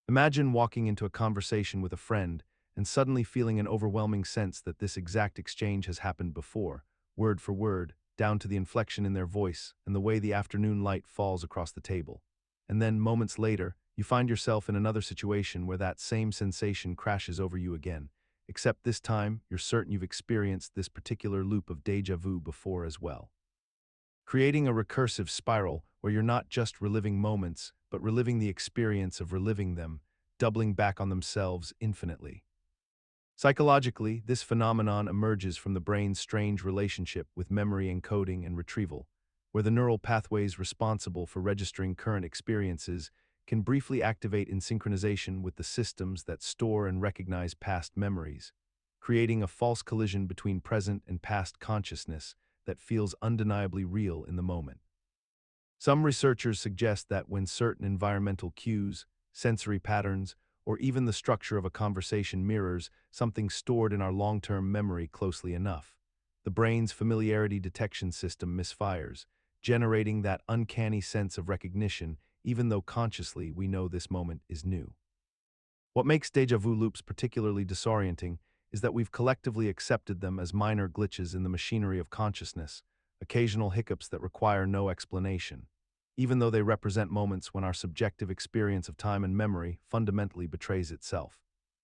Imagine walking into a conversation with a friend and suddenly feeling an overwhelming sense that this exact exchange has happened before, word for word, down to the inflection in their voice and the way the afternoon light falls across the table. And then, moments later, you find yourself in another situation where that same sensation crashes over you again, except this time you're certain you've experienced this particular loop of déjà vu before as well, creating a recursive spiral where you're not just reliving moments, but reliving the experience of reliving them, doubling back on themselves infinitely. Psychologically, this phenomenon emerges from the brain's strange relationship with memory encoding and retrieval, where the neural pathways responsible for registering current experiences can briefly activate in synchronization with the systems that store and recognize past memories, creating a false collision between present and past consciousness that feels undeniably real in the moment. Some researchers suggest that when certain environmental cues, sensory patterns, or even the structure of a conversation mirrors something stored in our long-term memory closely enough, the brain's familiarity detection system misfires, generating that uncanny sense of recognition even though consciously we know this moment is new. What makes déjà vu loops particularly disorienting is that we've collectively accepted them as minor glitches in the machinery of consciousness, occasional hiccups that require no explanation, even though they represent moments when our subjective experience of time and memory fundamentally betrays itself.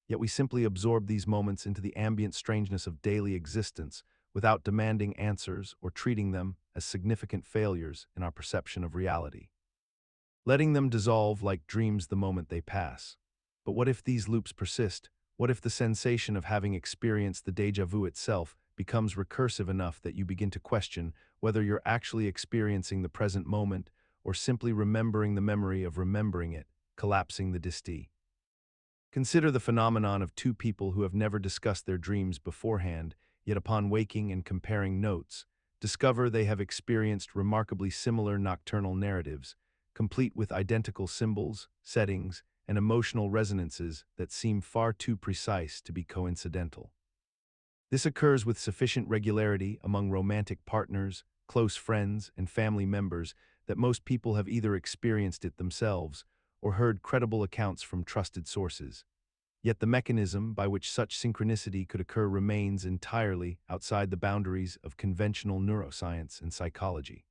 Yet we simply absorb these moments into the ambient strangeness of daily existence without demanding answers or treating them as significant failures in our perception of reality, letting them dissolve like dreams the moment they pass. But what if these loops persist? What if the sensation of having experienced the déjà vu itself becomes recursive enough that you begin to question whether you're actually experiencing the present moment or simply remembering the memory of remembering it, collapsing the disti? Consider the phenomenon of two people who have never discussed their dreams beforehand, yet upon waking and comparing notes, discover they have experienced remarkably similar nocturnal narratives, complete with identical symbols, settings, and emotional resonances that seem far too precise to be coincidental. This occurs with sufficient regularity among romantic partners, close friends, and family members that most people have either experienced it themselves or heard credible accounts from trusted sources. Yet the mechanism by which such synchronicity could occur remains entirely outside the boundaries of conventional neuroscience and psychology.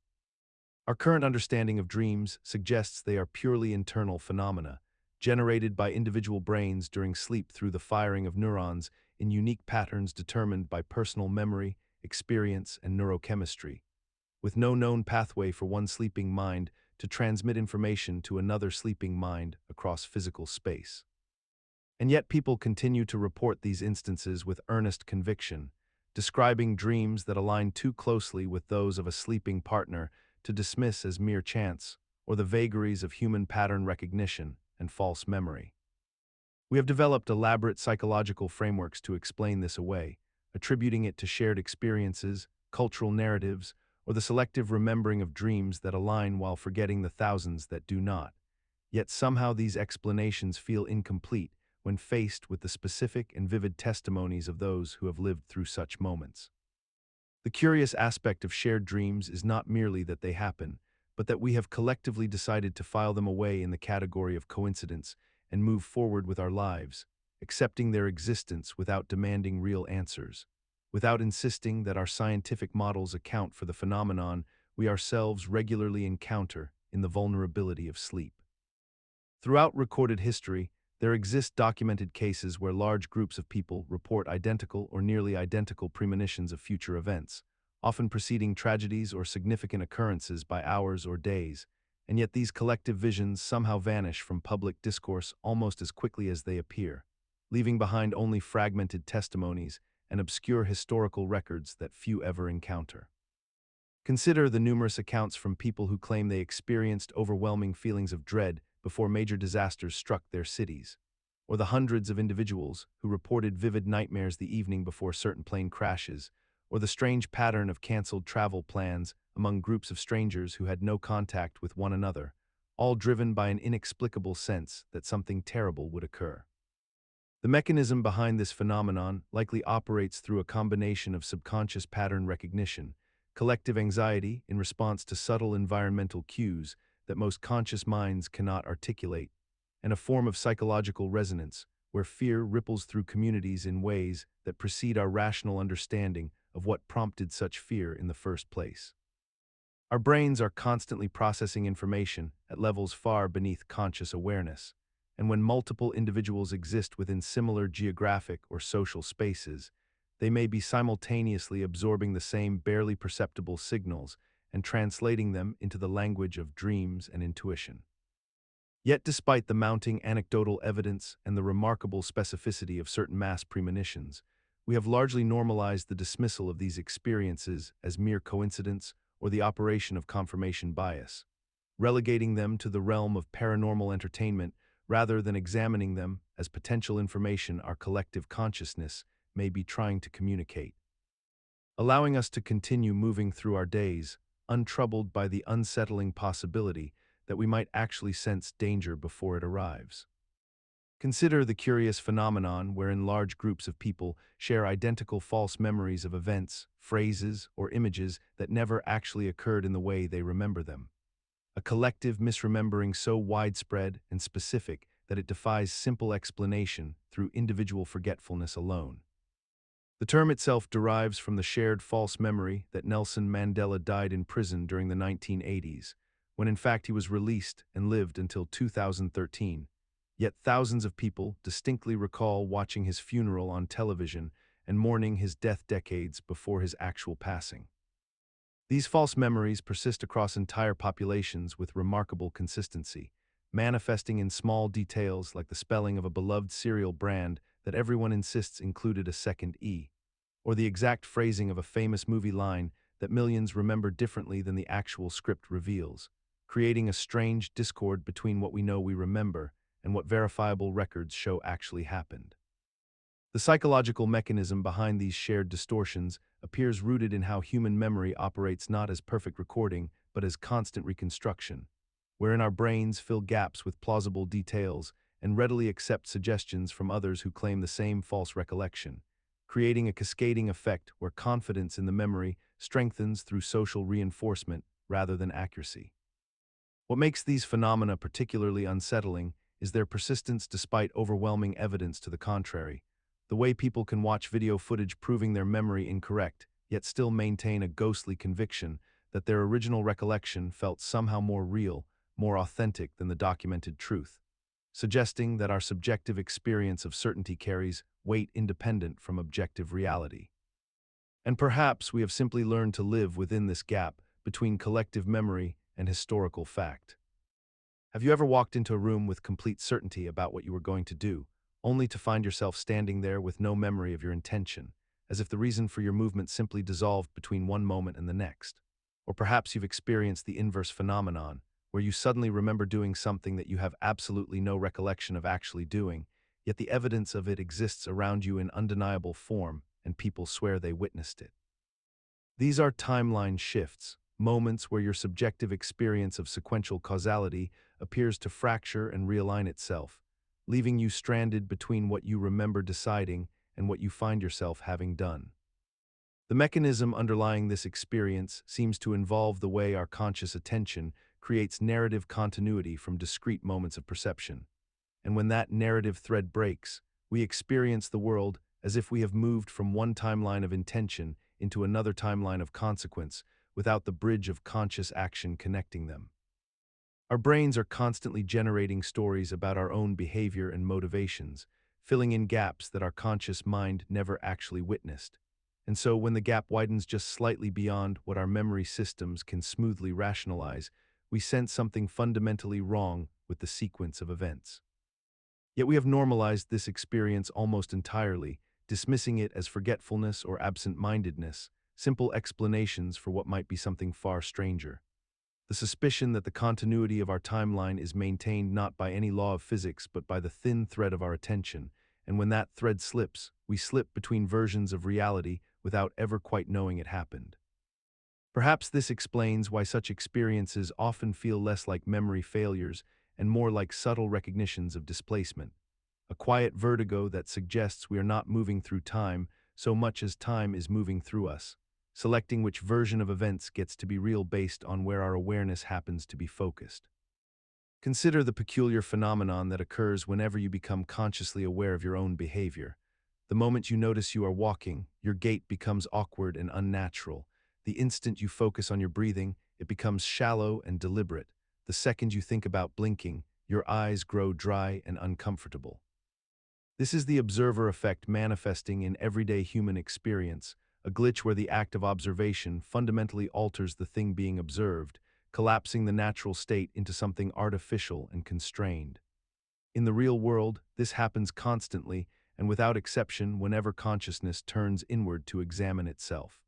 Our current understanding of dreams suggests they are purely internal phenomena, generated by individual brains during sleep through the firing of neurons in unique patterns determined by personal memory, experience, and neurochemistry, with no known pathway for one sleeping mind to transmit information to another sleeping mind across physical space. And yet people continue to report these instances with earnest conviction, describing dreams that align too closely with those of a sleeping partner to dismiss as mere chance or the vagaries of human pattern recognition and false memory. We have developed elaborate psychological frameworks to explain this away, attributing it to shared experiences, cultural narratives, or the selective remembering of dreams that align while forgetting the thousands that do not. Yet somehow these explanations feel incomplete when faced with the specific and vivid testimonies of those who have lived through such moments. The curious aspect of shared dreams is not merely that they happen, but that we have collectively decided to file them away in the category of coincidence and move forward with our lives, accepting their existence without demanding real answers, without insisting that our scientific models account for the phenomenon we ourselves regularly encounter in the vulnerability of sleep. Throughout recorded history, there exist documented cases where large groups of people report identical or nearly identical premonitions of future events, often preceding tragedies or significant occurrences by hours or days, and yet these collective visions somehow vanish from public discourse almost as quickly as they appear, leaving behind only fragmented testimonies and obscure historical records that few ever encounter. Consider the numerous accounts from people who claim they experienced overwhelming feelings of dread before major disasters struck their cities, or the hundreds of individuals who reported vivid nightmares the evening before certain plane crashes, or the strange pattern of canceled travel plans among groups of strangers who had no contact with one another, all driven by an inexplicable sense that something terrible would occur. The mechanism behind this phenomenon likely operates through a combination of subconscious pattern recognition, collective anxiety in response to subtle environmental cues that most conscious minds cannot articulate, and a form of psychological resonance, where fear ripples through communities in ways that precede our rational understanding of what prompted such fear in the first place. Our brains are constantly processing information at levels far beneath conscious awareness, and when multiple individuals exist within similar geographic or social spaces, they may be simultaneously absorbing the same barely perceptible signals and translating them into the language of dreams and intuition. Yet despite the mounting anecdotal evidence and the remarkable specificity of certain mass premonitions, we have largely normalized the dismissal of these experiences as mere coincidence or the operation of confirmation bias, relegating them to the realm of paranormal entertainment rather than examining them as potential information our collective consciousness may be trying to communicate, allowing us to continue moving through our days, untroubled by the unsettling possibility that we might actually sense danger before it arrives. Consider the curious phenomenon wherein large groups of people share identical false memories of events, phrases, or images that never actually occurred in the way they remember them. A collective misremembering so widespread and specific that it defies simple explanation through individual forgetfulness alone. The term itself derives from the shared false memory that Nelson Mandela died in prison during the 1980s, when in fact he was released and lived until 2013. Yet thousands of people distinctly recall watching his funeral on television and mourning his death decades before his actual passing. These false memories persist across entire populations with remarkable consistency, manifesting in small details like the spelling of a beloved cereal brand that everyone insists included a second E, or the exact phrasing of a famous movie line that millions remember differently than the actual script reveals, creating a strange discord between what we know we remember and what verifiable records show actually happened. The psychological mechanism behind these shared distortions appears rooted in how human memory operates not as perfect recording, but as constant reconstruction, wherein our brains fill gaps with plausible details and readily accept suggestions from others who claim the same false recollection, creating a cascading effect where confidence in the memory strengthens through social reinforcement rather than accuracy. What makes these phenomena particularly unsettling is their persistence despite overwhelming evidence to the contrary. The way people can watch video footage proving their memory incorrect, yet still maintain a ghostly conviction that their original recollection felt somehow more real, more authentic than the documented truth, suggesting that our subjective experience of certainty carries weight independent from objective reality. And perhaps we have simply learned to live within this gap between collective memory and historical fact. Have you ever walked into a room with complete certainty about what you were going to do, only to find yourself standing there with no memory of your intention, as if the reason for your movement simply dissolved between one moment and the next? Or perhaps you've experienced the inverse phenomenon, where you suddenly remember doing something that you have absolutely no recollection of actually doing, yet the evidence of it exists around you in undeniable form, and people swear they witnessed it. These are timeline shifts, moments where your subjective experience of sequential causality appears to fracture and realign itself, leaving you stranded between what you remember deciding and what you find yourself having done. The mechanism underlying this experience seems to involve the way our conscious attention creates narrative continuity from discrete moments of perception. And when that narrative thread breaks, we experience the world as if we have moved from one timeline of intention into another timeline of consequence, without the bridge of conscious action connecting them. Our brains are constantly generating stories about our own behavior and motivations, filling in gaps that our conscious mind never actually witnessed. And so when the gap widens just slightly beyond what our memory systems can smoothly rationalize, we sense something fundamentally wrong with the sequence of events. Yet we have normalized this experience almost entirely, dismissing it as forgetfulness or absent-mindedness, simple explanations for what might be something far stranger. The suspicion that the continuity of our timeline is maintained not by any law of physics but by the thin thread of our attention, and when that thread slips, we slip between versions of reality without ever quite knowing it happened. Perhaps this explains why such experiences often feel less like memory failures and more like subtle recognitions of displacement, a quiet vertigo that suggests we are not moving through time so much as time is moving through us, selecting which version of events gets to be real based on where our awareness happens to be focused. Consider the peculiar phenomenon that occurs whenever you become consciously aware of your own behavior. The moment you notice you are walking, your gait becomes awkward and unnatural. The instant you focus on your breathing, it becomes shallow and deliberate. The second you think about blinking, your eyes grow dry and uncomfortable. This is the observer effect manifesting in everyday human experience, a glitch where the act of observation fundamentally alters the thing being observed, collapsing the natural state into something artificial and constrained. In the real world, this happens constantly and without exception whenever consciousness turns inward to examine itself.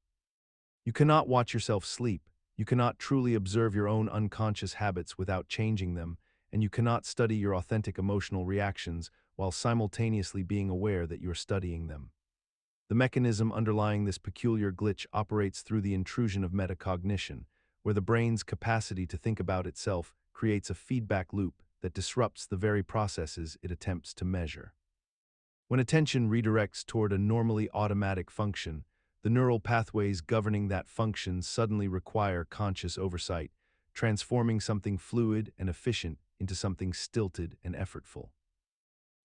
You cannot watch yourself sleep, you cannot truly observe your own unconscious habits without changing them, and you cannot study your authentic emotional reactions while simultaneously being aware that you are studying them. The mechanism underlying this peculiar glitch operates through the intrusion of metacognition, where the brain's capacity to think about itself creates a feedback loop that disrupts the very processes it attempts to measure. When attention redirects toward a normally automatic function, the neural pathways governing that function suddenly require conscious oversight, transforming something fluid and efficient into something stilted and effortful.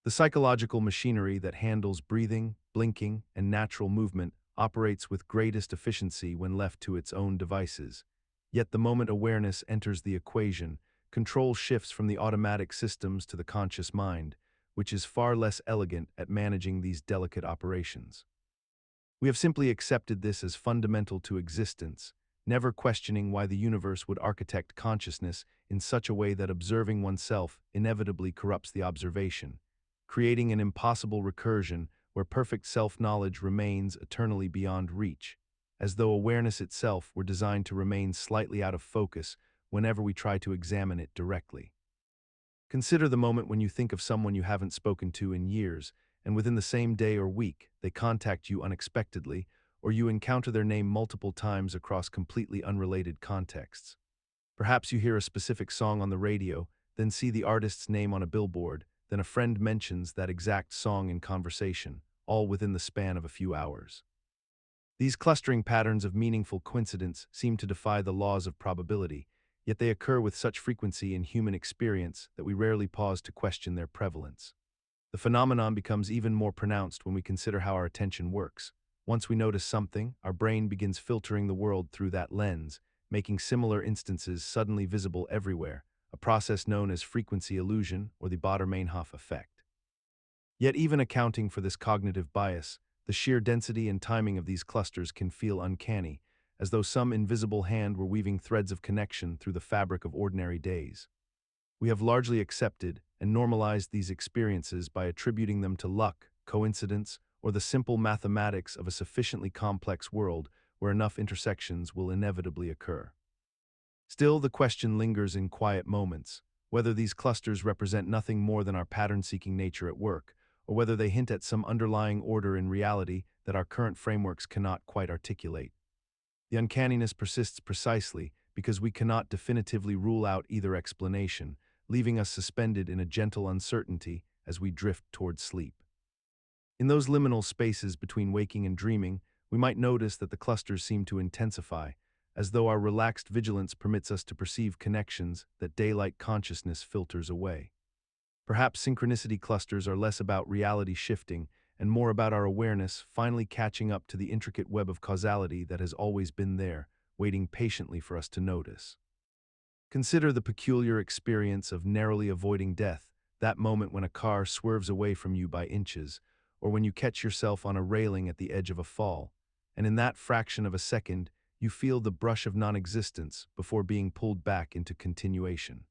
The psychological machinery that handles breathing, blinking, and natural movement operates with greatest efficiency when left to its own devices. Yet the moment awareness enters the equation, control shifts from the automatic systems to the conscious mind, which is far less elegant at managing these delicate operations. We have simply accepted this as fundamental to existence, never questioning why the universe would architect consciousness in such a way that observing oneself inevitably corrupts the observation, creating an impossible recursion where perfect self-knowledge remains eternally beyond reach, as though awareness itself were designed to remain slightly out of focus whenever we try to examine it directly. Consider the moment when you think of someone you haven't spoken to in years, and within the same day or week, they contact you unexpectedly, or you encounter their name multiple times across completely unrelated contexts. Perhaps you hear a specific song on the radio, then see the artist's name on a billboard, then a friend mentions that exact song in conversation, all within the span of a few hours. These clustering patterns of meaningful coincidence seem to defy the laws of probability, yet they occur with such frequency in human experience that we rarely pause to question their prevalence. The phenomenon becomes even more pronounced when we consider how our attention works. Once we notice something, our brain begins filtering the world through that lens, making similar instances suddenly visible everywhere, a process known as frequency illusion or the Baader-Meinhof effect. Yet even accounting for this cognitive bias, the sheer density and timing of these clusters can feel uncanny, as though some invisible hand were weaving threads of connection through the fabric of ordinary days. We have largely accepted and normalized these experiences by attributing them to luck, coincidence, or the simple mathematics of a sufficiently complex world where enough intersections will inevitably occur. Still, the question lingers in quiet moments, whether these clusters represent nothing more than our pattern-seeking nature at work, or whether they hint at some underlying order in reality that our current frameworks cannot quite articulate. The uncanniness persists precisely because we cannot definitively rule out either explanation, leaving us suspended in a gentle uncertainty as we drift toward sleep. In those liminal spaces between waking and dreaming, we might notice that the clusters seem to intensify, as though our relaxed vigilance permits us to perceive connections that daylight consciousness filters away. Perhaps synchronicity clusters are less about reality shifting and more about our awareness finally catching up to the intricate web of causality that has always been there, waiting patiently for us to notice. Consider the peculiar experience of narrowly avoiding death, that moment when a car swerves away from you by inches, or when you catch yourself on a railing at the edge of a fall, and in that fraction of a second, you feel the brush of non-existence before being pulled back into continuation.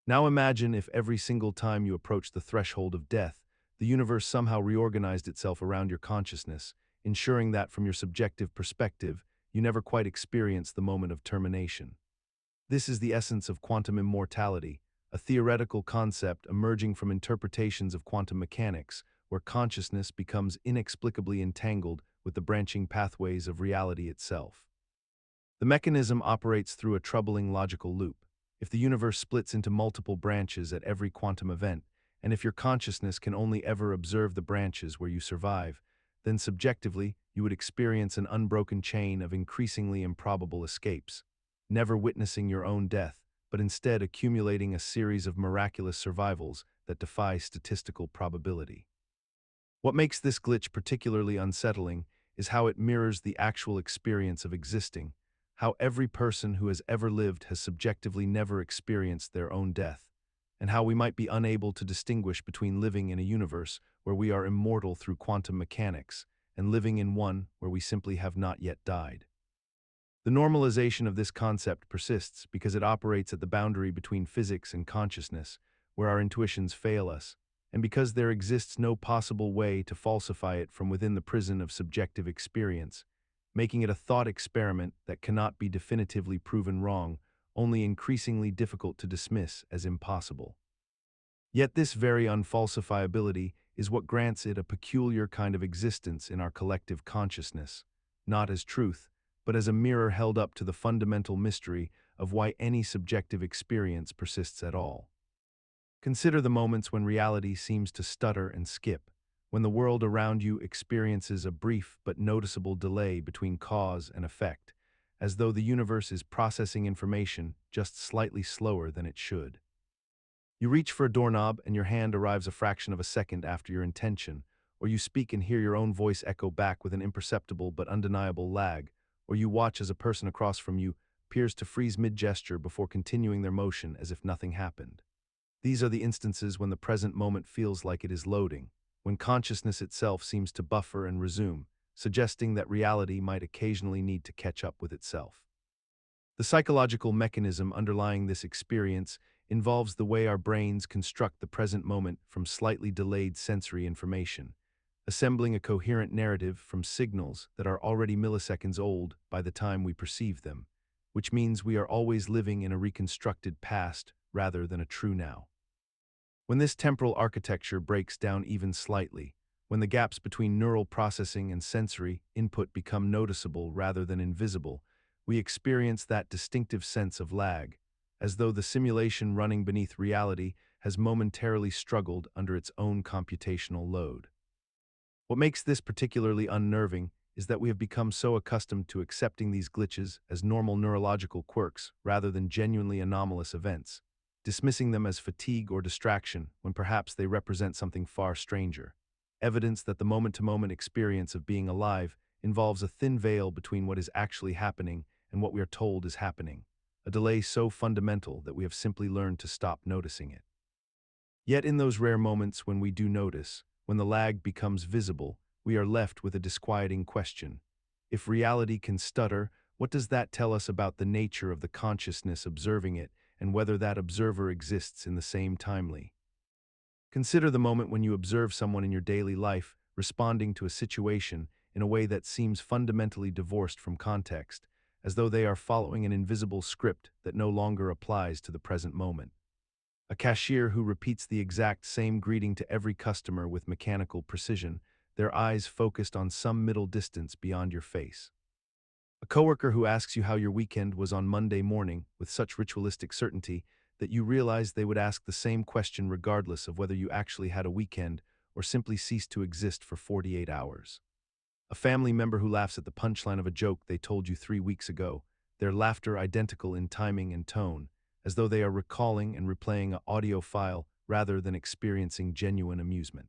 Now imagine if every single time you approach the threshold of death, the universe somehow reorganized itself around your consciousness, ensuring that from your subjective perspective, you never quite experience the moment of termination. This is the essence of quantum immortality, a theoretical concept emerging from interpretations of quantum mechanics, where consciousness becomes inexplicably entangled with the branching pathways of reality itself. The mechanism operates through a troubling logical loop. If the universe splits into multiple branches at every quantum event, and if your consciousness can only ever observe the branches where you survive, then subjectively you would experience an unbroken chain of increasingly improbable escapes, never witnessing your own death, but instead accumulating a series of miraculous survivals that defy statistical probability. What makes this glitch particularly unsettling is how it mirrors the actual experience of existing, how every person who has ever lived has subjectively never experienced their own death, and how we might be unable to distinguish between living in a universe where we are immortal through quantum mechanics and living in one where we simply have not yet died. The normalization of this concept persists because it operates at the boundary between physics and consciousness, where our intuitions fail us, and because there exists no possible way to falsify it from within the prison of subjective experience, making it a thought experiment that cannot be definitively proven wrong, only increasingly difficult to dismiss as impossible. Yet this very unfalsifiability is what grants it a peculiar kind of existence in our collective consciousness, not as truth, but as a mirror held up to the fundamental mystery of why any subjective experience persists at all. Consider the moments when reality seems to stutter and skip, when the world around you experiences a brief but noticeable delay between cause and effect, as though the universe is processing information just slightly slower than it should. You reach for a doorknob and your hand arrives a fraction of a second after your intention, or you speak and hear your own voice echo back with an imperceptible but undeniable lag, or you watch as a person across from you appears to freeze mid-gesture before continuing their motion as if nothing happened. These are the instances when the present moment feels like it is loading, when consciousness itself seems to buffer and resume, suggesting that reality might occasionally need to catch up with itself. The psychological mechanism underlying this experience involves the way our brains construct the present moment from slightly delayed sensory information, assembling a coherent narrative from signals that are already milliseconds old by the time we perceive them, which means we are always living in a reconstructed past rather than a true now. When this temporal architecture breaks down even slightly, when the gaps between neural processing and sensory input become noticeable rather than invisible, we experience that distinctive sense of lag, as though the simulation running beneath reality has momentarily struggled under its own computational load. What makes this particularly unnerving is that we have become so accustomed to accepting these glitches as normal neurological quirks rather than genuinely anomalous events, dismissing them as fatigue or distraction when perhaps they represent something far stranger, evidence that the moment-to-moment experience of being alive involves a thin veil between what is actually happening and what we are told is happening, a delay so fundamental that we have simply learned to stop noticing it. Yet in those rare moments when we do notice, when the lag becomes visible, we are left with a disquieting question. If reality can stutter, what does that tell us about the nature of the consciousness observing it and whether that observer exists in the same timely? Consider the moment when you observe someone in your daily life responding to a situation in a way that seems fundamentally divorced from context, as though they are following an invisible script that no longer applies to the present moment. A cashier who repeats the exact same greeting to every customer with mechanical precision, their eyes focused on some middle distance beyond your face. A coworker who asks you how your weekend was on Monday morning with such ritualistic certainty that you realize they would ask the same question regardless of whether you actually had a weekend or simply ceased to exist for 48 hours. A family member who laughs at the punchline of a joke they told you 3 weeks ago, their laughter identical in timing and tone, as though they are recalling and replaying an audio file rather than experiencing genuine amusement.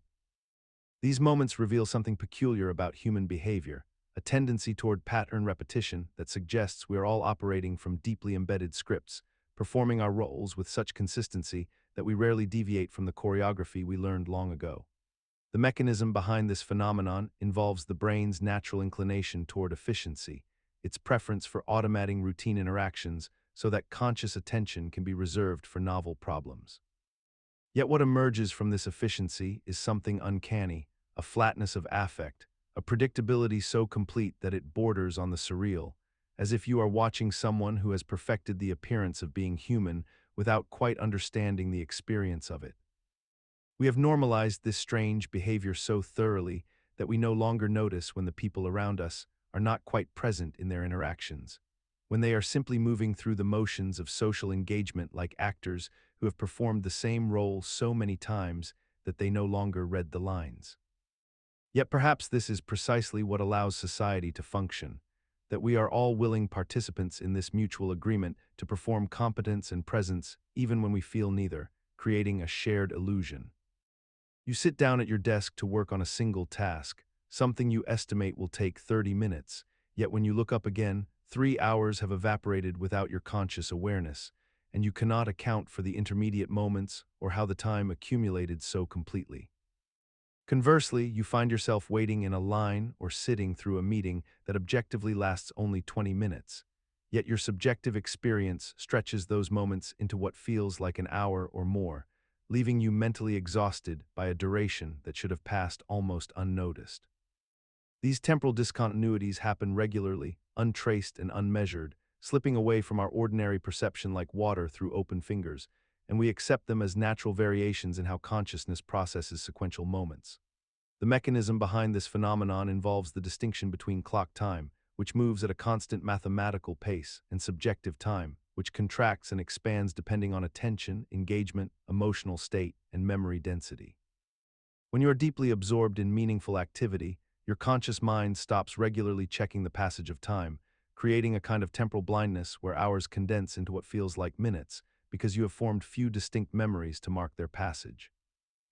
These moments reveal something peculiar about human behavior, a tendency toward pattern repetition that suggests we are all operating from deeply embedded scripts, performing our roles with such consistency that we rarely deviate from the choreography we learned long ago. The mechanism behind this phenomenon involves the brain's natural inclination toward efficiency, its preference for automating routine interactions so that conscious attention can be reserved for novel problems. Yet what emerges from this efficiency is something uncanny, a flatness of affect, a predictability so complete that it borders on the surreal, as if you are watching someone who has perfected the appearance of being human without quite understanding the experience of it. We have normalized this strange behavior so thoroughly that we no longer notice when the people around us are not quite present in their interactions, when they are simply moving through the motions of social engagement like actors who have performed the same role so many times that they no longer read the lines. Yet perhaps this is precisely what allows society to function, that we are all willing participants in this mutual agreement to perform competence and presence even when we feel neither, creating a shared illusion. You sit down at your desk to work on a single task, something you estimate will take 30 minutes, yet when you look up again, 3 hours have evaporated without your conscious awareness, and you cannot account for the intermediate moments or how the time accumulated so completely. Conversely, you find yourself waiting in a line or sitting through a meeting that objectively lasts only 20 minutes, yet your subjective experience stretches those moments into what feels like an hour or more, leaving you mentally exhausted by a duration that should have passed almost unnoticed. These temporal discontinuities happen regularly, untraced and unmeasured, slipping away from our ordinary perception like water through open fingers, and we accept them as natural variations in how consciousness processes sequential moments. The mechanism behind this phenomenon involves the distinction between clock time, which moves at a constant mathematical pace, and subjective time, which contracts and expands depending on attention, engagement, emotional state, and memory density. When you are deeply absorbed in meaningful activity, your conscious mind stops regularly checking the passage of time, creating a kind of temporal blindness where hours condense into what feels like minutes, because you have formed few distinct memories to mark their passage.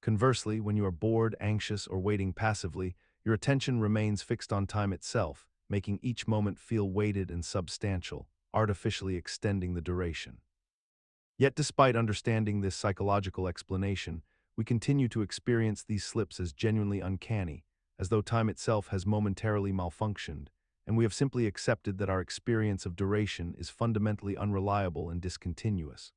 Conversely, when you are bored, anxious, or waiting passively, your attention remains fixed on time itself, making each moment feel weighted and substantial, artificially extending the duration. Yet despite understanding this psychological explanation, we continue to experience these slips as genuinely uncanny, as though time itself has momentarily malfunctioned, and we have simply accepted that our experience of duration is fundamentally unreliable and discontinuous,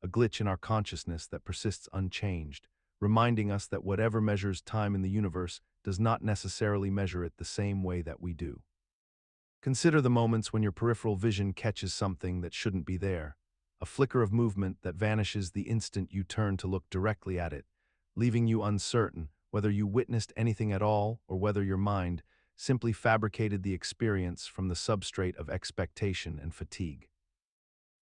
a glitch in our consciousness that persists unchanged, reminding us that whatever measures time in the universe does not necessarily measure it the same way that we do. Consider the moments when your peripheral vision catches something that shouldn't be there, a flicker of movement that vanishes the instant you turn to look directly at it, leaving you uncertain whether you witnessed anything at all or whether your mind simply fabricated the experience from the substrate of expectation and fatigue.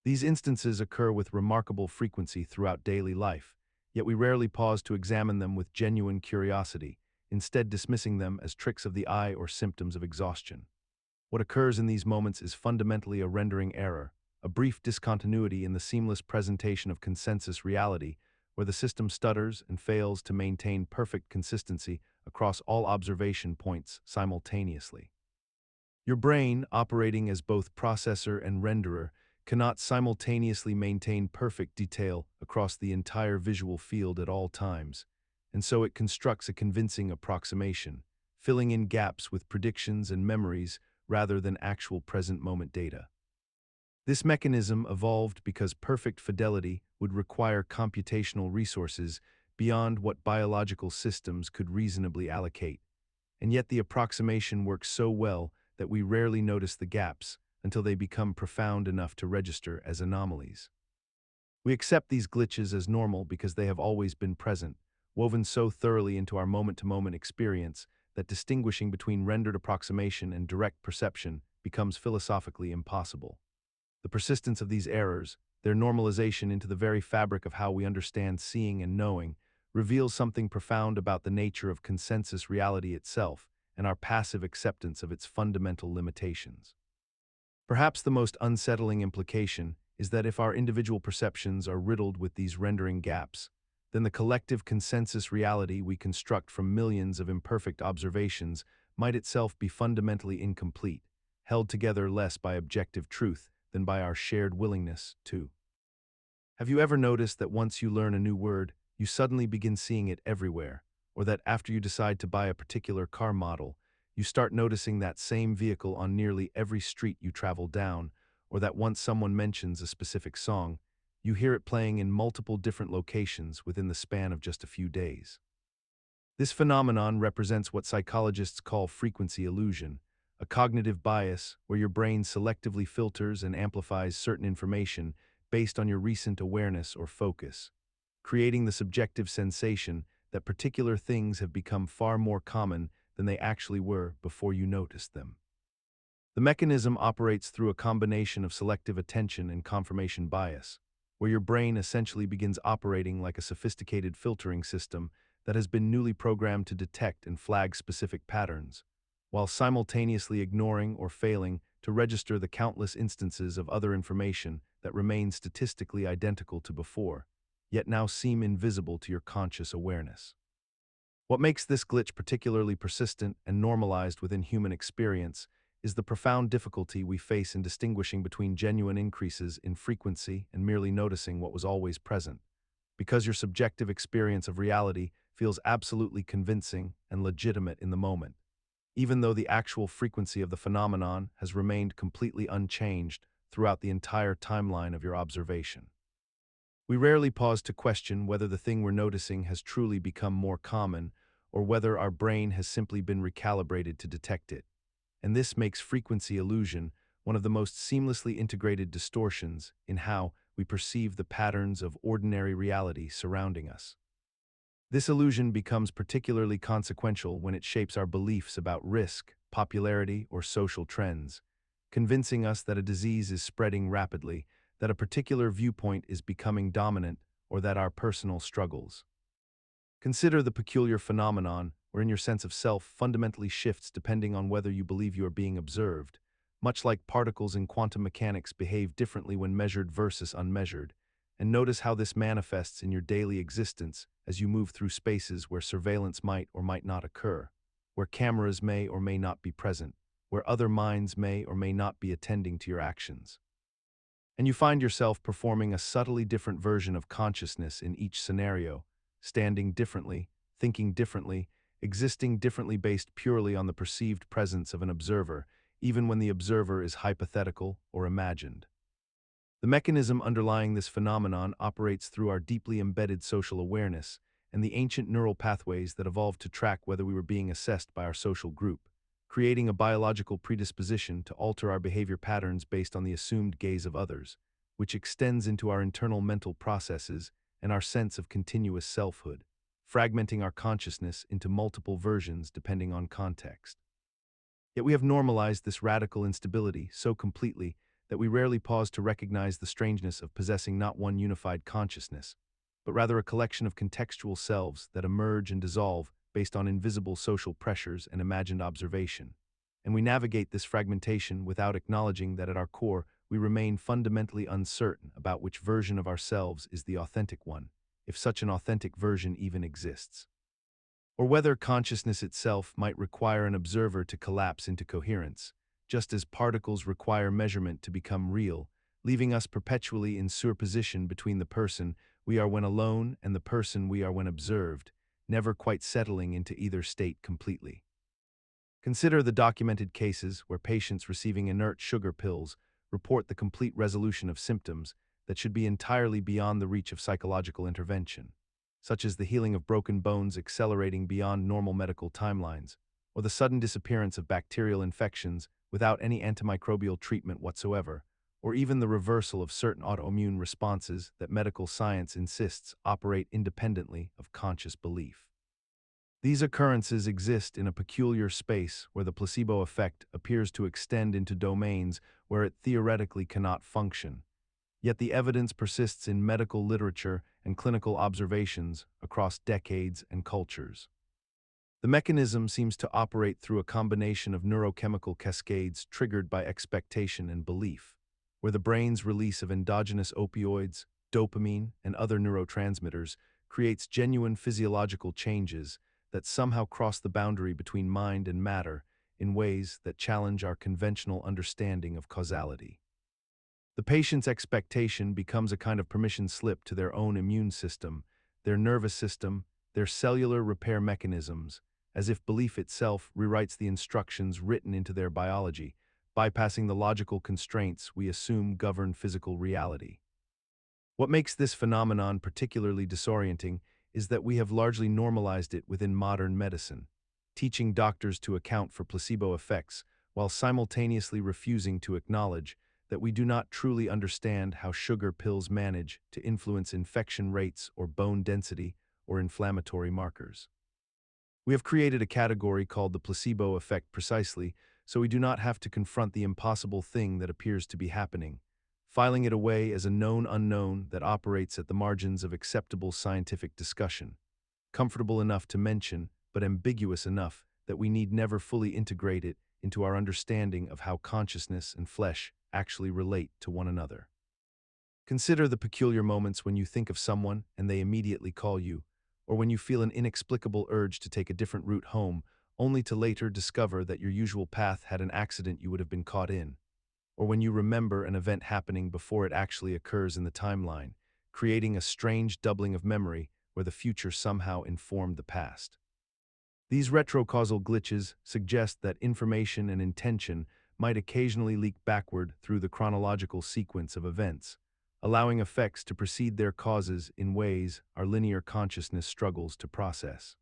These instances occur with remarkable frequency throughout daily life, yet we rarely pause to examine them with genuine curiosity, instead dismissing them as tricks of the eye or symptoms of exhaustion. What occurs in these moments is fundamentally a rendering error, a brief discontinuity in the seamless presentation of consensus reality, where the system stutters and fails to maintain perfect consistency across all observation points simultaneously. Your brain, operating as both processor and renderer, cannot simultaneously maintain perfect detail across the entire visual field at all times, and so it constructs a convincing approximation, filling in gaps with predictions and memories rather than actual present moment data. This mechanism evolved because perfect fidelity would require computational resources beyond what biological systems could reasonably allocate, and yet the approximation works so well that we rarely notice the gaps until they become profound enough to register as anomalies. We accept these glitches as normal because they have always been present, woven so thoroughly into our moment-to-moment experience that distinguishing between rendered approximation and direct perception becomes philosophically impossible. The persistence of these errors, their normalization into the very fabric of how we understand seeing and knowing, reveals something profound about the nature of consensus reality itself and our passive acceptance of its fundamental limitations. Perhaps the most unsettling implication is that if our individual perceptions are riddled with these rendering gaps, then the collective consensus reality we construct from millions of imperfect observations might itself be fundamentally incomplete, held together less by objective truth than by our shared willingness to. Have you ever noticed that once you learn a new word, you suddenly begin seeing it everywhere, or that after you decide to buy a particular car model, you start noticing that same vehicle on nearly every street you travel down, or that once someone mentions a specific song, you hear it playing in multiple different locations within the span of just a few days? This phenomenon represents what psychologists call frequency illusion, a cognitive bias where your brain selectively filters and amplifies certain information based on your recent awareness or focus, creating the subjective sensation that particular things have become far more common than they actually were before you noticed them. The mechanism operates through a combination of selective attention and confirmation bias, where your brain essentially begins operating like a sophisticated filtering system that has been newly programmed to detect and flag specific patterns, while simultaneously ignoring or failing to to register the countless instances of other information that remain statistically identical to before, yet now seem invisible to your conscious awareness. What makes this glitch particularly persistent and normalized within human experience is the profound difficulty we face in distinguishing between genuine increases in frequency and merely noticing what was always present, because your subjective experience of reality feels absolutely convincing and legitimate in the moment, even though the actual frequency of the phenomenon has remained completely unchanged throughout the entire timeline of your observation. We rarely pause to question whether the thing we're noticing has truly become more common or whether our brain has simply been recalibrated to detect it. And this makes frequency illusion one of the most seamlessly integrated distortions in how we perceive the patterns of ordinary reality surrounding us. This illusion becomes particularly consequential when it shapes our beliefs about risk, popularity, or social trends, convincing us that a disease is spreading rapidly, that a particular viewpoint is becoming dominant, or that our personal struggles. Consider the peculiar phenomenon wherein your sense of self fundamentally shifts depending on whether you believe you are being observed, much like particles in quantum mechanics behave differently when measured versus unmeasured, and notice how this manifests in your daily existence as you move through spaces where surveillance might or might not occur, where cameras may or may not be present, where other minds may or may not be attending to your actions. And you find yourself performing a subtly different version of consciousness in each scenario, standing differently, thinking differently, existing differently based purely on the perceived presence of an observer, even when the observer is hypothetical or imagined. The mechanism underlying this phenomenon operates through our deeply embedded social awareness and the ancient neural pathways that evolved to track whether we were being assessed by our social group, creating a biological predisposition to alter our behavior patterns based on the assumed gaze of others, which extends into our internal mental processes and our sense of continuous selfhood, fragmenting our consciousness into multiple versions depending on context. Yet we have normalized this radical instability so completely that we rarely pause to recognize the strangeness of possessing not one unified consciousness, but rather a collection of contextual selves that emerge and dissolve based on invisible social pressures and imagined observation. And we navigate this fragmentation without acknowledging that at our core we remain fundamentally uncertain about which version of ourselves is the authentic one, if such an authentic version even exists. Or whether consciousness itself might require an observer to collapse into coherence, just as particles require measurement to become real, leaving us perpetually in superposition between the person we are when alone and the person we are when observed, never quite settling into either state completely. Consider the documented cases where patients receiving inert sugar pills report the complete resolution of symptoms that should be entirely beyond the reach of psychological intervention, such as the healing of broken bones accelerating beyond normal medical timelines, or the sudden disappearance of bacterial infections without any antimicrobial treatment whatsoever, or even the reversal of certain autoimmune responses that medical science insists operate independently of conscious belief. These occurrences exist in a peculiar space where the placebo effect appears to extend into domains where it theoretically cannot function, yet the evidence persists in medical literature and clinical observations across decades and cultures. The mechanism seems to operate through a combination of neurochemical cascades triggered by expectation and belief, where the brain's release of endogenous opioids, dopamine, and other neurotransmitters creates genuine physiological changes that somehow cross the boundary between mind and matter in ways that challenge our conventional understanding of causality. The patient's expectation becomes a kind of permission slip to their own immune system, their nervous system, their cellular repair mechanisms, as if belief itself rewrites the instructions written into their biology, bypassing the logical constraints we assume govern physical reality. What makes this phenomenon particularly disorienting is that we have largely normalized it within modern medicine, teaching doctors to account for placebo effects while simultaneously refusing to acknowledge that we do not truly understand how sugar pills manage to influence infection rates or bone density or inflammatory markers. We have created a category called the placebo effect precisely so we do not have to confront the impossible thing that appears to be happening, filing it away as a known unknown that operates at the margins of acceptable scientific discussion, comfortable enough to mention, but ambiguous enough that we need never fully integrate it into our understanding of how consciousness and flesh actually relate to one another. Consider the peculiar moments when you think of someone and they immediately call you, or when you feel an inexplicable urge to take a different route home, only to later discover that your usual path had an accident you would have been caught in, or when you remember an event happening before it actually occurs in the timeline, creating a strange doubling of memory where the future somehow informed the past. These retrocausal glitches suggest that information and intention might occasionally leak backward through the chronological sequence of events, allowing effects to precede their causes in ways our linear consciousness struggles to process.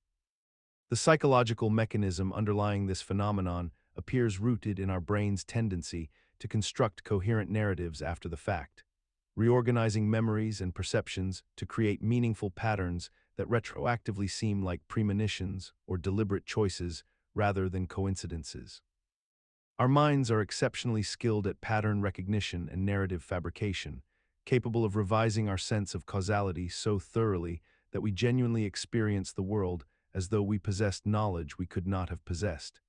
The psychological mechanism underlying this phenomenon appears rooted in our brain's tendency to construct coherent narratives after the fact, reorganizing memories and perceptions to create meaningful patterns that retroactively seem like premonitions or deliberate choices rather than coincidences. Our minds are exceptionally skilled at pattern recognition and narrative fabrication, capable of revising our sense of causality so thoroughly that we genuinely experience the world as though we possessed knowledge we could not have possessed.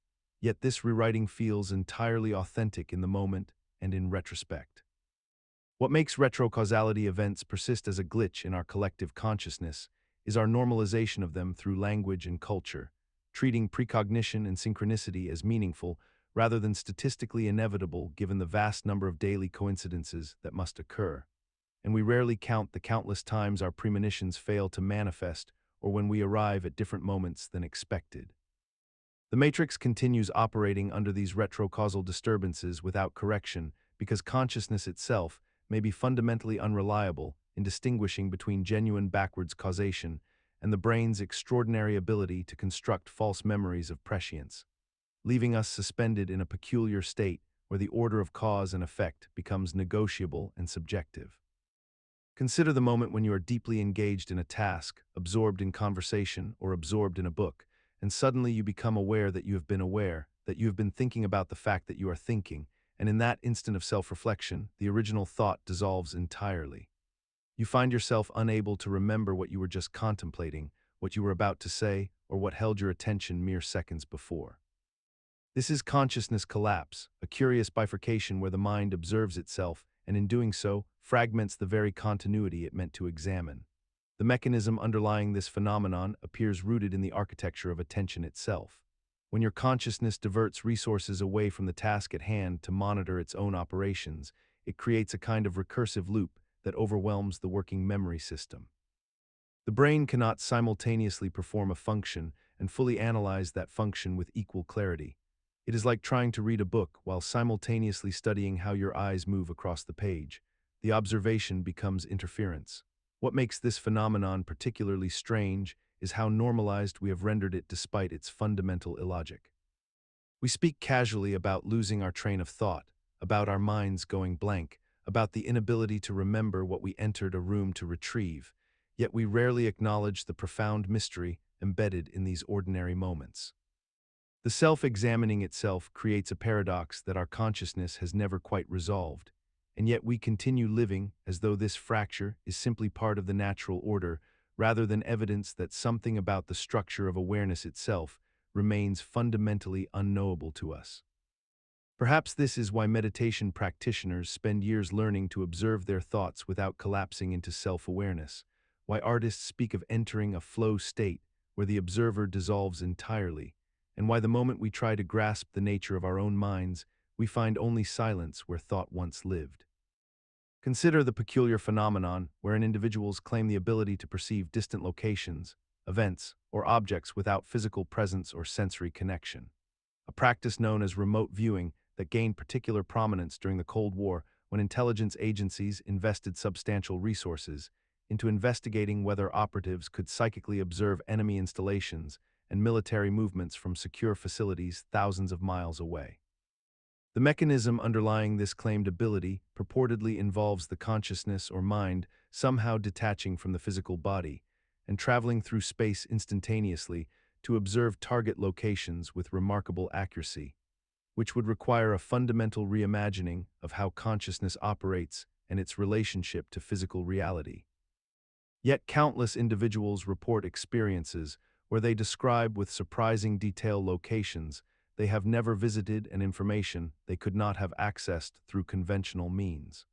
Yet this rewriting feels entirely authentic in the moment and in retrospect. What makes retrocausality events persist as a glitch in our collective consciousness is our normalization of them through language and culture, treating precognition and synchronicity as meaningful rather than statistically inevitable given the vast number of daily coincidences that must occur. And we rarely count the countless times our premonitions fail to manifest or when we arrive at different moments than expected. The matrix continues operating under these retrocausal disturbances without correction because consciousness itself may be fundamentally unreliable in distinguishing between genuine backwards causation and the brain's extraordinary ability to construct false memories of prescience, leaving us suspended in a peculiar state where the order of cause and effect becomes negotiable and subjective. Consider the moment when you are deeply engaged in a task, absorbed in conversation, or absorbed in a book, and suddenly you become aware that you have been aware, that you have been thinking about the fact that you are thinking, and in that instant of self-reflection, the original thought dissolves entirely. You find yourself unable to remember what you were just contemplating, what you were about to say, or what held your attention mere seconds before. This is consciousness collapse, a curious bifurcation where the mind observes itself, and in doing so, fragments the very continuity it meant to examine. The mechanism underlying this phenomenon appears rooted in the architecture of attention itself. When your consciousness diverts resources away from the task at hand to monitor its own operations, it creates a kind of recursive loop that overwhelms the working memory system. The brain cannot simultaneously perform a function and fully analyze that function with equal clarity. It is like trying to read a book while simultaneously studying how your eyes move across the page. The observation becomes interference. What makes this phenomenon particularly strange is how normalized we have rendered it despite its fundamental illogic. We speak casually about losing our train of thought, about our minds going blank, about the inability to remember what we entered a room to retrieve, yet we rarely acknowledge the profound mystery embedded in these ordinary moments. The self-examining itself creates a paradox that our consciousness has never quite resolved, and yet we continue living as though this fracture is simply part of the natural order rather than evidence that something about the structure of awareness itself remains fundamentally unknowable to us. Perhaps this is why meditation practitioners spend years learning to observe their thoughts without collapsing into self-awareness, why artists speak of entering a flow state where the observer dissolves entirely, and why the moment we try to grasp the nature of our own minds, we find only silence where thought once lived. Consider the peculiar phenomenon wherein individuals claim the ability to perceive distant locations, events, or objects without physical presence or sensory connection. A practice known as remote viewing that gained particular prominence during the Cold War when intelligence agencies invested substantial resources into investigating whether operatives could psychically observe enemy installations and military movements from secure facilities thousands of miles away. The mechanism underlying this claimed ability purportedly involves the consciousness or mind somehow detaching from the physical body and traveling through space instantaneously to observe target locations with remarkable accuracy, which would require a fundamental reimagining of how consciousness operates and its relationship to physical reality. Yet countless individuals report experiences where they describe with surprising detail locations they have never visited and information they could not have accessed through conventional means.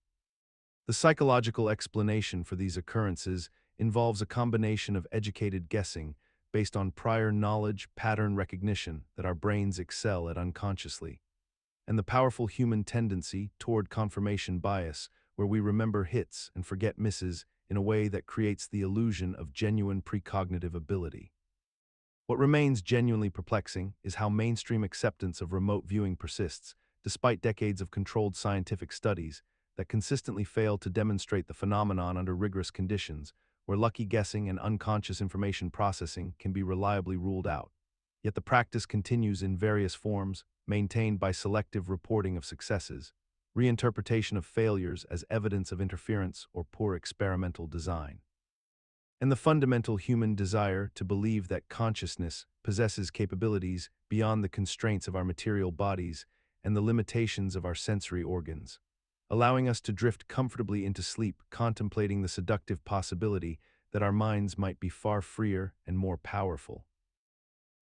The psychological explanation for these occurrences involves a combination of educated guessing based on prior knowledge, pattern recognition that our brains excel at unconsciously, and the powerful human tendency toward confirmation bias, where we remember hits and forget misses in a way that creates the illusion of genuine precognitive ability. What remains genuinely perplexing is how mainstream acceptance of remote viewing persists, despite decades of controlled scientific studies that consistently fail to demonstrate the phenomenon under rigorous conditions, where lucky guessing and unconscious information processing can be reliably ruled out. Yet the practice continues in various forms, maintained by selective reporting of successes, reinterpretation of failures as evidence of interference or poor experimental design, and the fundamental human desire to believe that consciousness possesses capabilities beyond the constraints of our material bodies and the limitations of our sensory organs, allowing us to drift comfortably into sleep, contemplating the seductive possibility that our minds might be far freer and more powerful.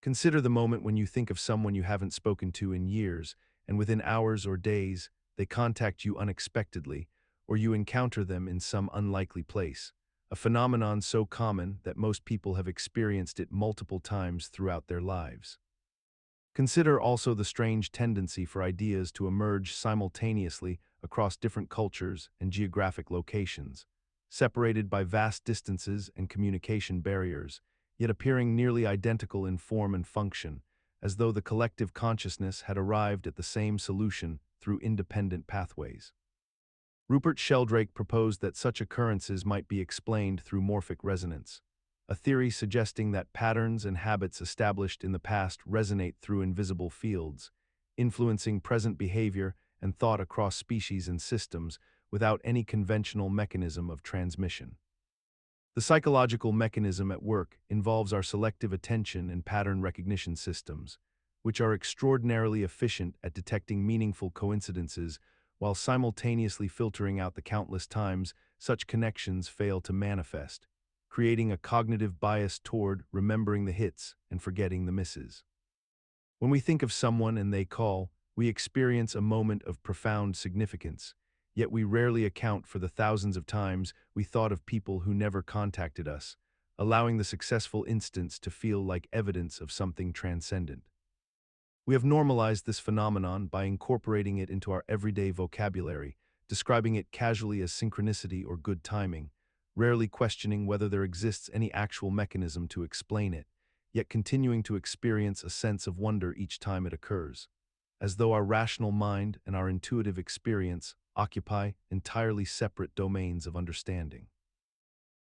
Consider the moment when you think of someone you haven't spoken to in years, and within hours or days, they contact you unexpectedly, or you encounter them in some unlikely place, a phenomenon so common that most people have experienced it multiple times throughout their lives. Consider also the strange tendency for ideas to emerge simultaneously across different cultures and geographic locations, separated by vast distances and communication barriers, yet appearing nearly identical in form and function, as though the collective consciousness had arrived at the same solution through independent pathways. Rupert Sheldrake proposed that such occurrences might be explained through morphic resonance, a theory suggesting that patterns and habits established in the past resonate through invisible fields, influencing present behavior and thought across species and systems without any conventional mechanism of transmission. The psychological mechanism at work involves our selective attention and pattern recognition systems, which are extraordinarily efficient at detecting meaningful coincidences while simultaneously filtering out the countless times such connections fail to manifest, creating a cognitive bias toward remembering the hits and forgetting the misses. When we think of someone and they call, we experience a moment of profound significance, yet we rarely account for the thousands of times we thought of people who never contacted us, allowing the successful instance to feel like evidence of something transcendent. We have normalized this phenomenon by incorporating it into our everyday vocabulary, describing it casually as synchronicity or good timing, rarely questioning whether there exists any actual mechanism to explain it, yet continuing to experience a sense of wonder each time it occurs, as though our rational mind and our intuitive experience occupy entirely separate domains of understanding.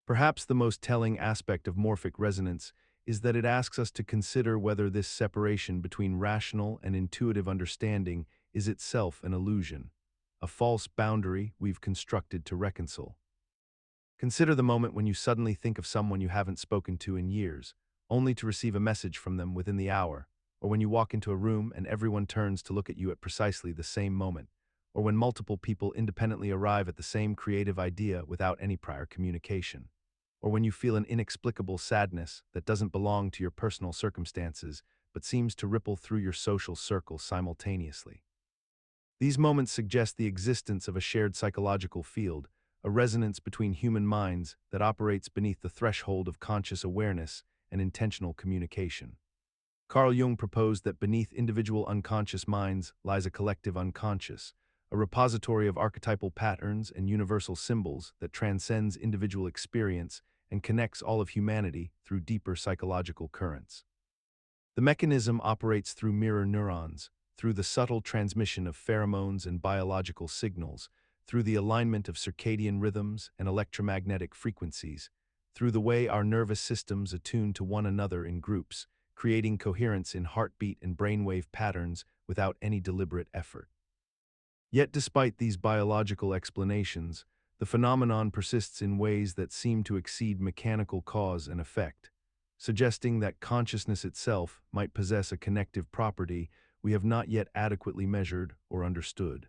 Perhaps the most telling aspect of morphic resonance is that it asks us to consider whether this separation between rational and intuitive understanding is itself an illusion, a false boundary we've constructed to reconcile. Consider the moment when you suddenly think of someone you haven't spoken to in years, only to receive a message from them within the hour, or when you walk into a room and everyone turns to look at you at precisely the same moment, or when multiple people independently arrive at the same creative idea without any prior communication, or when you feel an inexplicable sadness that doesn't belong to your personal circumstances but seems to ripple through your social circle simultaneously. These moments suggest the existence of a shared psychological field, a resonance between human minds that operates beneath the threshold of conscious awareness and intentional communication. Carl Jung proposed that beneath individual unconscious minds lies a collective unconscious, a repository of archetypal patterns and universal symbols that transcends individual experience and connects all of humanity through deeper psychological currents. The mechanism operates through mirror neurons, through the subtle transmission of pheromones and biological signals, through the alignment of circadian rhythms and electromagnetic frequencies, through the way our nervous systems attune to one another in groups, creating coherence in heartbeat and brainwave patterns without any deliberate effort. Yet despite these biological explanations, the phenomenon persists in ways that seem to exceed mechanical cause and effect, suggesting that consciousness itself might possess a connective property we have not yet adequately measured or understood.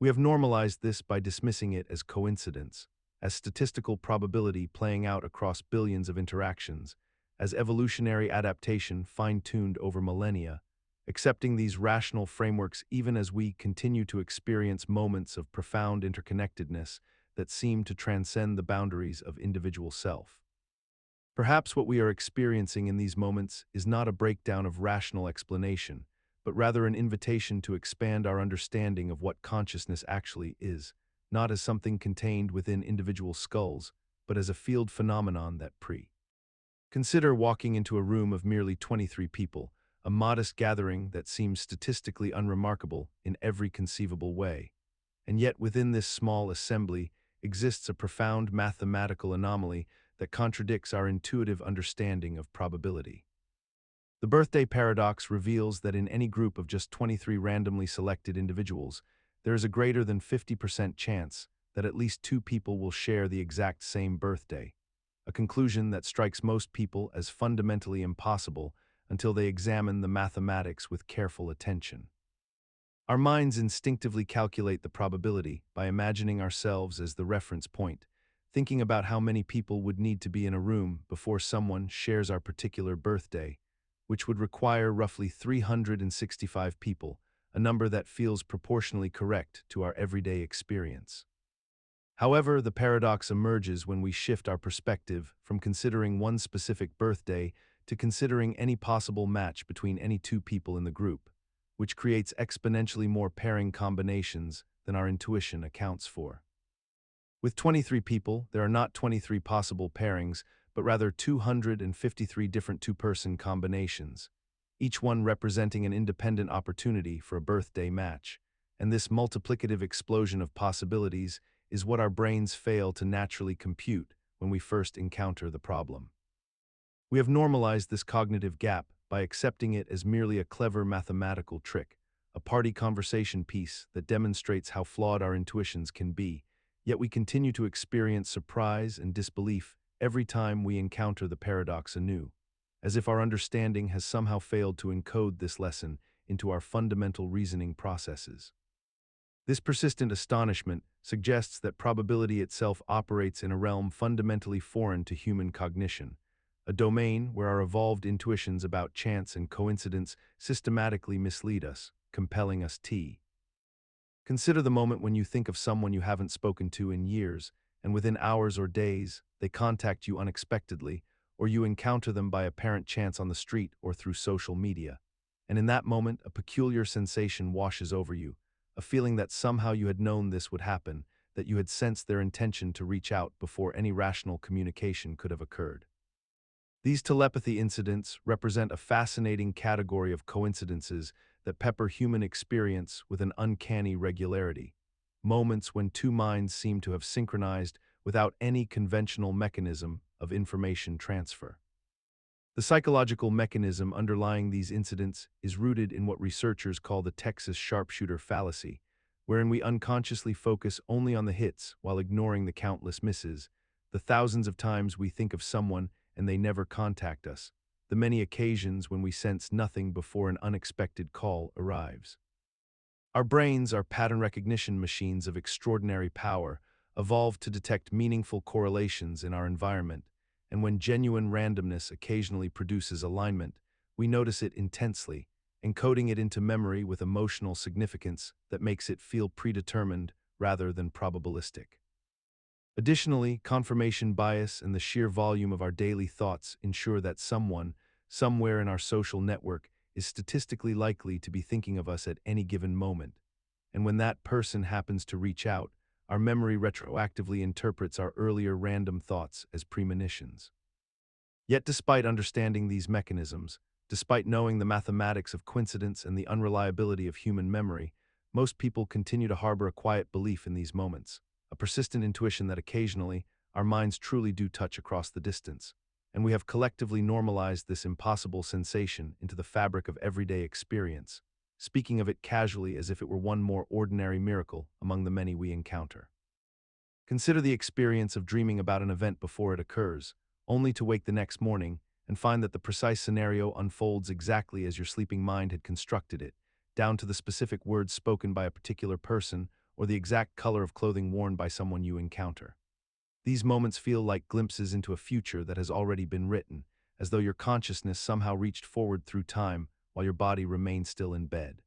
We have normalized this by dismissing it as coincidence, as statistical probability playing out across billions of interactions, as evolutionary adaptation fine-tuned over millennia, accepting these rational frameworks even as we continue to experience moments of profound interconnectedness that seem to transcend the boundaries of individual self. Perhaps what we are experiencing in these moments is not a breakdown of rational explanation, but rather an invitation to expand our understanding of what consciousness actually is, not as something contained within individual skulls, but as a field phenomenon that Consider walking into a room of merely 23 people, a modest gathering that seems statistically unremarkable in every conceivable way. And yet within this small assembly exists a profound mathematical anomaly that contradicts our intuitive understanding of probability. The birthday paradox reveals that in any group of just 23 randomly selected individuals, there is a greater than 50% chance that at least two people will share the exact same birthday, a conclusion that strikes most people as fundamentally impossible until they examine the mathematics with careful attention. Our minds instinctively calculate the probability by imagining ourselves as the reference point, thinking about how many people would need to be in a room before someone shares our particular birthday, which would require roughly 365 people, a number that feels proportionally correct to our everyday experience. However, the paradox emerges when we shift our perspective from considering one specific birthday to considering any possible match between any two people in the group, which creates exponentially more pairing combinations than our intuition accounts for. With 23 people, there are not 23 possible pairings, but rather 253 different two-person combinations, each one representing an independent opportunity for a birthday match. And this multiplicative explosion of possibilities is what our brains fail to naturally compute when we first encounter the problem. We have normalized this cognitive gap by accepting it as merely a clever mathematical trick, a party conversation piece that demonstrates how flawed our intuitions can be, yet we continue to experience surprise and disbelief every time we encounter the paradox anew, as if our understanding has somehow failed to encode this lesson into our fundamental reasoning processes. This persistent astonishment suggests that probability itself operates in a realm fundamentally foreign to human cognition, a domain where our evolved intuitions about chance and coincidence systematically mislead us, compelling us to. Consider the moment when you think of someone you haven't spoken to in years, and within hours or days, they contact you unexpectedly, or you encounter them by apparent chance on the street or through social media. And in that moment, a peculiar sensation washes over you, a feeling that somehow you had known this would happen, that you had sensed their intention to reach out before any rational communication could have occurred. These telepathy incidents represent a fascinating category of coincidences that pepper human experience with an uncanny regularity, moments when two minds seem to have synchronized without any conventional mechanism of information transfer. The psychological mechanism underlying these incidents is rooted in what researchers call the Texas sharpshooter fallacy, wherein we unconsciously focus only on the hits while ignoring the countless misses, the thousands of times we think of someone and they never contact us, the many occasions when we sense nothing before an unexpected call arrives. Our brains are pattern recognition machines of extraordinary power, evolved to detect meaningful correlations in our environment, and when genuine randomness occasionally produces alignment, we notice it intensely, encoding it into memory with emotional significance that makes it feel predetermined rather than probabilistic. Additionally, confirmation bias and the sheer volume of our daily thoughts ensure that someone, somewhere in our social network, is statistically likely to be thinking of us at any given moment. And when that person happens to reach out, our memory retroactively interprets our earlier random thoughts as premonitions. Yet despite understanding these mechanisms, despite knowing the mathematics of coincidence and the unreliability of human memory, most people continue to harbor a quiet belief in these moments, a persistent intuition that occasionally our minds truly do touch across the distance, and we have collectively normalized this impossible sensation into the fabric of everyday experience, speaking of it casually as if it were one more ordinary miracle among the many we encounter. Consider the experience of dreaming about an event before it occurs, only to wake the next morning and find that the precise scenario unfolds exactly as your sleeping mind had constructed it, down to the specific words spoken by a particular person or the exact color of clothing worn by someone you encounter. These moments feel like glimpses into a future that has already been written, as though your consciousness somehow reached forward through time while your body remained still in bed.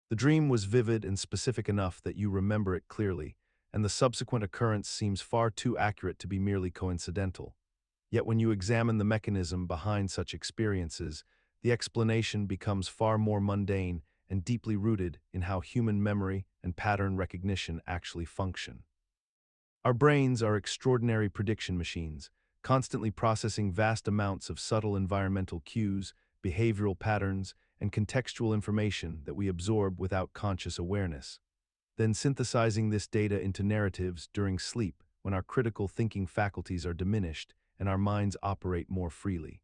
The dream was vivid and specific enough that you remember it clearly, and the subsequent occurrence seems far too accurate to be merely coincidental. Yet when you examine the mechanism behind such experiences, the explanation becomes far more mundane and deeply rooted in how human memory and pattern recognition actually function. Our brains are extraordinary prediction machines, constantly processing vast amounts of subtle environmental cues, behavioral patterns, and contextual information that we absorb without conscious awareness, then synthesizing this data into narratives during sleep when our critical thinking faculties are diminished and our minds operate more freely.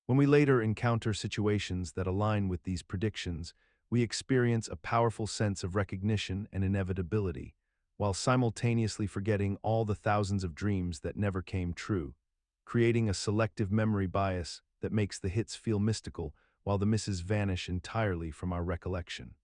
When we later encounter situations that align with these predictions, we experience a powerful sense of recognition and inevitability, while simultaneously forgetting all the thousands of dreams that never came true, creating a selective memory bias that makes the hits feel mystical while the misses vanish entirely from our recollection.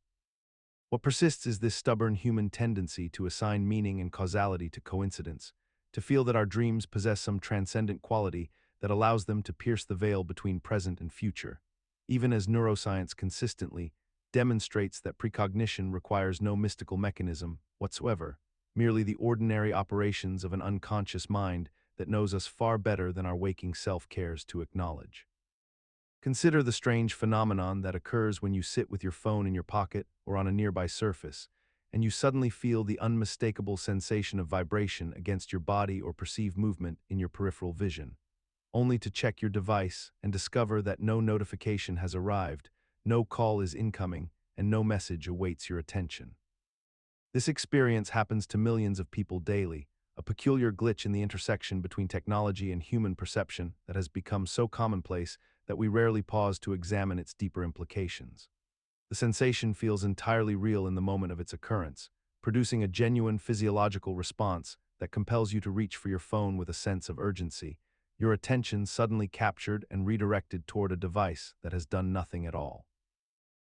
What persists is this stubborn human tendency to assign meaning and causality to coincidence, to feel that our dreams possess some transcendent quality that allows them to pierce the veil between present and future, even as neuroscience consistently demonstrates that precognition requires no mystical mechanism whatsoever, merely the ordinary operations of an unconscious mind that knows us far better than our waking self cares to acknowledge. Consider the strange phenomenon that occurs when you sit with your phone in your pocket or on a nearby surface, and you suddenly feel the unmistakable sensation of vibration against your body or perceive movement in your peripheral vision, only to check your device and discover that no notification has arrived, no call is incoming, and no message awaits your attention. This experience happens to millions of people daily, a peculiar glitch in the intersection between technology and human perception that has become so commonplace that we rarely pause to examine its deeper implications. The sensation feels entirely real in the moment of its occurrence, producing a genuine physiological response that compels you to reach for your phone with a sense of urgency, your attention suddenly captured and redirected toward a device that has done nothing at all.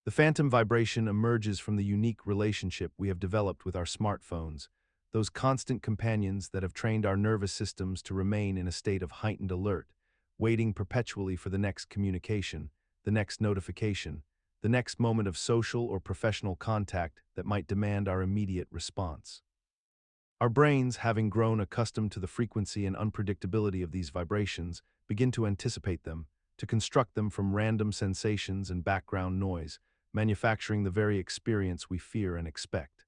The phantom vibration emerges from the unique relationship we have developed with our smartphones, those constant companions that have trained our nervous systems to remain in a state of heightened alert, waiting perpetually for the next communication, the next notification, the next moment of social or professional contact that might demand our immediate response. Our brains, having grown accustomed to the frequency and unpredictability of these vibrations, begin to anticipate them, to construct them from random sensations and background noise, manufacturing the very experience we fear and expect.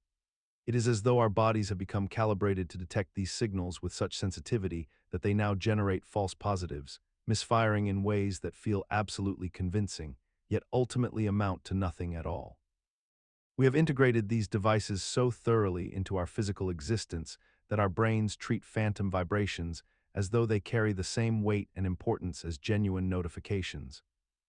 It is as though our bodies have become calibrated to detect these signals with such sensitivity that they now generate false positives, misfiring in ways that feel absolutely convincing, yet ultimately amount to nothing at all. We have integrated these devices so thoroughly into our physical existence that our brains treat phantom vibrations as though they carry the same weight and importance as genuine notifications,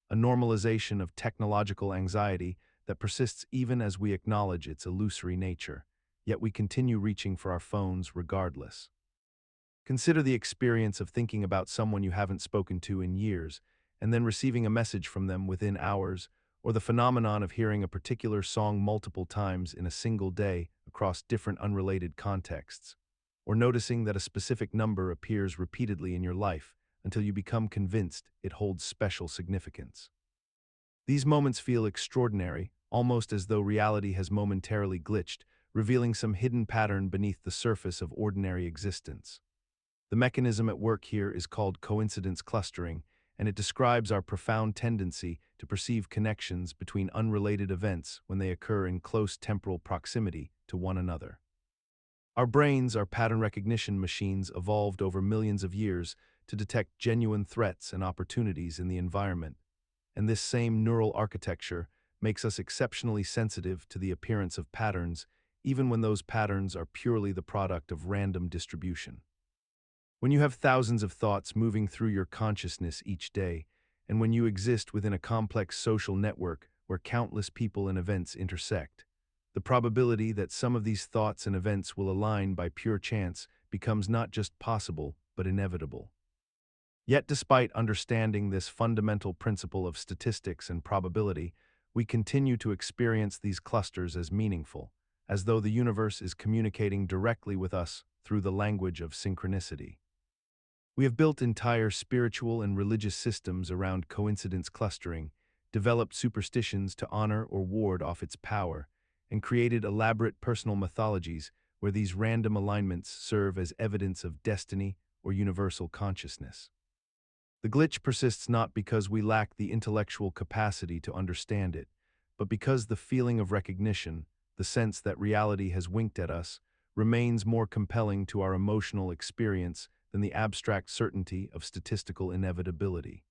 a normalization of technological anxiety that persists even as we acknowledge its illusory nature, yet we continue reaching for our phones regardless. Consider the experience of thinking about someone you haven't spoken to in years, and then receiving a message from them within hours, or the phenomenon of hearing a particular song multiple times in a single day across different unrelated contexts, or noticing that a specific number appears repeatedly in your life until you become convinced it holds special significance. These moments feel extraordinary, almost as though reality has momentarily glitched, revealing some hidden pattern beneath the surface of ordinary existence. The mechanism at work here is called coincidence clustering, and it describes our profound tendency to perceive connections between unrelated events when they occur in close temporal proximity to one another. Our brains are pattern recognition machines evolved over millions of years to detect genuine threats and opportunities in the environment, and this same neural architecture makes us exceptionally sensitive to the appearance of patterns, even when those patterns are purely the product of random distribution. When you have thousands of thoughts moving through your consciousness each day, and when you exist within a complex social network where countless people and events intersect, the probability that some of these thoughts and events will align by pure chance becomes not just possible, but inevitable. Yet despite understanding this fundamental principle of statistics and probability, we continue to experience these clusters as meaningful, as though the universe is communicating directly with us through the language of synchronicity. We have built entire spiritual and religious systems around coincidence clustering, developed superstitions to honor or ward off its power, and created elaborate personal mythologies where these random alignments serve as evidence of destiny or universal consciousness. The glitch persists not because we lack the intellectual capacity to understand it, but because the feeling of recognition, the sense that reality has winked at us, remains more compelling to our emotional experience than the abstract certainty of statistical inevitability.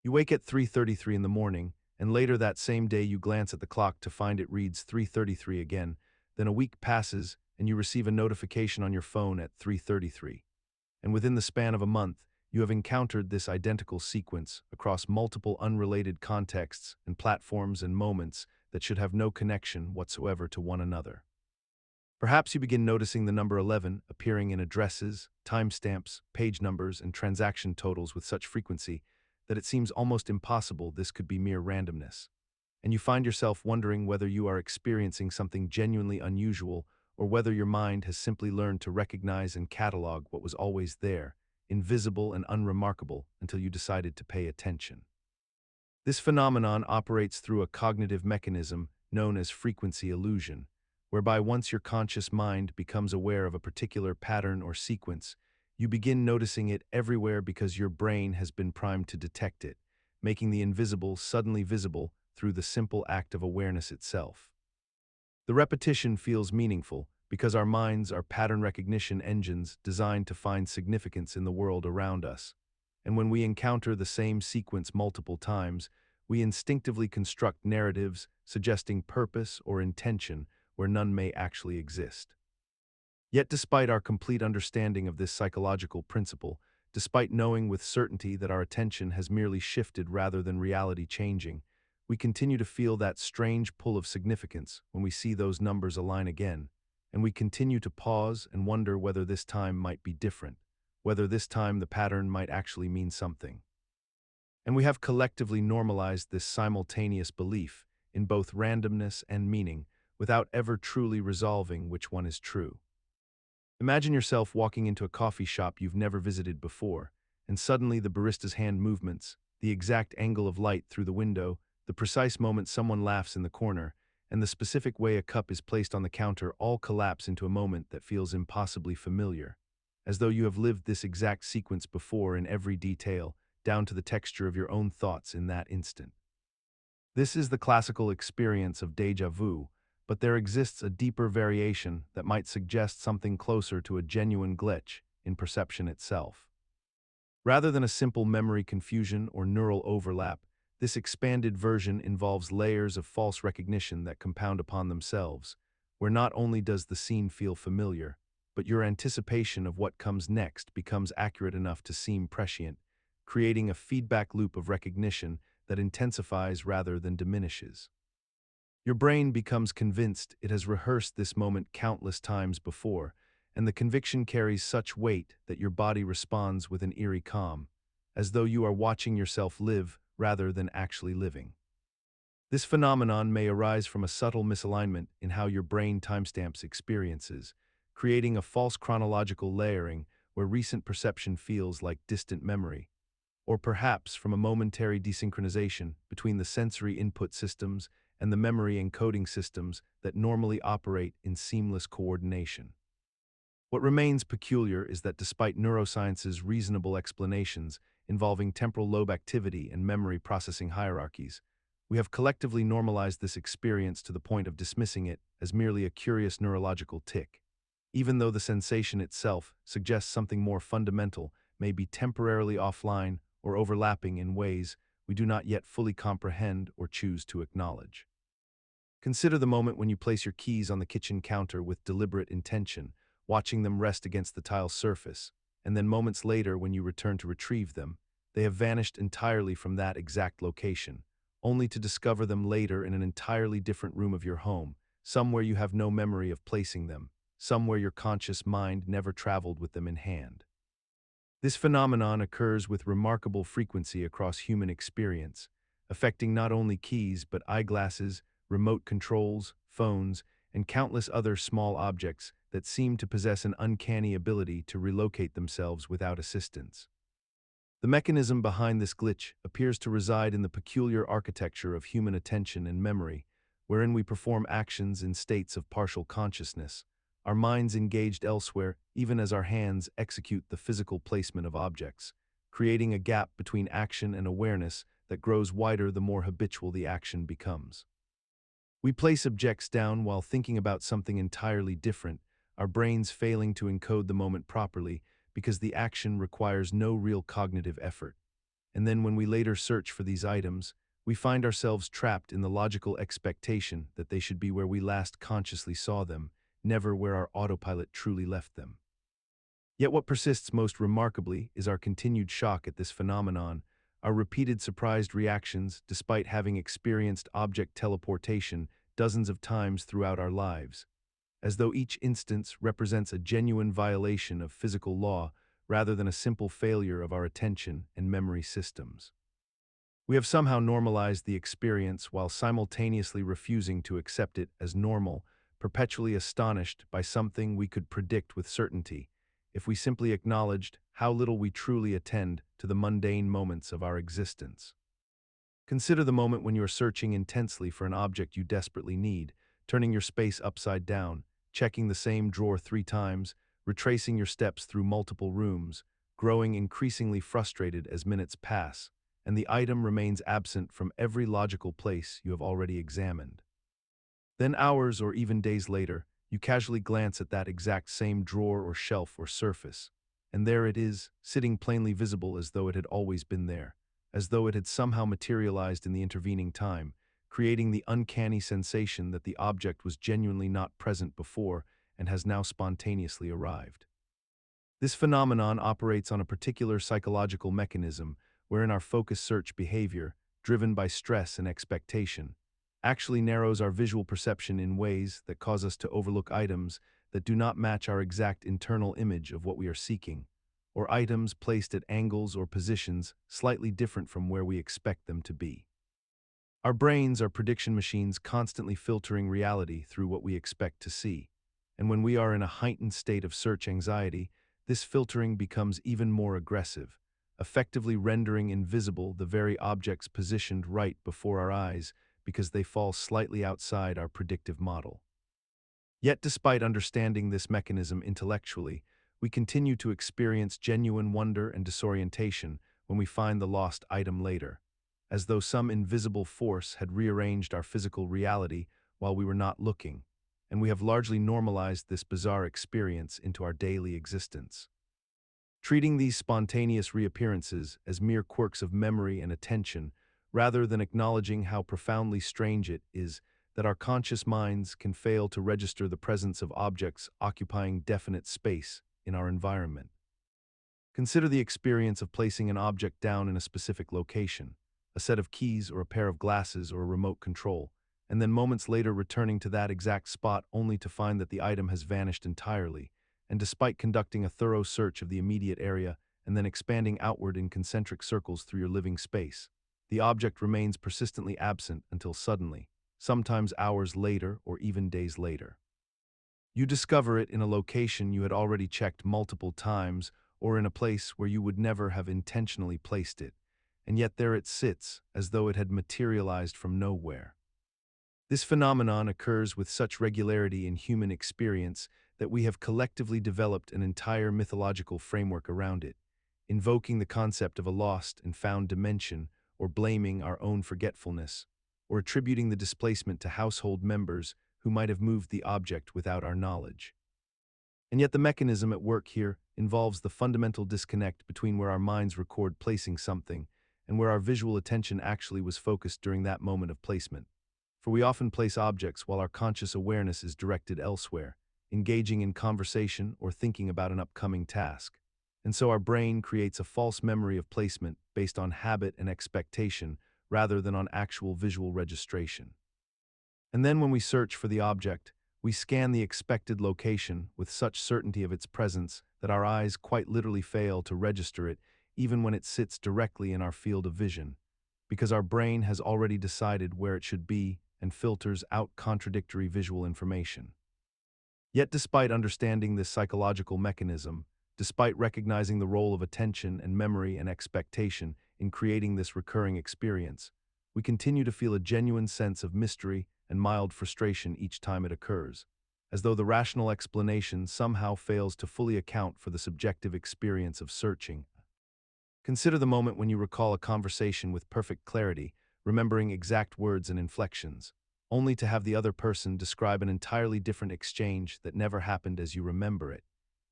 You wake at 3:33 in the morning, and later that same day you glance at the clock to find it reads 3:33 again. Then a week passes, and you receive a notification on your phone at 3:33. And within the span of a month, you have encountered this identical sequence across multiple unrelated contexts and platforms and moments that should have no connection whatsoever to one another. Perhaps you begin noticing the number 11 appearing in addresses, timestamps, page numbers, and transaction totals with such frequency that it seems almost impossible this could be mere randomness. And you find yourself wondering whether you are experiencing something genuinely unusual or whether your mind has simply learned to recognize and catalog what was always there, invisible and unremarkable until you decided to pay attention. This phenomenon operates through a cognitive mechanism known as frequency illusion, whereby once your conscious mind becomes aware of a particular pattern or sequence, you begin noticing it everywhere because your brain has been primed to detect it, making the invisible suddenly visible through the simple act of awareness itself. The repetition feels meaningful because our minds are pattern recognition engines designed to find significance in the world around us. And when we encounter the same sequence multiple times, we instinctively construct narratives suggesting purpose or intention where none may actually exist. Yet despite our complete understanding of this psychological principle, despite knowing with certainty that our attention has merely shifted rather than reality changing, we continue to feel that strange pull of significance when we see those numbers align again, and we continue to pause and wonder whether this time might be different, whether this time the pattern might actually mean something. And we have collectively normalized this simultaneous belief in both randomness and meaning without ever truly resolving which one is true. Imagine yourself walking into a coffee shop you've never visited before, and suddenly the barista's hand movements, the exact angle of light through the window, the precise moment someone laughs in the corner, and the specific way a cup is placed on the counter all collapse into a moment that feels impossibly familiar, as though you have lived this exact sequence before in every detail, down to the texture of your own thoughts in that instant. This is the classical experience of déjà vu, but there exists a deeper variation that might suggest something closer to a genuine glitch in perception itself. Rather than a simple memory confusion or neural overlap, this expanded version involves layers of false recognition that compound upon themselves, where not only does the scene feel familiar, but your anticipation of what comes next becomes accurate enough to seem prescient, creating a feedback loop of recognition that intensifies rather than diminishes. Your brain becomes convinced it has rehearsed this moment countless times before, and the conviction carries such weight that your body responds with an eerie calm, as though you are watching yourself live rather than actually living. This phenomenon may arise from a subtle misalignment in how your brain timestamps experiences, creating a false chronological layering where recent perception feels like distant memory, or perhaps from a momentary desynchronization between the sensory input systems and the memory encoding systems that normally operate in seamless coordination. What remains peculiar is that despite neuroscience's reasonable explanations involving temporal lobe activity and memory processing hierarchies, we have collectively normalized this experience to the point of dismissing it as merely a curious neurological tic, even though the sensation itself suggests something more fundamental may be temporarily offline or overlapping in ways we do not yet fully comprehend or choose to acknowledge. Consider the moment when you place your keys on the kitchen counter with deliberate intention, watching them rest against the tile surface, and then moments later when you return to retrieve them, they have vanished entirely from that exact location, only to discover them later in an entirely different room of your home, somewhere you have no memory of placing them, somewhere your conscious mind never traveled with them in hand. This phenomenon occurs with remarkable frequency across human experience, affecting not only keys but eyeglasses, remote controls, phones, and countless other small objects that seem to possess an uncanny ability to relocate themselves without assistance. The mechanism behind this glitch appears to reside in the peculiar architecture of human attention and memory, wherein we perform actions in states of partial consciousness, our minds engaged elsewhere even as our hands execute the physical placement of objects, creating a gap between action and awareness that grows wider the more habitual the action becomes. We place objects down while thinking about something entirely different, our brains failing to encode the moment properly because the action requires no real cognitive effort. And then when we later search for these items, we find ourselves trapped in the logical expectation that they should be where we last consciously saw them, never where our autopilot truly left them. Yet what persists most remarkably is our continued shock at this phenomenon, our repeated surprised reactions despite having experienced object teleportation dozens of times throughout our lives, as though each instance represents a genuine violation of physical law rather than a simple failure of our attention and memory systems. We have somehow normalized the experience while simultaneously refusing to accept it as normal, perpetually astonished by something we could predict with certainty, if we simply acknowledged how little we truly attend to the mundane moments of our existence. Consider the moment when you are searching intensely for an object you desperately need, turning your space upside down, checking the same drawer 3 times, retracing your steps through multiple rooms, growing increasingly frustrated as minutes pass, and the item remains absent from every logical place you have already examined. Then hours or even days later, you casually glance at that exact same drawer or shelf or surface, and there it is, sitting plainly visible as though it had always been there, as though it had somehow materialized in the intervening time, creating the uncanny sensation that the object was genuinely not present before and has now spontaneously arrived. This phenomenon operates on a particular psychological mechanism wherein our focus search behavior, driven by stress and expectation, actually narrows our visual perception in ways that cause us to overlook items that do not match our exact internal image of what we are seeking, or items placed at angles or positions slightly different from where we expect them to be. Our brains are prediction machines constantly filtering reality through what we expect to see, and when we are in a heightened state of search anxiety, this filtering becomes even more aggressive, effectively rendering invisible the very objects positioned right before our eyes because they fall slightly outside our predictive model. Yet despite understanding this mechanism intellectually, we continue to experience genuine wonder and disorientation when we find the lost item later, as though some invisible force had rearranged our physical reality while we were not looking, and we have largely normalized this bizarre experience into our daily existence. Treating these spontaneous reappearances as mere quirks of memory and attention, rather than acknowledging how profoundly strange it is that our conscious minds can fail to register the presence of objects occupying definite space in our environment. Consider the experience of placing an object down in a specific location, a set of keys or a pair of glasses or a remote control, and then moments later returning to that exact spot only to find that the item has vanished entirely, and despite conducting a thorough search of the immediate area and then expanding outward in concentric circles through your living space, the object remains persistently absent until suddenly, sometimes hours later or even days later, you discover it in a location you had already checked multiple times or in a place where you would never have intentionally placed it, and yet there it sits as though it had materialized from nowhere. This phenomenon occurs with such regularity in human experience that we have collectively developed an entire mythological framework around it, invoking the concept of a lost and found dimension, or blaming our own forgetfulness, or attributing the displacement to household members who might have moved the object without our knowledge. And yet the mechanism at work here involves the fundamental disconnect between where our minds record placing something and where our visual attention actually was focused during that moment of placement. For we often place objects while our conscious awareness is directed elsewhere, engaging in conversation or thinking about an upcoming task. And so our brain creates a false memory of placement based on habit and expectation rather than on actual visual registration. And then when we search for the object, we scan the expected location with such certainty of its presence that our eyes quite literally fail to register it even when it sits directly in our field of vision, because our brain has already decided where it should be and filters out contradictory visual information. Yet despite understanding this psychological mechanism, despite recognizing the role of attention and memory and expectation in creating this recurring experience, we continue to feel a genuine sense of mystery and mild frustration each time it occurs, as though the rational explanation somehow fails to fully account for the subjective experience of searching. Consider the moment when you recall a conversation with perfect clarity, remembering exact words and inflections, only to have the other person describe an entirely different exchange that never happened as you remember it.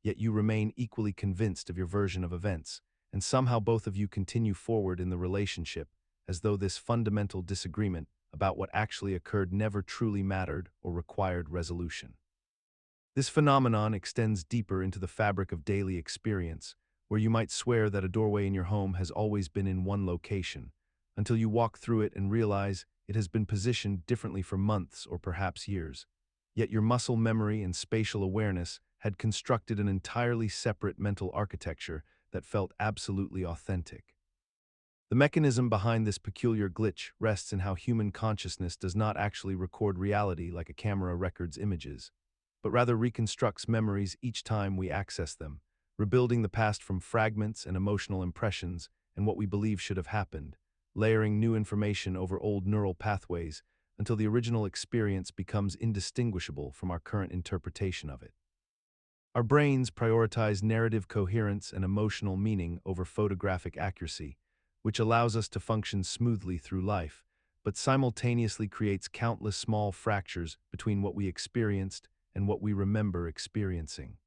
Yet you remain equally convinced of your version of events, and somehow both of you continue forward in the relationship, as though this fundamental disagreement about what actually occurred never truly mattered or required resolution. This phenomenon extends deeper into the fabric of daily experience, where you might swear that a doorway in your home has always been in one location, until you walk through it and realize it has been positioned differently for months or perhaps years. Yet your muscle memory and spatial awareness had constructed an entirely separate mental architecture that felt absolutely authentic. The mechanism behind this peculiar glitch rests in how human consciousness does not actually record reality like a camera records images, but rather reconstructs memories each time we access them, rebuilding the past from fragments and emotional impressions and what we believe should have happened, layering new information over old neural pathways until the original experience becomes indistinguishable from our current interpretation of it. Our brains prioritize narrative coherence and emotional meaning over photographic accuracy, which allows us to function smoothly through life, but simultaneously creates countless small fractures between what we experienced and what we remember experiencing.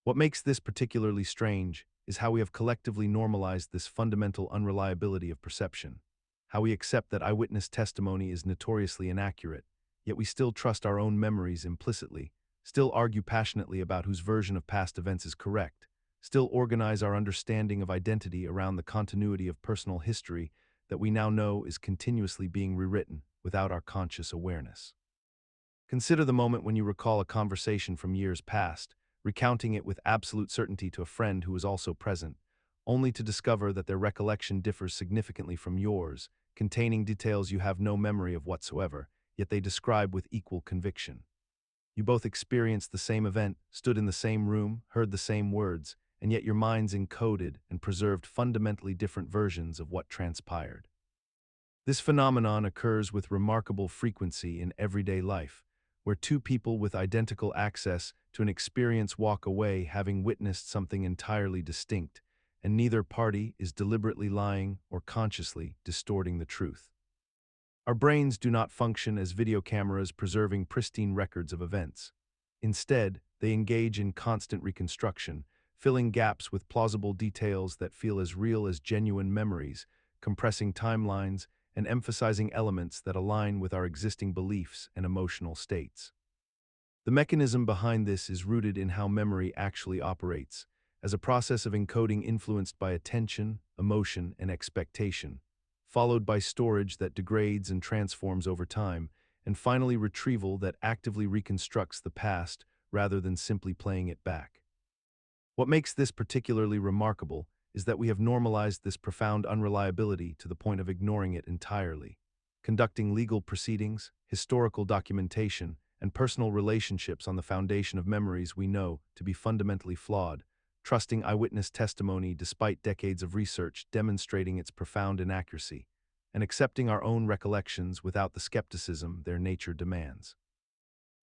What makes this particularly strange is how we have collectively normalized this fundamental unreliability of perception, how we accept that eyewitness testimony is notoriously inaccurate, yet we still trust our own memories implicitly, still argue passionately about whose version of past events is correct, still organize our understanding of identity around the continuity of personal history that we now know is continuously being rewritten without our conscious awareness. Consider the moment when you recall a conversation from years past, recounting it with absolute certainty to a friend who was also present, only to discover that their recollection differs significantly from yours, containing details you have no memory of whatsoever, yet they describe with equal conviction. You both experienced the same event, stood in the same room, heard the same words, and yet your minds encoded and preserved fundamentally different versions of what transpired. This phenomenon occurs with remarkable frequency in everyday life, where two people with identical access to an experience walk away having witnessed something entirely distinct, and neither party is deliberately lying or consciously distorting the truth. Our brains do not function as video cameras preserving pristine records of events. Instead, they engage in constant reconstruction, filling gaps with plausible details that feel as real as genuine memories, compressing timelines, and emphasizing elements that align with our existing beliefs and emotional states. The mechanism behind this is rooted in how memory actually operates, as a process of encoding influenced by attention, emotion, and expectation, followed by storage that degrades and transforms over time, and finally retrieval that actively reconstructs the past rather than simply playing it back. What makes this particularly remarkable is that we have normalized this profound unreliability to the point of ignoring it entirely, conducting legal proceedings, historical documentation, and personal relationships on the foundation of memories we know to be fundamentally flawed, trusting eyewitness testimony despite decades of research demonstrating its profound inaccuracy, and accepting our own recollections without the skepticism their nature demands.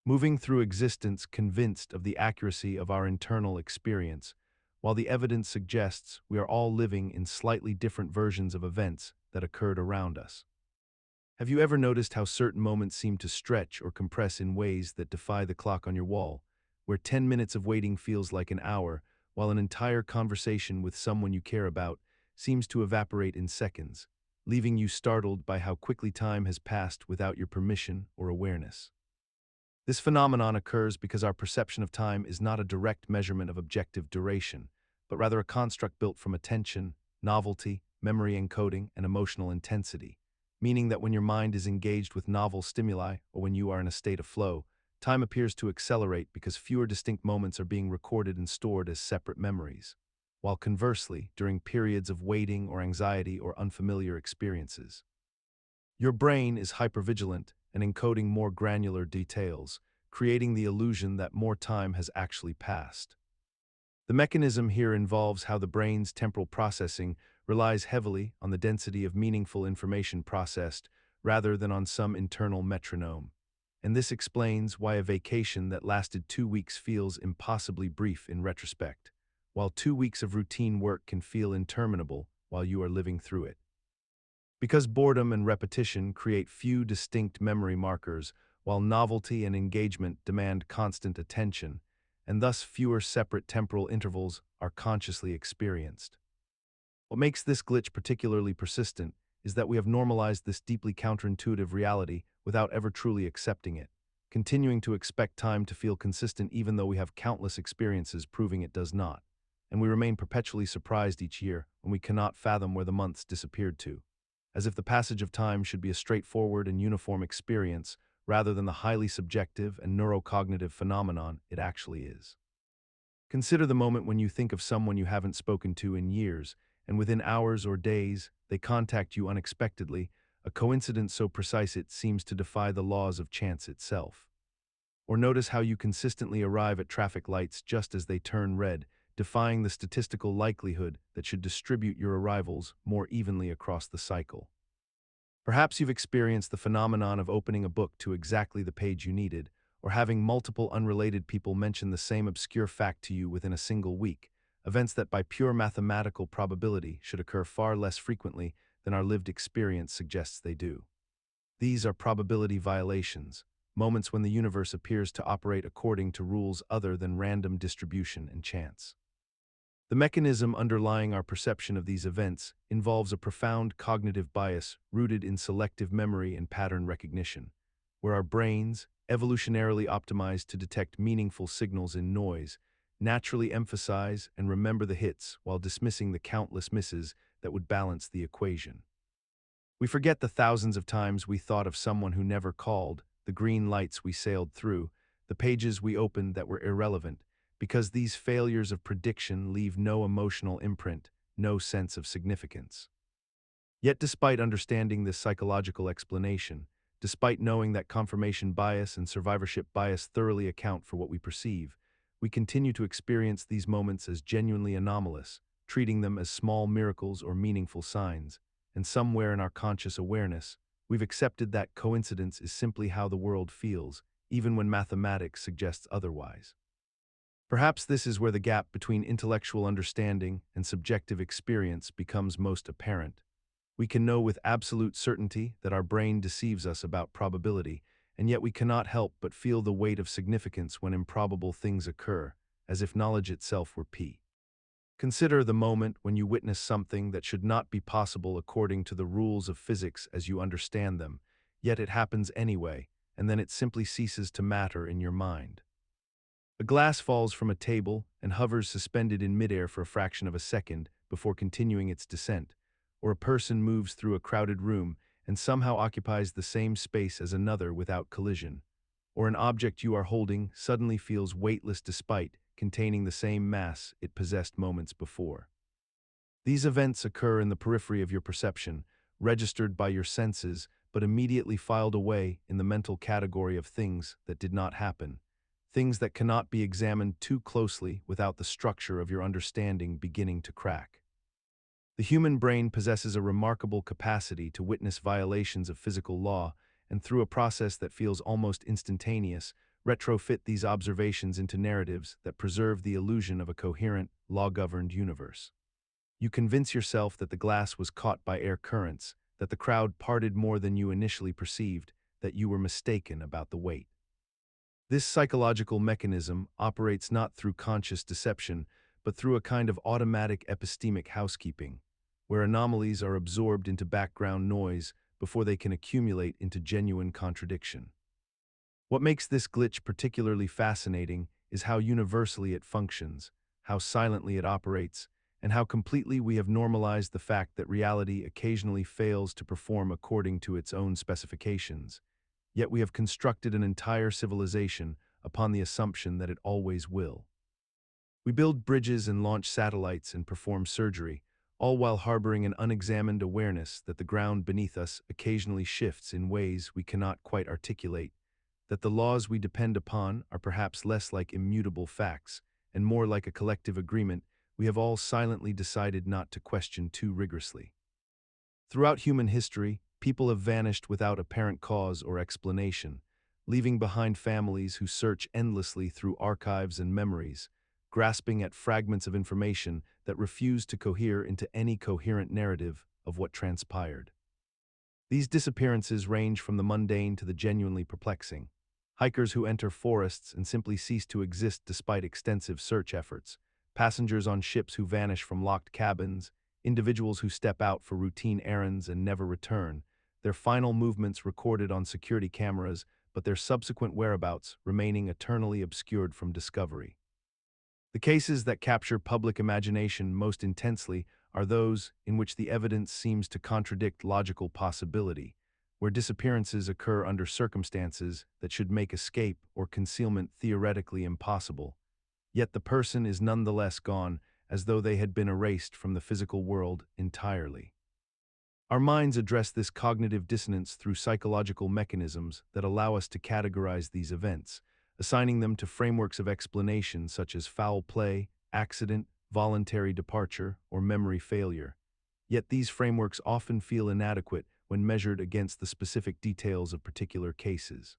Moving through existence convinced of the accuracy of our internal experience, while the evidence suggests we are all living in slightly different versions of events that occurred around us. Have you ever noticed how certain moments seem to stretch or compress in ways that defy the clock on your wall, where 10 minutes of waiting feels like an hour, while an entire conversation with someone you care about seems to evaporate in seconds, leaving you startled by how quickly time has passed without your permission or awareness? This phenomenon occurs because our perception of time is not a direct measurement of objective duration, but rather a construct built from attention, novelty, memory encoding, and emotional intensity, meaning that when your mind is engaged with novel stimuli or when you are in a state of flow, time appears to accelerate because fewer distinct moments are being recorded and stored as separate memories, while conversely, during periods of waiting or anxiety or unfamiliar experiences, your brain is hypervigilant and encoding more granular details, creating the illusion that more time has actually passed. The mechanism here involves how the brain's temporal processing relies heavily on the density of meaningful information processed rather than on some internal metronome. And this explains why a vacation that lasted 2 weeks feels impossibly brief in retrospect, while 2 weeks of routine work can feel interminable while you are living through it. Because boredom and repetition create few distinct memory markers, while novelty and engagement demand constant attention, and thus fewer separate temporal intervals are consciously experienced. What makes this glitch particularly persistent is that we have normalized this deeply counterintuitive reality without ever truly accepting it, continuing to expect time to feel consistent even though we have countless experiences proving it does not, and we remain perpetually surprised each year when we cannot fathom where the months disappeared to, as if the passage of time should be a straightforward and uniform experience rather than the highly subjective and neurocognitive phenomenon it actually is. Consider the moment when you think of someone you haven't spoken to in years, and within hours or days, they contact you unexpectedly, a coincidence so precise it seems to defy the laws of chance itself. Or notice how you consistently arrive at traffic lights just as they turn red, defying the statistical likelihood that should distribute your arrivals more evenly across the cycle. Perhaps you've experienced the phenomenon of opening a book to exactly the page you needed, or having multiple unrelated people mention the same obscure fact to you within a single week, events that by pure mathematical probability should occur far less frequently than our lived experience suggests they do. These are probability violations, moments when the universe appears to operate according to rules other than random distribution and chance. The mechanism underlying our perception of these events involves a profound cognitive bias rooted in selective memory and pattern recognition, where our brains, evolutionarily optimized to detect meaningful signals in noise, naturally emphasize and remember the hits while dismissing the countless misses that would balance the equation. We forget the thousands of times we thought of someone who never called, the green lights we sailed through, the pages we opened that were irrelevant, because these failures of prediction leave no emotional imprint, no sense of significance. Yet despite understanding this psychological explanation, despite knowing that confirmation bias and survivorship bias thoroughly account for what we perceive, we continue to experience these moments as genuinely anomalous, treating them as small miracles or meaningful signs, and somewhere in our conscious awareness, we've accepted that coincidence is simply how the world feels, even when mathematics suggests otherwise. Perhaps this is where the gap between intellectual understanding and subjective experience becomes most apparent. We can know with absolute certainty that our brain deceives us about probability, and yet we cannot help but feel the weight of significance when improbable things occur, as if knowledge itself were P. Consider the moment when you witness something that should not be possible according to the rules of physics as you understand them, yet it happens anyway, and then it simply ceases to matter in your mind. A glass falls from a table and hovers suspended in midair for a fraction of a second before continuing its descent, or a person moves through a crowded room and somehow occupies the same space as another without collision, or an object you are holding suddenly feels weightless despite containing the same mass it possessed moments before. These events occur in the periphery of your perception, registered by your senses, but immediately filed away in the mental category of things that did not happen, things that cannot be examined too closely without the structure of your understanding beginning to crack. The human brain possesses a remarkable capacity to witness violations of physical law, and through a process that feels almost instantaneous, retrofit these observations into narratives that preserve the illusion of a coherent, law-governed universe. You convince yourself that the glass was caught by air currents, that the crowd parted more than you initially perceived, that you were mistaken about the weight. This psychological mechanism operates not through conscious deception, but through a kind of automatic epistemic housekeeping, where anomalies are absorbed into background noise before they can accumulate into genuine contradiction. What makes this glitch particularly fascinating is how universally it functions, how silently it operates, and how completely we have normalized the fact that reality occasionally fails to perform according to its own specifications. Yet we have constructed an entire civilization upon the assumption that it always will. We build bridges and launch satellites and perform surgery, all while harboring an unexamined awareness that the ground beneath us occasionally shifts in ways we cannot quite articulate, that the laws we depend upon are perhaps less like immutable facts and more like a collective agreement we have all silently decided not to question too rigorously. Throughout human history, people have vanished without apparent cause or explanation, leaving behind families who search endlessly through archives and memories, grasping at fragments of information that refuse to cohere into any coherent narrative of what transpired. These disappearances range from the mundane to the genuinely perplexing. Hikers who enter forests and simply cease to exist despite extensive search efforts, passengers on ships who vanish from locked cabins, individuals who step out for routine errands and never return, their final movements recorded on security cameras, but their subsequent whereabouts remaining eternally obscured from discovery. The cases that capture public imagination most intensely are those in which the evidence seems to contradict logical possibility, where disappearances occur under circumstances that should make escape or concealment theoretically impossible, yet the person is nonetheless gone as though they had been erased from the physical world entirely. Our minds address this cognitive dissonance through psychological mechanisms that allow us to categorize these events, assigning them to frameworks of explanation such as foul play, accident, voluntary departure, or memory failure. Yet these frameworks often feel inadequate when measured against the specific details of particular cases.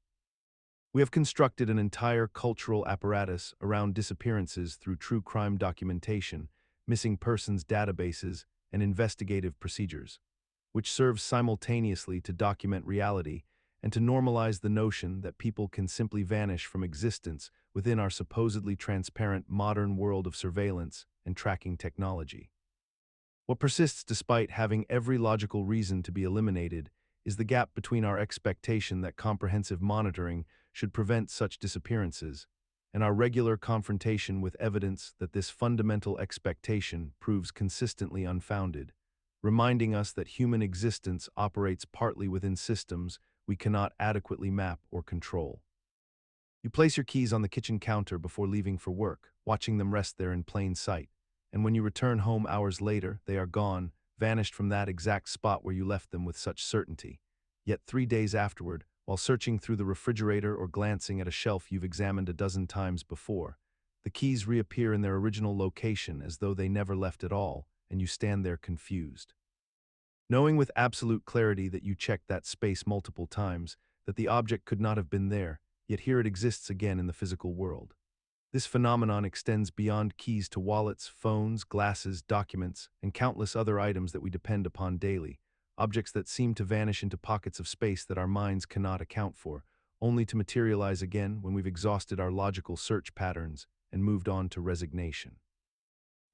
We have constructed an entire cultural apparatus around disappearances through true crime documentation, missing persons databases, and investigative procedures, which serves simultaneously to document reality and to normalize the notion that people can simply vanish from existence within our supposedly transparent modern world of surveillance and tracking technology. What persists despite having every logical reason to be eliminated is the gap between our expectation that comprehensive monitoring should prevent such disappearances and our regular confrontation with evidence that this fundamental expectation proves consistently unfounded, reminding us that human existence operates partly within systems we cannot adequately map or control. You place your keys on the kitchen counter before leaving for work, watching them rest there in plain sight, and when you return home hours later, they are gone, vanished from that exact spot where you left them with such certainty. Yet 3 days afterward, while searching through the refrigerator or glancing at a shelf you've examined a dozen times before, the keys reappear in their original location as though they never left at all, and you stand there confused. Knowing with absolute clarity that you checked that space multiple times, that the object could not have been there, yet here it exists again in the physical world. This phenomenon extends beyond keys to wallets, phones, glasses, documents, and countless other items that we depend upon daily, objects that seem to vanish into pockets of space that our minds cannot account for, only to materialize again when we've exhausted our logical search patterns and moved on to resignation.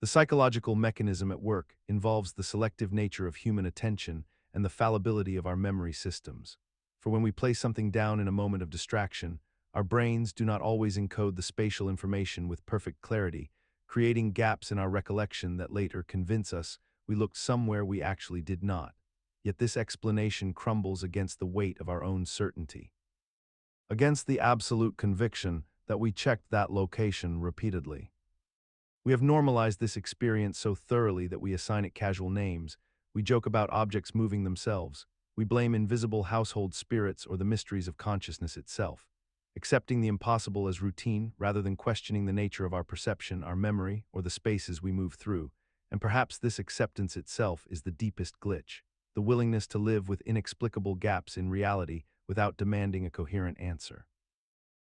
The psychological mechanism at work involves the selective nature of human attention and the fallibility of our memory systems. For when we place something down in a moment of distraction, our brains do not always encode the spatial information with perfect clarity, creating gaps in our recollection that later convince us we looked somewhere we actually did not. Yet this explanation crumbles against the weight of our own certainty, against the absolute conviction that we checked that location repeatedly. We have normalized this experience so thoroughly that we assign it casual names. We joke about objects moving themselves. We blame invisible household spirits or the mysteries of consciousness itself, accepting the impossible as routine rather than questioning the nature of our perception, our memory, or the spaces we move through. And perhaps this acceptance itself is the deepest glitch, the willingness to live with inexplicable gaps in reality without demanding a coherent answer.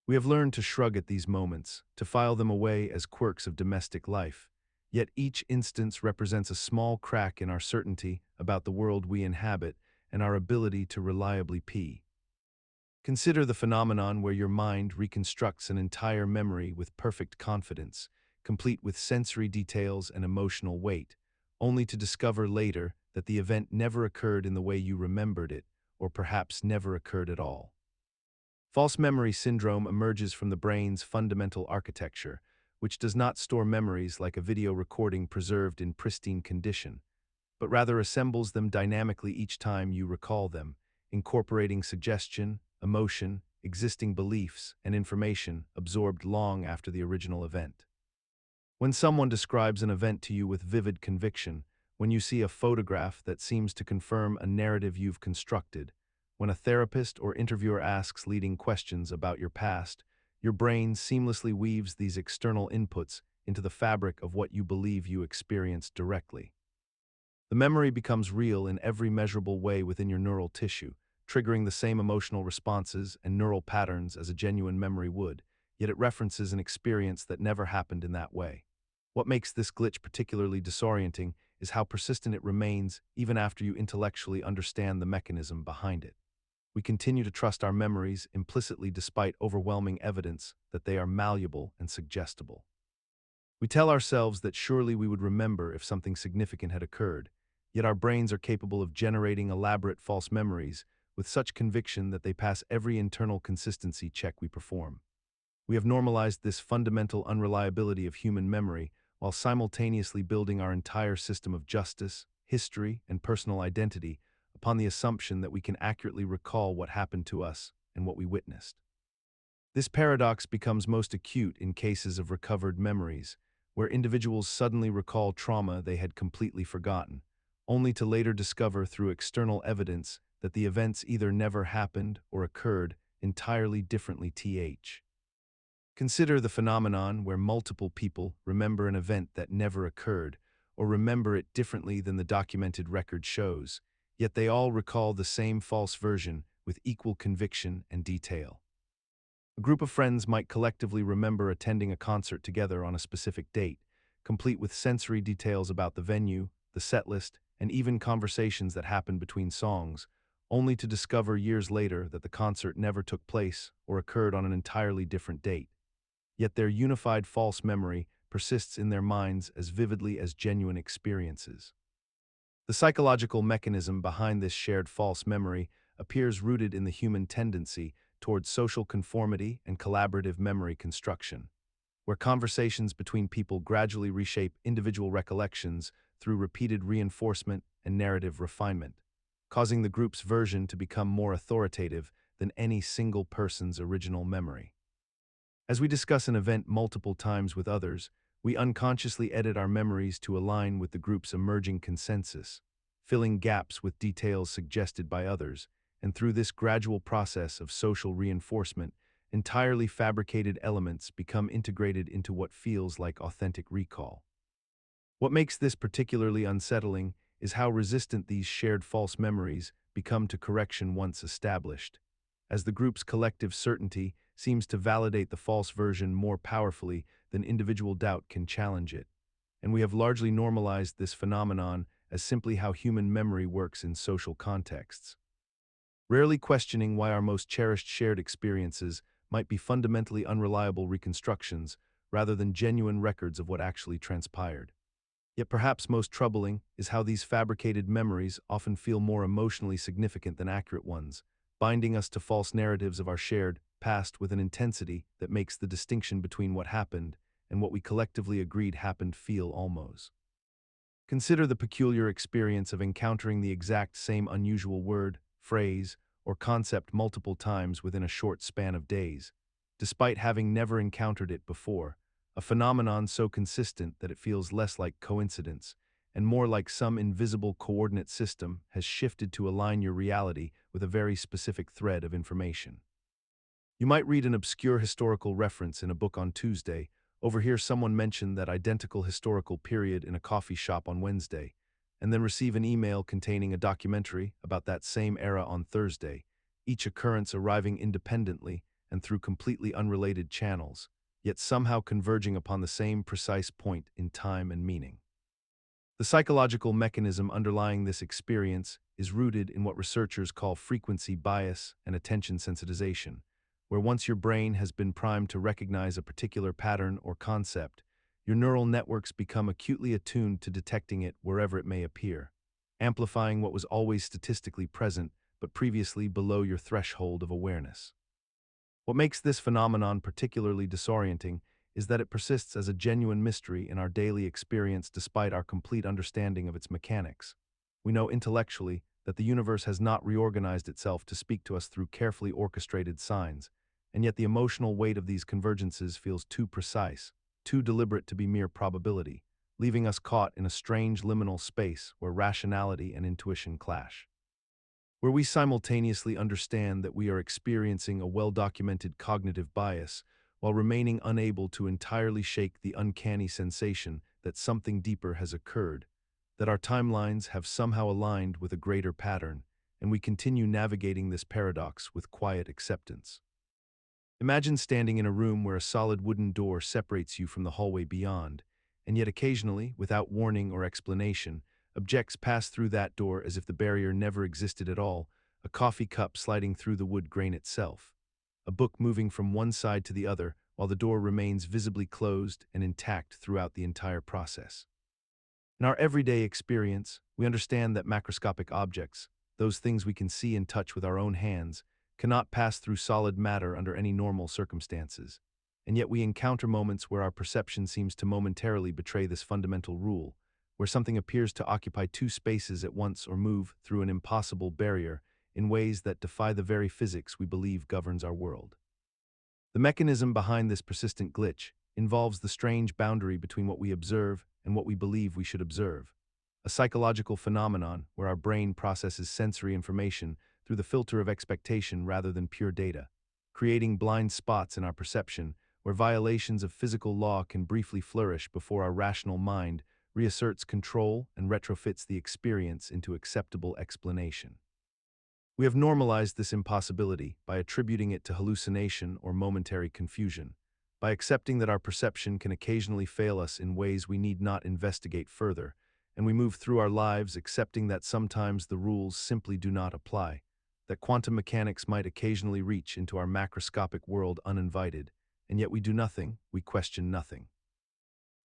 We have learned to shrug at these moments, to file them away as quirks of domestic life, yet each instance represents a small crack in our certainty about the world we inhabit and our ability to reliably pee. Consider the phenomenon where your mind reconstructs an entire memory with perfect confidence, complete with sensory details and emotional weight, only to discover later that the event never occurred in the way you remembered it, or perhaps never occurred at all. False memory syndrome emerges from the brain's fundamental architecture, which does not store memories like a video recording preserved in pristine condition, but rather assembles them dynamically each time you recall them, incorporating suggestion, emotion, existing beliefs, and information absorbed long after the original event. When someone describes an event to you with vivid conviction, when you see a photograph that seems to confirm a narrative you've constructed, when a therapist or interviewer asks leading questions about your past, your brain seamlessly weaves these external inputs into the fabric of what you believe you experienced directly. The memory becomes real in every measurable way within your neural tissue, triggering the same emotional responses and neural patterns as a genuine memory would, yet it references an experience that never happened in that way. What makes this glitch particularly disorienting is how persistent it remains even after you intellectually understand the mechanism behind it. We continue to trust our memories implicitly despite overwhelming evidence that they are malleable and suggestible. We tell ourselves that surely we would remember if something significant had occurred, yet our brains are capable of generating elaborate false memories with such conviction that they pass every internal consistency check we perform. We have normalized this fundamental unreliability of human memory while simultaneously building our entire system of justice, history, and personal identity upon the assumption that we can accurately recall what happened to us and what we witnessed. This paradox becomes most acute in cases of recovered memories, where individuals suddenly recall trauma they had completely forgotten, only to later discover through external evidence that the events either never happened or occurred entirely differently. Consider the phenomenon where multiple people remember an event that never occurred, or remember it differently than the documented record shows, yet they all recall the same false version with equal conviction and detail. A group of friends might collectively remember attending a concert together on a specific date, complete with sensory details about the venue, the set list, and even conversations that happened between songs, only to discover years later that the concert never took place or occurred on an entirely different date. Yet their unified false memory persists in their minds as vividly as genuine experiences. The psychological mechanism behind this shared false memory appears rooted in the human tendency towards social conformity and collaborative memory construction, where conversations between people gradually reshape individual recollections through repeated reinforcement and narrative refinement, causing the group's version to become more authoritative than any single person's original memory. As we discuss an event multiple times with others, we unconsciously edit our memories to align with the group's emerging consensus, filling gaps with details suggested by others, and through this gradual process of social reinforcement, entirely fabricated elements become integrated into what feels like authentic recall. What makes this particularly unsettling is how resistant these shared false memories become to correction once established, as the group's collective certainty seems to validate the false version more powerfully than individual doubt can challenge it, and we have largely normalized this phenomenon as simply how human memory works in social contexts, rarely questioning why our most cherished shared experiences might be fundamentally unreliable reconstructions rather than genuine records of what actually transpired. Yet perhaps most troubling is how these fabricated memories often feel more emotionally significant than accurate ones, binding us to false narratives of our shared past with an intensity that makes the distinction between what happened and what we collectively agreed happened feel almost. Consider the peculiar experience of encountering the exact same unusual word, phrase, or concept multiple times within a short span of days, despite having never encountered it before, a phenomenon so consistent that it feels less like coincidence and more like some invisible coordinate system has shifted to align your reality with a very specific thread of information. You might read an obscure historical reference in a book on Tuesday, overhear someone mention that identical historical period in a coffee shop on Wednesday, and then receive an email containing a documentary about that same era on Thursday, each occurrence arriving independently and through completely unrelated channels, yet somehow converging upon the same precise point in time and meaning. The psychological mechanism underlying this experience is rooted in what researchers call frequency bias and attention sensitization, where once your brain has been primed to recognize a particular pattern or concept, your neural networks become acutely attuned to detecting it wherever it may appear, amplifying what was always statistically present but previously below your threshold of awareness. What makes this phenomenon particularly disorienting is that it persists as a genuine mystery in our daily experience despite our complete understanding of its mechanics. We know intellectually that the universe has not reorganized itself to speak to us through carefully orchestrated signs, and yet the emotional weight of these convergences feels too precise, too deliberate to be mere probability, leaving us caught in a strange liminal space where rationality and intuition clash. Where we simultaneously understand that we are experiencing a well-documented cognitive bias, while remaining unable to entirely shake the uncanny sensation that something deeper has occurred, that our timelines have somehow aligned with a greater pattern, and we continue navigating this paradox with quiet acceptance. Imagine standing in a room where a solid wooden door separates you from the hallway beyond, and yet occasionally, without warning or explanation, objects pass through that door as if the barrier never existed at all, a coffee cup sliding through the wood grain itself, a book moving from one side to the other while the door remains visibly closed and intact throughout the entire process. In our everyday experience, we understand that macroscopic objects, those things we can see and touch with our own hands, cannot pass through solid matter under any normal circumstances, and yet we encounter moments where our perception seems to momentarily betray this fundamental rule, where something appears to occupy two spaces at once or move through an impossible barrier in ways that defy the very physics we believe governs our world. The mechanism behind this persistent glitch involves the strange boundary between what we observe and what we believe we should observe, a psychological phenomenon where our brain processes sensory information through the filter of expectation rather than pure data, creating blind spots in our perception where violations of physical law can briefly flourish before our rational mind reasserts control and retrofits the experience into acceptable explanation. We have normalized this impossibility by attributing it to hallucination or momentary confusion, by accepting that our perception can occasionally fail us in ways we need not investigate further, and we move through our lives accepting that sometimes the rules simply do not apply, that quantum mechanics might occasionally reach into our macroscopic world uninvited, and yet we do nothing, we question nothing.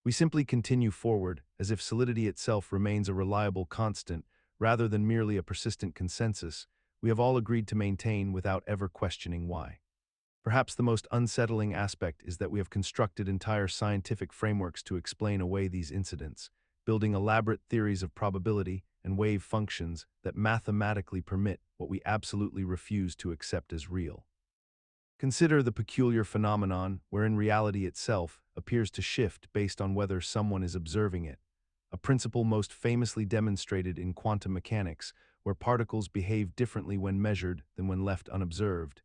We simply continue forward as if solidity itself remains a reliable constant rather than merely a persistent consensus we have all agreed to maintain without ever questioning why. Perhaps the most unsettling aspect is that we have constructed entire scientific frameworks to explain away these incidents, building elaborate theories of probability and wave functions that mathematically permit what we absolutely refuse to accept as real. Consider the peculiar phenomenon wherein reality itself appears to shift based on whether someone is observing it, a principle most famously demonstrated in quantum mechanics, where particles behave differently when measured than when left unobserved.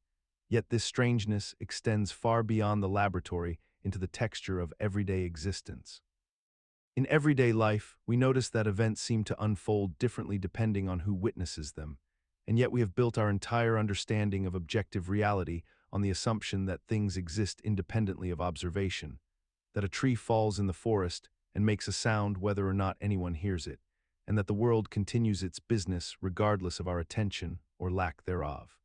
Yet this strangeness extends far beyond the laboratory into the texture of everyday existence. In everyday life, we notice that events seem to unfold differently depending on who witnesses them, and yet we have built our entire understanding of objective reality on the assumption that things exist independently of observation, that a tree falls in the forest and makes a sound whether or not anyone hears it, and that the world continues its business regardless of our attention or lack thereof.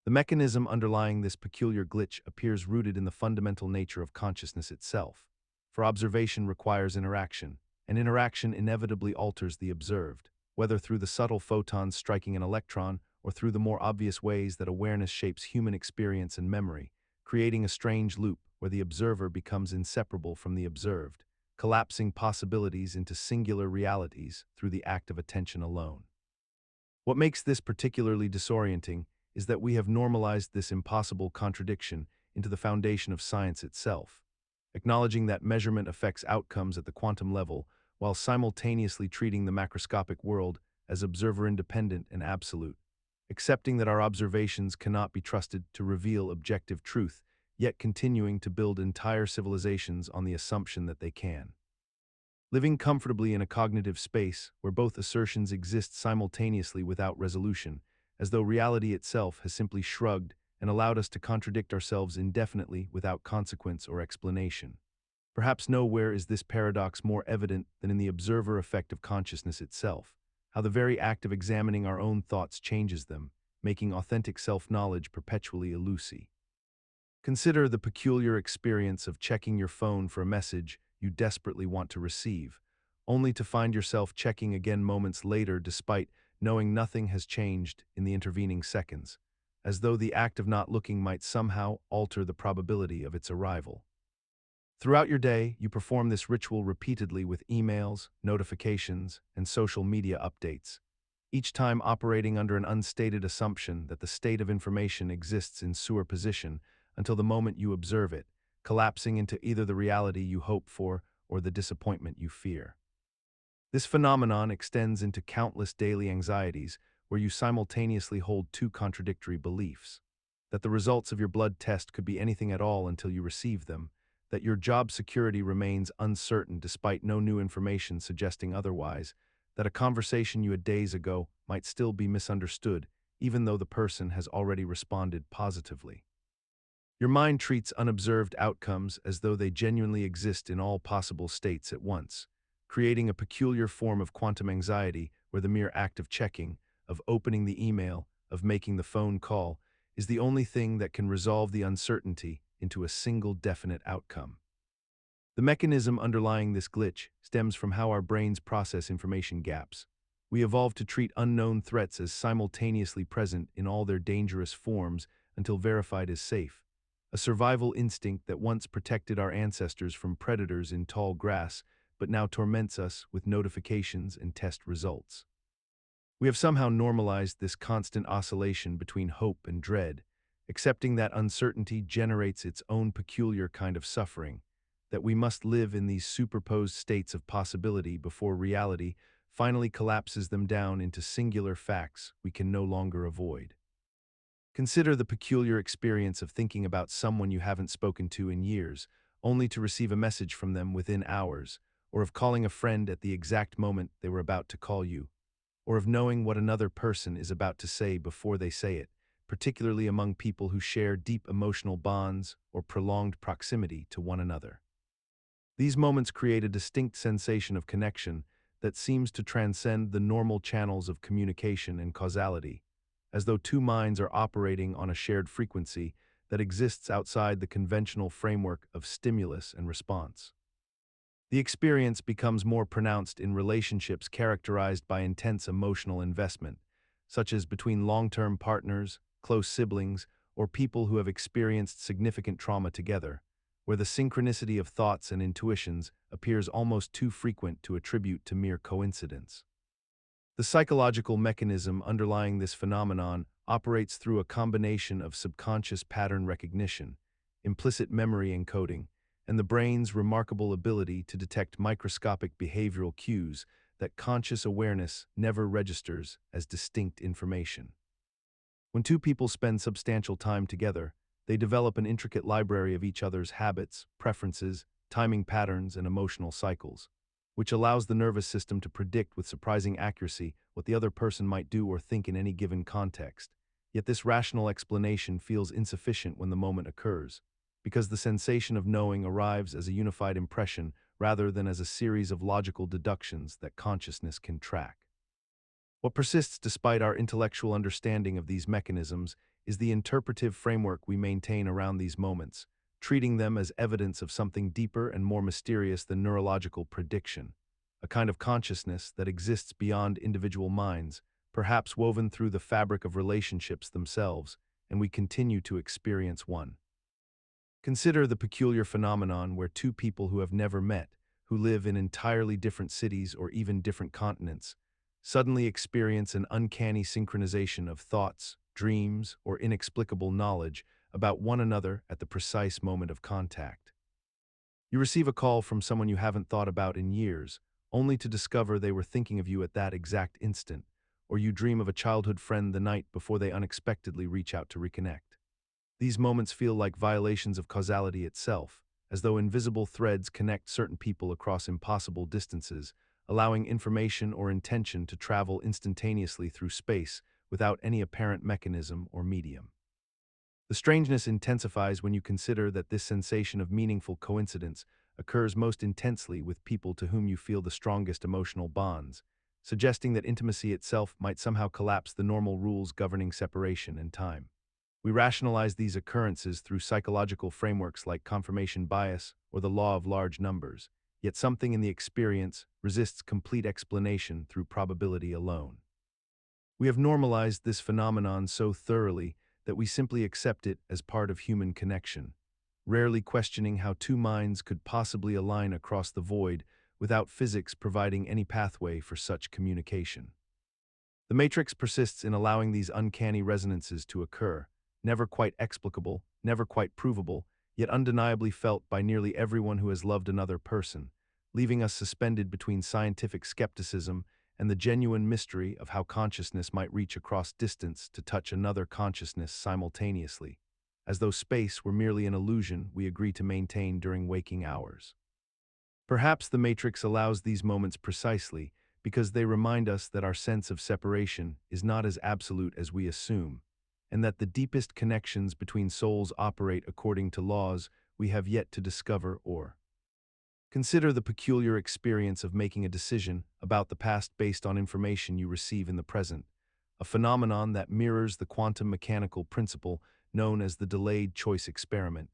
The mechanism underlying this peculiar glitch appears rooted in the fundamental nature of consciousness itself, for observation requires interaction, and interaction inevitably alters the observed, whether through the subtle photons striking an electron or through the more obvious ways that awareness shapes human experience and memory, creating a strange loop where the observer becomes inseparable from the observed, collapsing possibilities into singular realities through the act of attention alone. What makes this particularly disorienting is that we have normalized this impossible contradiction into the foundation of science itself, acknowledging that measurement affects outcomes at the quantum level while simultaneously treating the macroscopic world as observer-independent and absolute, accepting that our observations cannot be trusted to reveal objective truth, yet continuing to build entire civilizations on the assumption that they can. Living comfortably in a cognitive space where both assertions exist simultaneously without resolution, as though reality itself has simply shrugged and allowed us to contradict ourselves indefinitely without consequence or explanation. Perhaps nowhere is this paradox more evident than in the observer effect of consciousness itself, how the very act of examining our own thoughts changes them, making authentic self-knowledge perpetually elusive. Consider the peculiar experience of checking your phone for a message you desperately want to receive, only to find yourself checking again moments later despite knowing nothing has changed in the intervening seconds, as though the act of not looking might somehow alter the probability of its arrival. Throughout your day, you perform this ritual repeatedly with emails, notifications, and social media updates, each time operating under an unstated assumption that the state of information exists in superposition until the moment you observe it, collapsing into either the reality you hope for or the disappointment you fear. This phenomenon extends into countless daily anxieties where you simultaneously hold two contradictory beliefs. that the results of your blood test could be anything at all until you receive them, that your job security remains uncertain despite no new information suggesting otherwise, that a conversation you had days ago might still be misunderstood, even though the person has already responded positively. Your mind treats unobserved outcomes as though they genuinely exist in all possible states at once, creating a peculiar form of quantum anxiety where the mere act of checking, of opening the email, of making the phone call, is the only thing that can resolve the uncertainty into a single definite outcome. The mechanism underlying this glitch stems from how our brains process information gaps. We evolved to treat unknown threats as simultaneously present in all their dangerous forms until verified as safe, a survival instinct that once protected our ancestors from predators in tall grass but now torments us with notifications and test results. We have somehow normalized this constant oscillation between hope and dread, accepting that uncertainty generates its own peculiar kind of suffering, that we must live in these superposed states of possibility before reality finally collapses them down into singular facts we can no longer avoid. Consider the peculiar experience of thinking about someone you haven't spoken to in years, only to receive a message from them within hours, or of calling a friend at the exact moment they were about to call you, or of knowing what another person is about to say before they say it, particularly among people who share deep emotional bonds or prolonged proximity to one another. These moments create a distinct sensation of connection that seems to transcend the normal channels of communication and causality, as though two minds are operating on a shared frequency that exists outside the conventional framework of stimulus and response. The experience becomes more pronounced in relationships characterized by intense emotional investment, such as between long-term partners, close siblings, or people who have experienced significant trauma together, where the synchronicity of thoughts and intuitions appears almost too frequent to attribute to mere coincidence. The psychological mechanism underlying this phenomenon operates through a combination of subconscious pattern recognition, implicit memory encoding, and the brain's remarkable ability to detect microscopic behavioral cues that conscious awareness never registers as distinct information. When two people spend substantial time together, they develop an intricate library of each other's habits, preferences, timing patterns, and emotional cycles, which allows the nervous system to predict with surprising accuracy what the other person might do or think in any given context. Yet this rational explanation feels insufficient when the moment occurs, because the sensation of knowing arrives as a unified impression rather than as a series of logical deductions that consciousness can track. What persists despite our intellectual understanding of these mechanisms is the interpretive framework we maintain around these moments, treating them as evidence of something deeper and more mysterious than neurological prediction, a kind of consciousness that exists beyond individual minds, perhaps woven through the fabric of relationships themselves, and we continue to experience one. Consider the peculiar phenomenon where two people who have never met, who live in entirely different cities or even different continents, suddenly experience an uncanny synchronization of thoughts, dreams, or inexplicable knowledge about one another at the precise moment of contact. You receive a call from someone you haven't thought about in years, only to discover they were thinking of you at that exact instant, or you dream of a childhood friend the night before they unexpectedly reach out to reconnect. These moments feel like violations of causality itself, as though invisible threads connect certain people across impossible distances, allowing information or intention to travel instantaneously through space without any apparent mechanism or medium. The strangeness intensifies when you consider that this sensation of meaningful coincidence occurs most intensely with people to whom you feel the strongest emotional bonds, suggesting that intimacy itself might somehow collapse the normal rules governing separation and time. We rationalize these occurrences through psychological frameworks like confirmation bias or the law of large numbers, yet something in the experience resists complete explanation through probability alone. We have normalized this phenomenon so thoroughly that we simply accept it as part of human connection, rarely questioning how two minds could possibly align across the void without physics providing any pathway for such communication. The matrix persists in allowing these uncanny resonances to occur, never quite explicable, never quite provable, yet undeniably felt by nearly everyone who has loved another person, leaving us suspended between scientific skepticism and the genuine mystery of how consciousness might reach across distance to touch another consciousness simultaneously. as though space were merely an illusion we agree to maintain during waking hours. Perhaps the Matrix allows these moments precisely because they remind us that our sense of separation is not as absolute as we assume, and that the deepest connections between souls operate according to laws we have yet to discover or consider the peculiar experience of making a decision about the past based on information you receive in the present, a phenomenon that mirrors the quantum mechanical principle known as the delayed choice experiment,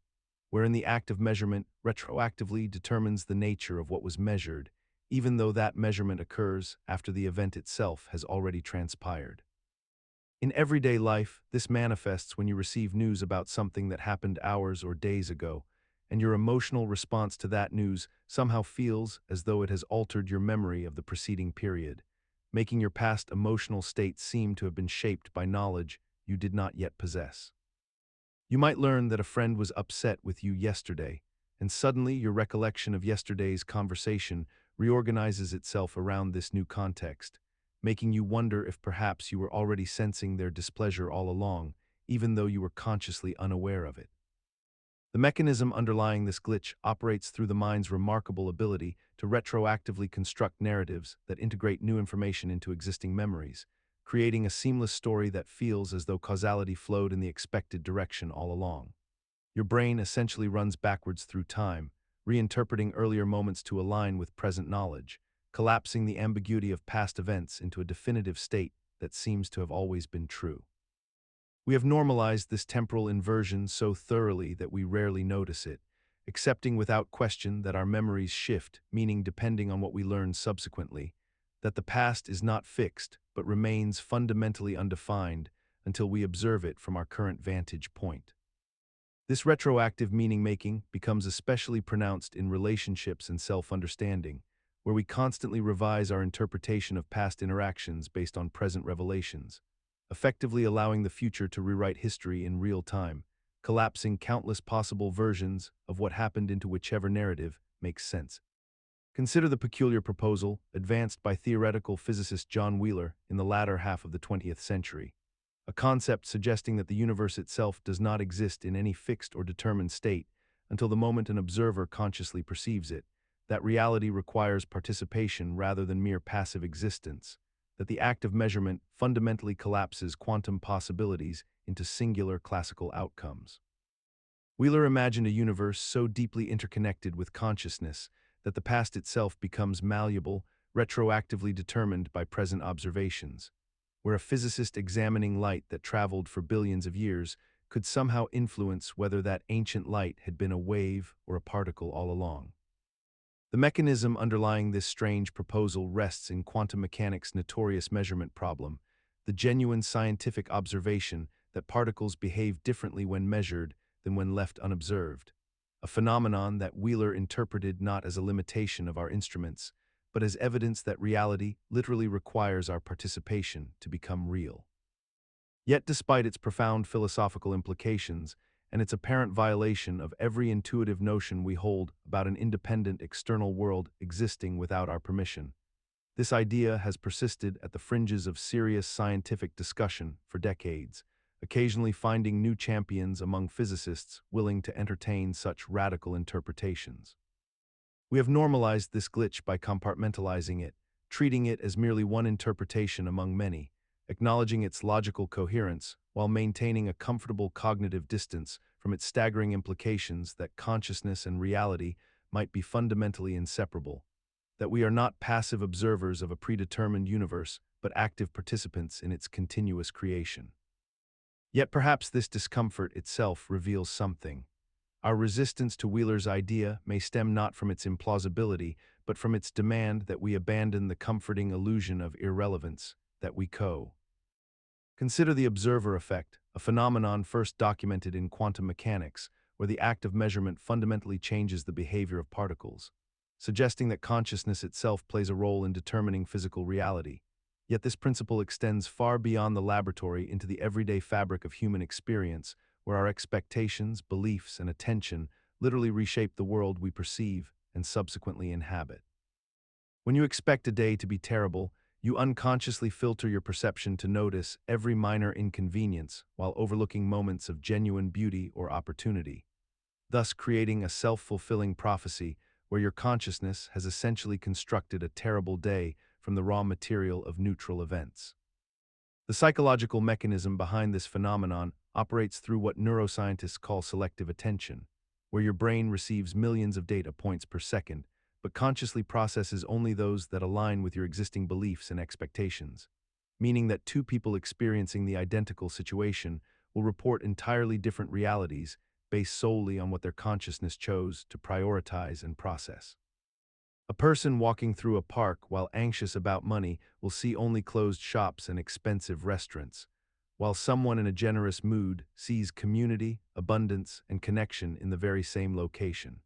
wherein the act of measurement retroactively determines the nature of what was measured, even though that measurement occurs after the event itself has already transpired. In everyday life, this manifests when you receive news about something that happened hours or days ago, and your emotional response to that news somehow feels as though it has altered your memory of the preceding period, making your past emotional state seem to have been shaped by knowledge you did not yet possess. You might learn that a friend was upset with you yesterday, and suddenly your recollection of yesterday's conversation reorganizes itself around this new context, making you wonder if perhaps you were already sensing their displeasure all along, even though you were consciously unaware of it. The mechanism underlying this glitch operates through the mind's remarkable ability to retroactively construct narratives that integrate new information into existing memories, creating a seamless story that feels as though causality flowed in the expected direction all along. Your brain essentially runs backwards through time, reinterpreting earlier moments to align with present knowledge, collapsing the ambiguity of past events into a definitive state that seems to have always been true. We have normalized this temporal inversion so thoroughly that we rarely notice it, accepting without question that our memories shift, meaning depending on what we learn subsequently, that the past is not fixed but remains fundamentally undefined until we observe it from our current vantage point. This retroactive meaning-making becomes especially pronounced in relationships and self-understanding, where we constantly revise our interpretation of past interactions based on present revelations, effectively allowing the future to rewrite history in real time, collapsing countless possible versions of what happened into whichever narrative makes sense. Consider the peculiar proposal advanced by theoretical physicist John Wheeler in the latter half of the 20th century, a concept suggesting that the universe itself does not exist in any fixed or determined state until the moment an observer consciously perceives it, that reality requires participation rather than mere passive existence, that the act of measurement fundamentally collapses quantum possibilities into singular classical outcomes. Wheeler imagined a universe so deeply interconnected with consciousness that the past itself becomes malleable, retroactively determined by present observations, where a physicist examining light that traveled for billions of years could somehow influence whether that ancient light had been a wave or a particle all along. The mechanism underlying this strange proposal rests in quantum mechanics' notorious measurement problem, the genuine scientific observation that particles behave differently when measured than when left unobserved, a phenomenon that Wheeler interpreted not as a limitation of our instruments, but as evidence that reality literally requires our participation to become real. Yet despite its profound philosophical implications, and its apparent violation of every intuitive notion we hold about an independent external world existing without our permission, this idea has persisted at the fringes of serious scientific discussion for decades, occasionally finding new champions among physicists willing to entertain such radical interpretations. We have normalized this glitch by compartmentalizing it, treating it as merely one interpretation among many, acknowledging its logical coherence while maintaining a comfortable cognitive distance from its staggering implications that consciousness and reality might be fundamentally inseparable, that we are not passive observers of a predetermined universe but active participants in its continuous creation. Yet perhaps this discomfort itself reveals something. Our resistance to Wheeler's idea may stem not from its implausibility, but from its demand that we abandon the comforting illusion of irrelevance that we Consider the observer effect, a phenomenon first documented in quantum mechanics, where the act of measurement fundamentally changes the behavior of particles, suggesting that consciousness itself plays a role in determining physical reality. Yet this principle extends far beyond the laboratory into the everyday fabric of human experience, where our expectations, beliefs, and attention literally reshape the world we perceive and subsequently inhabit. When you expect a day to be terrible, You unconsciously filter your perception to notice every minor inconvenience while overlooking moments of genuine beauty or opportunity, thus creating a self-fulfilling prophecy where your consciousness has essentially constructed a terrible day from the raw material of neutral events. The psychological mechanism behind this phenomenon operates through what neuroscientists call selective attention, where your brain receives millions of data points per second, but consciously processes only those that align with your existing beliefs and expectations, meaning that two people experiencing the identical situation will report entirely different realities based solely on what their consciousness chose to prioritize and process. A person walking through a park while anxious about money will see only closed shops and expensive restaurants, while someone in a generous mood sees community, abundance, and connection in the very same location.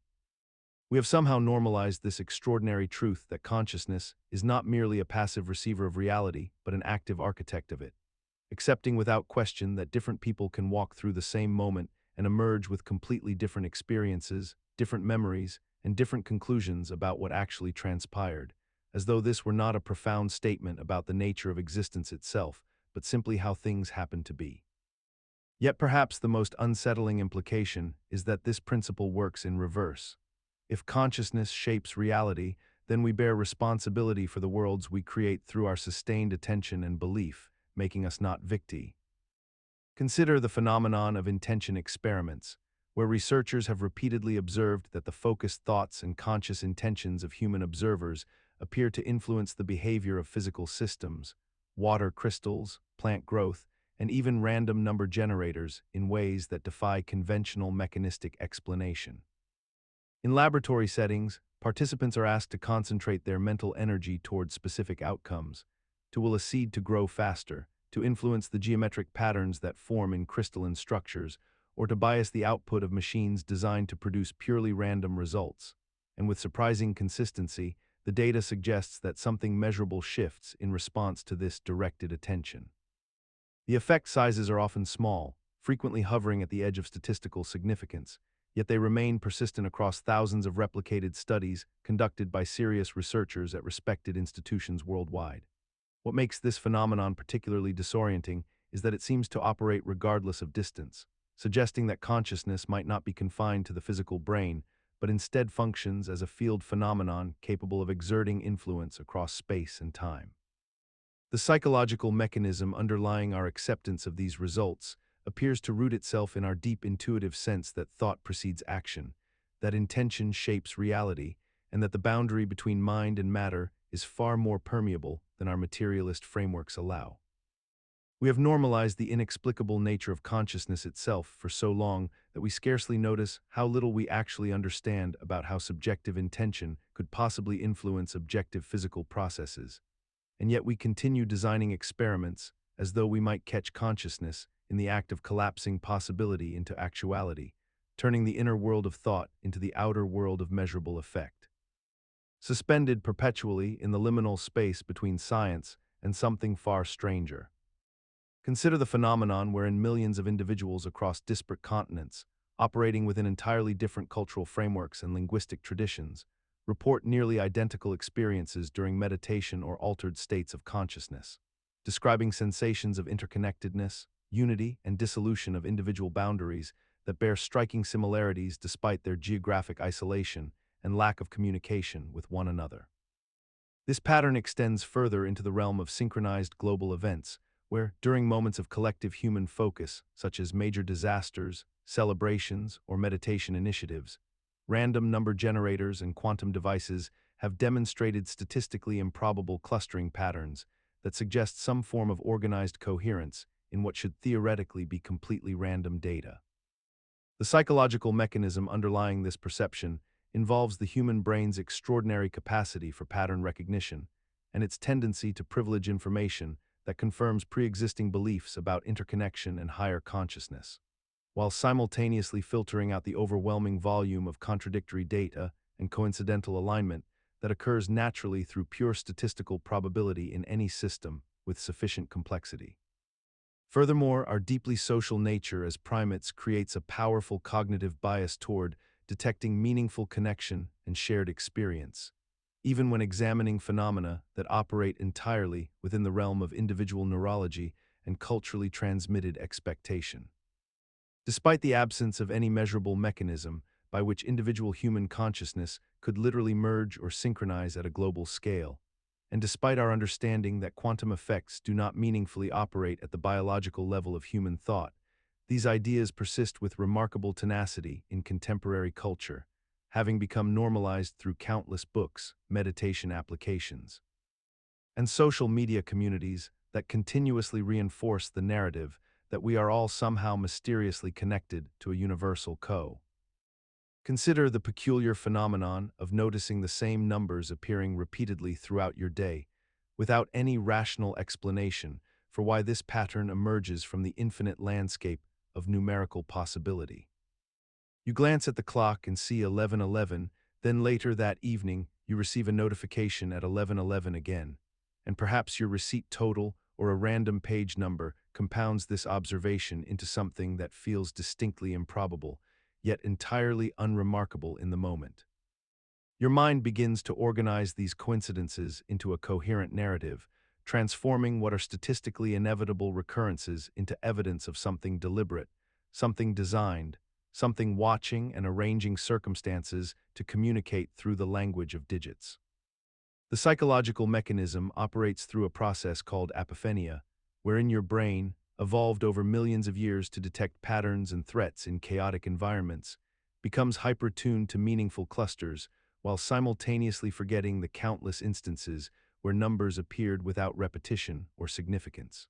We have somehow normalized this extraordinary truth that consciousness is not merely a passive receiver of reality, but an active architect of it, accepting without question that different people can walk through the same moment and emerge with completely different experiences, different memories, and different conclusions about what actually transpired, as though this were not a profound statement about the nature of existence itself, but simply how things happen to be. Yet perhaps the most unsettling implication is that this principle works in reverse. If consciousness shapes reality, then we bear responsibility for the worlds we create through our sustained attention and belief, making us not victi. Consider the phenomenon of intention experiments, where researchers have repeatedly observed that the focused thoughts and conscious intentions of human observers appear to influence the behavior of physical systems, water crystals, plant growth, and even random number generators in ways that defy conventional mechanistic explanation. In laboratory settings, participants are asked to concentrate their mental energy toward specific outcomes, to will a seed to grow faster, to influence the geometric patterns that form in crystalline structures, or to bias the output of machines designed to produce purely random results. And with surprising consistency, the data suggests that something measurable shifts in response to this directed attention. The effect sizes are often small, frequently hovering at the edge of statistical significance, yet they remain persistent across thousands of replicated studies conducted by serious researchers at respected institutions worldwide. What makes this phenomenon particularly disorienting is that it seems to operate regardless of distance, suggesting that consciousness might not be confined to the physical brain, but instead functions as a field phenomenon capable of exerting influence across space and time. The psychological mechanism underlying our acceptance of these results appears to root itself in our deep intuitive sense that thought precedes action, that intention shapes reality, and that the boundary between mind and matter is far more permeable than our materialist frameworks allow. We have normalized the inexplicable nature of consciousness itself for so long that we scarcely notice how little we actually understand about how subjective intention could possibly influence objective physical processes. And yet we continue designing experiments as though we might catch consciousness in the act of collapsing possibility into actuality, turning the inner world of thought into the outer world of measurable effect. Suspended perpetually in the liminal space between science and something far stranger. Consider the phenomenon wherein millions of individuals across disparate continents, operating within entirely different cultural frameworks and linguistic traditions, report nearly identical experiences during meditation or altered states of consciousness, describing sensations of interconnectedness, unity, and dissolution of individual boundaries that bear striking similarities despite their geographic isolation and lack of communication with one another. This pattern extends further into the realm of synchronized global events, where, during moments of collective human focus, such as major disasters, celebrations, or meditation initiatives, random number generators and quantum devices have demonstrated statistically improbable clustering patterns that suggest some form of organized coherence in what should theoretically be completely random data. The psychological mechanism underlying this perception involves the human brain's extraordinary capacity for pattern recognition and its tendency to privilege information that confirms pre-existing beliefs about interconnection and higher consciousness, while simultaneously filtering out the overwhelming volume of contradictory data and coincidental alignment that occurs naturally through pure statistical probability in any system with sufficient complexity. Furthermore, our deeply social nature as primates creates a powerful cognitive bias toward detecting meaningful connection and shared experience, even when examining phenomena that operate entirely within the realm of individual neurology and culturally transmitted expectation. Despite the absence of any measurable mechanism by which individual human consciousness could literally merge or synchronize at a global scale, and despite our understanding that quantum effects do not meaningfully operate at the biological level of human thought, these ideas persist with remarkable tenacity in contemporary culture, having become normalized through countless books, meditation applications, and social media communities that continuously reinforce the narrative that we are all somehow mysteriously connected to a universal co. Consider the peculiar phenomenon of noticing the same numbers appearing repeatedly throughout your day, without any rational explanation for why this pattern emerges from the infinite landscape of numerical possibility. You glance at the clock and see 11:11, then later that evening you receive a notification at 11:11 again, and perhaps your receipt total or a random page number compounds this observation into something that feels distinctly improbable, yet entirely unremarkable in the moment. Your mind begins to organize these coincidences into a coherent narrative, transforming what are statistically inevitable recurrences into evidence of something deliberate, something designed, something watching and arranging circumstances to communicate through the language of digits. The psychological mechanism operates through a process called apophenia, wherein your brain, evolved over millions of years to detect patterns and threats in chaotic environments, becomes hyper-tuned to meaningful clusters while simultaneously forgetting the countless instances where numbers appeared without repetition or significance.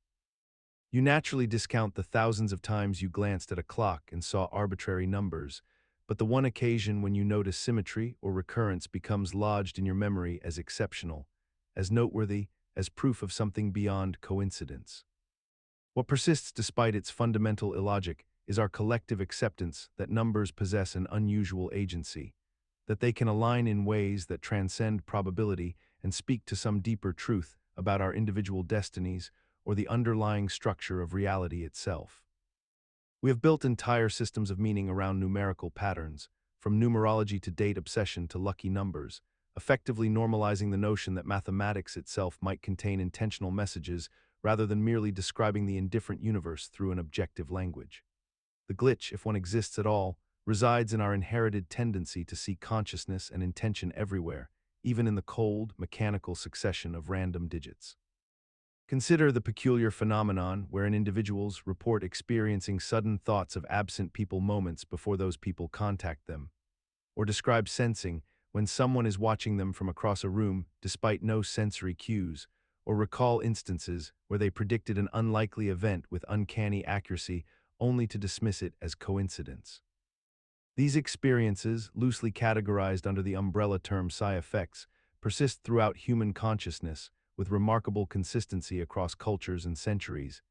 You naturally discount the thousands of times you glanced at a clock and saw arbitrary numbers, but the one occasion when you notice symmetry or recurrence becomes lodged in your memory as exceptional, as noteworthy, as proof of something beyond coincidence. What persists despite its fundamental illogic is our collective acceptance that numbers possess an unusual agency, that they can align in ways that transcend probability and speak to some deeper truth about our individual destinies or the underlying structure of reality itself. We have built entire systems of meaning around numerical patterns, from numerology to date obsession to lucky numbers, effectively normalizing the notion that mathematics itself might contain intentional messages rather than merely describing the indifferent universe through an objective language. The glitch, if one exists at all, resides in our inherited tendency to see consciousness and intention everywhere, even in the cold, mechanical succession of random digits. Consider the peculiar phenomenon wherein individuals report experiencing sudden thoughts of absent people moments before those people contact them, or describe sensing when someone is watching them from across a room despite no sensory cues, or recall instances where they predicted an unlikely event with uncanny accuracy only to dismiss it as coincidence. These experiences, loosely categorized under the umbrella term psi effects, persist throughout human consciousness with remarkable consistency across cultures and centuries,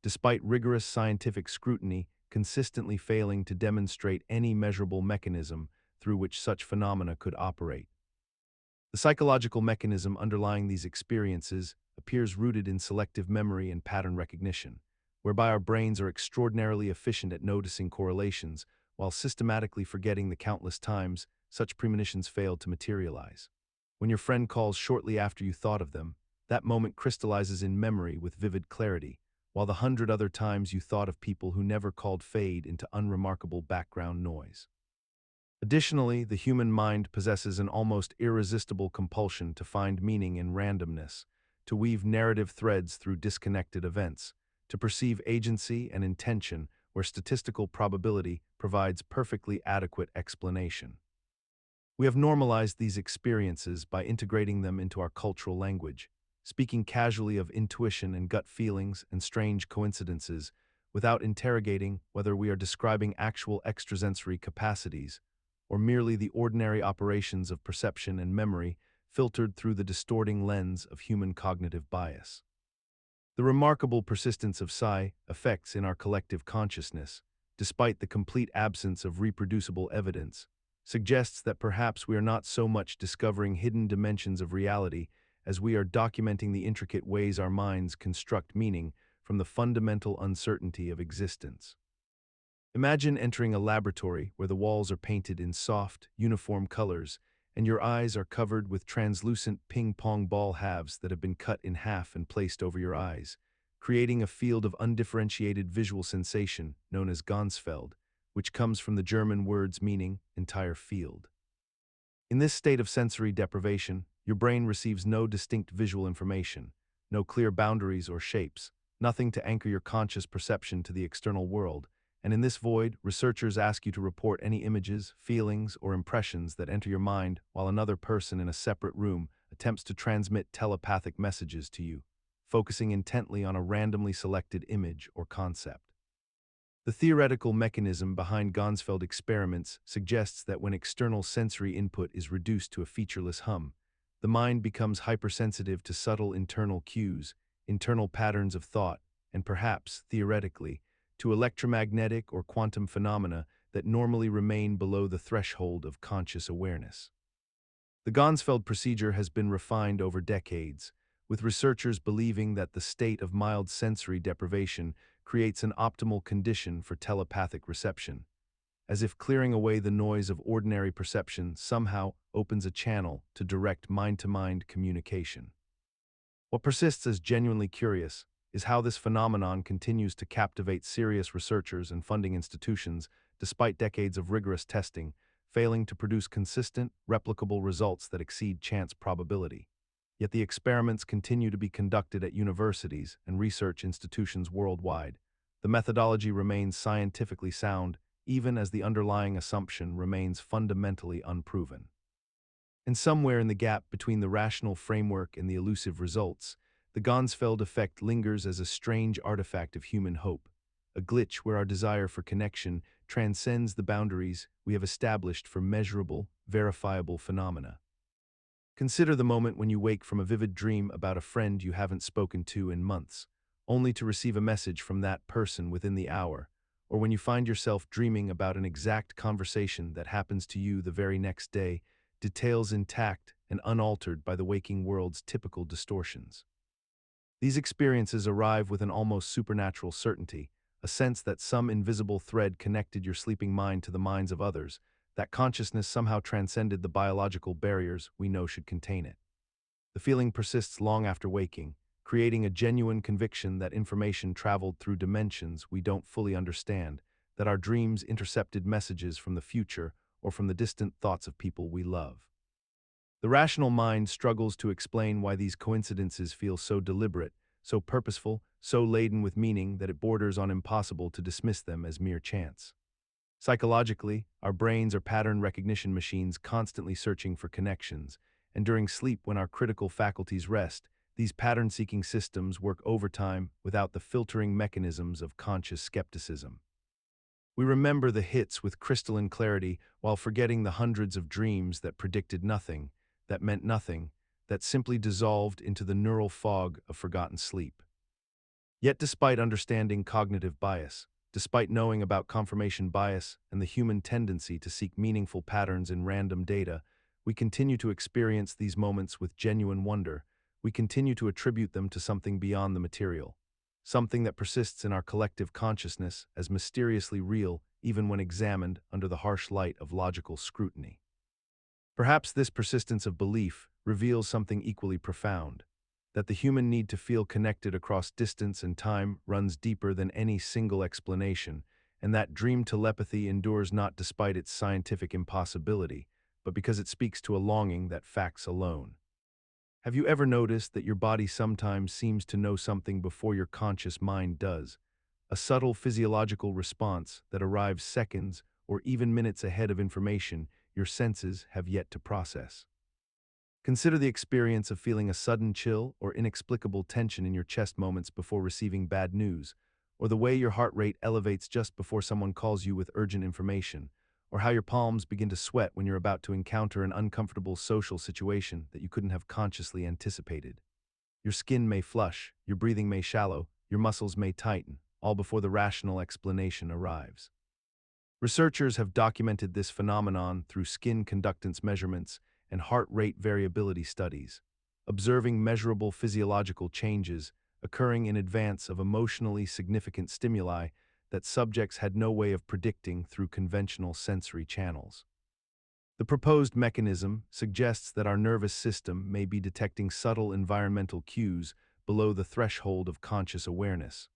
despite rigorous scientific scrutiny consistently failing to demonstrate any measurable mechanism through which such phenomena could operate. The psychological mechanism underlying these experiences appears rooted in selective memory and pattern recognition, whereby our brains are extraordinarily efficient at noticing correlations while systematically forgetting the countless times such premonitions failed to materialize. When your friend calls shortly after you thought of them, that moment crystallizes in memory with vivid clarity, while the 100 other times you thought of people who never called fade into unremarkable background noise. Additionally, the human mind possesses an almost irresistible compulsion to find meaning in randomness, to weave narrative threads through disconnected events, to perceive agency and intention where statistical probability provides perfectly adequate explanation. We have normalized these experiences by integrating them into our cultural language, speaking casually of intuition and gut feelings and strange coincidences without interrogating whether we are describing actual extrasensory capacities or merely the ordinary operations of perception and memory filtered through the distorting lens of human cognitive bias. The remarkable persistence of psi effects in our collective consciousness, despite the complete absence of reproducible evidence, suggests that perhaps we are not so much discovering hidden dimensions of reality as we are documenting the intricate ways our minds construct meaning from the fundamental uncertainty of existence. Imagine entering a laboratory where the walls are painted in soft, uniform colors and your eyes are covered with translucent ping-pong ball halves that have been cut in half and placed over your eyes, creating a field of undifferentiated visual sensation known as Ganzfeld, which comes from the German words meaning entire field. In this state of sensory deprivation, your brain receives no distinct visual information, no clear boundaries or shapes, nothing to anchor your conscious perception to the external world, and in this void, researchers ask you to report any images, feelings, or impressions that enter your mind while another person in a separate room attempts to transmit telepathic messages to you, focusing intently on a randomly selected image or concept. The theoretical mechanism behind Ganzfeld experiments suggests that when external sensory input is reduced to a featureless hum, the mind becomes hypersensitive to subtle internal cues, internal patterns of thought, and perhaps, theoretically, to electromagnetic or quantum phenomena that normally remain below the threshold of conscious awareness. The Ganzfeld procedure has been refined over decades, with researchers believing that the state of mild sensory deprivation creates an optimal condition for telepathic reception, as if clearing away the noise of ordinary perception somehow opens a channel to direct mind-to-mind communication. What persists as genuinely curious is how this phenomenon continues to captivate serious researchers and funding institutions despite decades of rigorous testing, failing to produce consistent, replicable results that exceed chance probability. Yet the experiments continue to be conducted at universities and research institutions worldwide. The methodology remains scientifically sound, even as the underlying assumption remains fundamentally unproven. And somewhere in the gap between the rational framework and the elusive results, the Ganzfeld effect lingers as a strange artifact of human hope, a glitch where our desire for connection transcends the boundaries we have established for measurable, verifiable phenomena. Consider the moment when you wake from a vivid dream about a friend you haven't spoken to in months, only to receive a message from that person within the hour, or when you find yourself dreaming about an exact conversation that happens to you the very next day, details intact and unaltered by the waking world's typical distortions. These experiences arrive with an almost supernatural certainty, a sense that some invisible thread connected your sleeping mind to the minds of others, that consciousness somehow transcended the biological barriers we know should contain it. The feeling persists long after waking, creating a genuine conviction that information traveled through dimensions we don't fully understand, that our dreams intercepted messages from the future or from the distant thoughts of people we love. The rational mind struggles to explain why these coincidences feel so deliberate, so purposeful, so laden with meaning that it borders on impossible to dismiss them as mere chance. Psychologically, our brains are pattern recognition machines constantly searching for connections, and during sleep when our critical faculties rest, these pattern-seeking systems work overtime without the filtering mechanisms of conscious skepticism. We remember the hits with crystalline clarity while forgetting the hundreds of dreams that predicted nothing, that meant nothing, that simply dissolved into the neural fog of forgotten sleep. Yet despite understanding cognitive bias, despite knowing about confirmation bias and the human tendency to seek meaningful patterns in random data, we continue to experience these moments with genuine wonder. We continue to attribute them to something beyond the material, something that persists in our collective consciousness as mysteriously real even when examined under the harsh light of logical scrutiny. Perhaps this persistence of belief reveals something equally profound, that the human need to feel connected across distance and time runs deeper than any single explanation, and that dream telepathy endures not despite its scientific impossibility, but because it speaks to a longing that facts alone. Have you ever noticed that your body sometimes seems to know something before your conscious mind does? A subtle physiological response that arrives seconds or even minutes ahead of information your senses have yet to process. Consider the experience of feeling a sudden chill or inexplicable tension in your chest moments before receiving bad news, or the way your heart rate elevates just before someone calls you with urgent information, or how your palms begin to sweat when you're about to encounter an uncomfortable social situation that you couldn't have consciously anticipated. Your skin may flush, your breathing may shallow, your muscles may tighten, all before the rational explanation arrives. Researchers have documented this phenomenon through skin conductance measurements and heart rate variability studies, observing measurable physiological changes occurring in advance of emotionally significant stimuli that subjects had no way of predicting through conventional sensory channels. The proposed mechanism suggests that our nervous system may be detecting subtle environmental cues below the threshold of conscious awareness,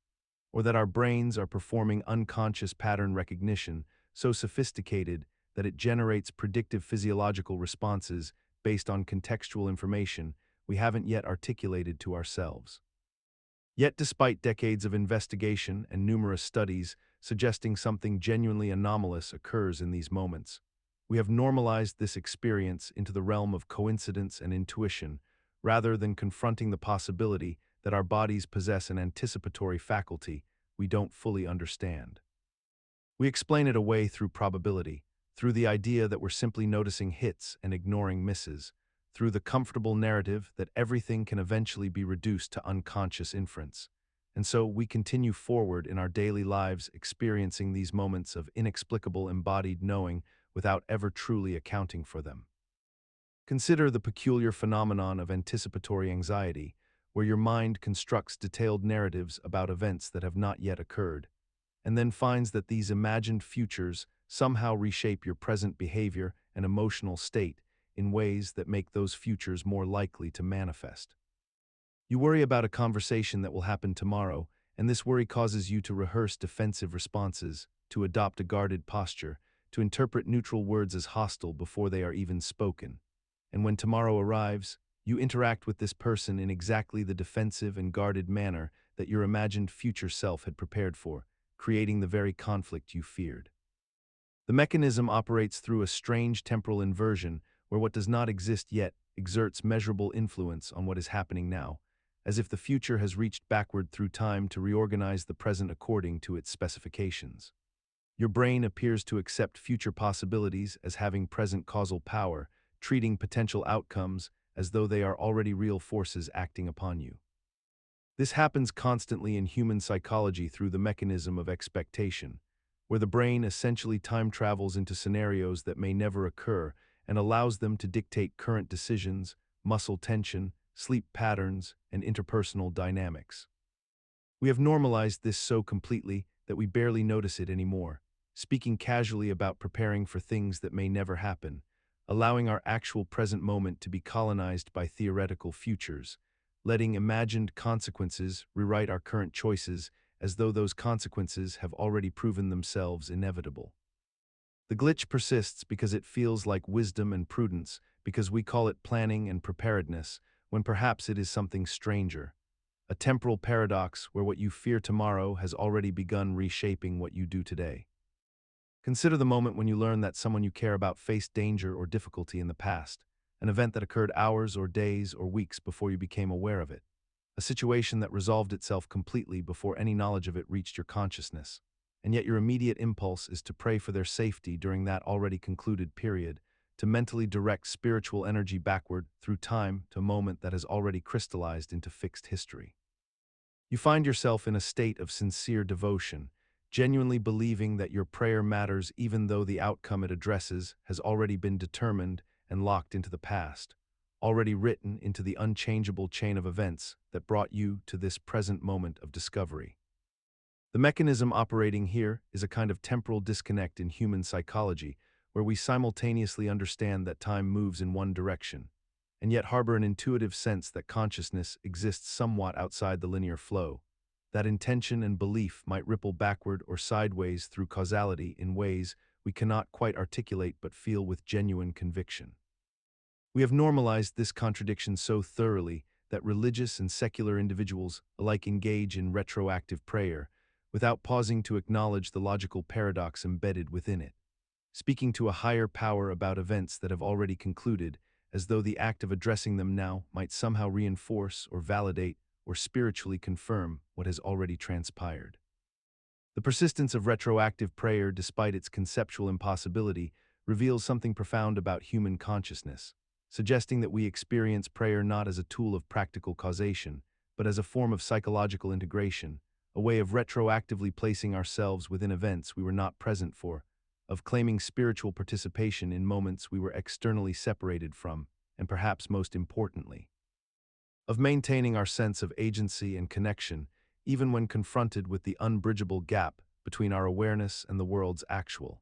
or that our brains are performing unconscious pattern recognition so sophisticated that it generates predictive physiological responses based on contextual information we haven't yet articulated to ourselves. Yet despite decades of investigation and numerous studies suggesting something genuinely anomalous occurs in these moments, we have normalized this experience into the realm of coincidence and intuition, rather than confronting the possibility that our bodies possess an anticipatory faculty we don't fully understand. We explain it away through probability, through the idea that we're simply noticing hits and ignoring misses, through the comfortable narrative that everything can eventually be reduced to unconscious inference. And so we continue forward in our daily lives experiencing these moments of inexplicable embodied knowing without ever truly accounting for them. Consider the peculiar phenomenon of anticipatory anxiety, where your mind constructs detailed narratives about events that have not yet occurred, and then finds that these imagined futures somehow reshape your present behavior and emotional state in ways that make those futures more likely to manifest. You worry about a conversation that will happen tomorrow, and this worry causes you to rehearse defensive responses, to adopt a guarded posture, to interpret neutral words as hostile before they are even spoken. And when tomorrow arrives, you interact with this person in exactly the defensive and guarded manner that your imagined future self had prepared for, creating the very conflict you feared. The mechanism operates through a strange temporal inversion where what does not exist yet exerts measurable influence on what is happening now, as if the future has reached backward through time to reorganize the present according to its specifications. Your brain appears to accept future possibilities as having present causal power, treating potential outcomes as though they are already real forces acting upon you. This happens constantly in human psychology through the mechanism of expectation, where the brain essentially time travels into scenarios that may never occur and allows them to dictate current decisions, muscle tension, sleep patterns, and interpersonal dynamics. We have normalized this so completely that we barely notice it anymore, speaking casually about preparing for things that may never happen, allowing our actual present moment to be colonized by theoretical futures, letting imagined consequences rewrite our current choices as though those consequences have already proven themselves inevitable. The glitch persists because it feels like wisdom and prudence, because we call it planning and preparedness, when perhaps it is something stranger. A temporal paradox where what you fear tomorrow has already begun reshaping what you do today. Consider the moment when you learn that someone you care about faced danger or difficulty in the past, an event that occurred hours or days or weeks before you became aware of it, a situation that resolved itself completely before any knowledge of it reached your consciousness, and yet your immediate impulse is to pray for their safety during that already concluded period, to mentally direct spiritual energy backward through time to a moment that has already crystallized into fixed history. You find yourself in a state of sincere devotion, genuinely believing that your prayer matters even though the outcome it addresses has already been determined and locked into the past, already written into the unchangeable chain of events that brought you to this present moment of discovery. The mechanism operating here is a kind of temporal disconnect in human psychology, where we simultaneously understand that time moves in one direction, and yet harbor an intuitive sense that consciousness exists somewhat outside the linear flow, that intention and belief might ripple backward or sideways through causality in ways we cannot quite articulate but feel with genuine conviction. We have normalized this contradiction so thoroughly that religious and secular individuals alike engage in retroactive prayer, without pausing to acknowledge the logical paradox embedded within it, speaking to a higher power about events that have already concluded, as though the act of addressing them now might somehow reinforce or validate or spiritually confirm what has already transpired. The persistence of retroactive prayer, despite its conceptual impossibility, reveals something profound about human consciousness, suggesting that we experience prayer not as a tool of practical causation, but as a form of psychological integration, a way of retroactively placing ourselves within events we were not present for, of claiming spiritual participation in moments we were externally separated from, and perhaps most importantly, of maintaining our sense of agency and connection even when confronted with the unbridgeable gap between our awareness and the world's actual.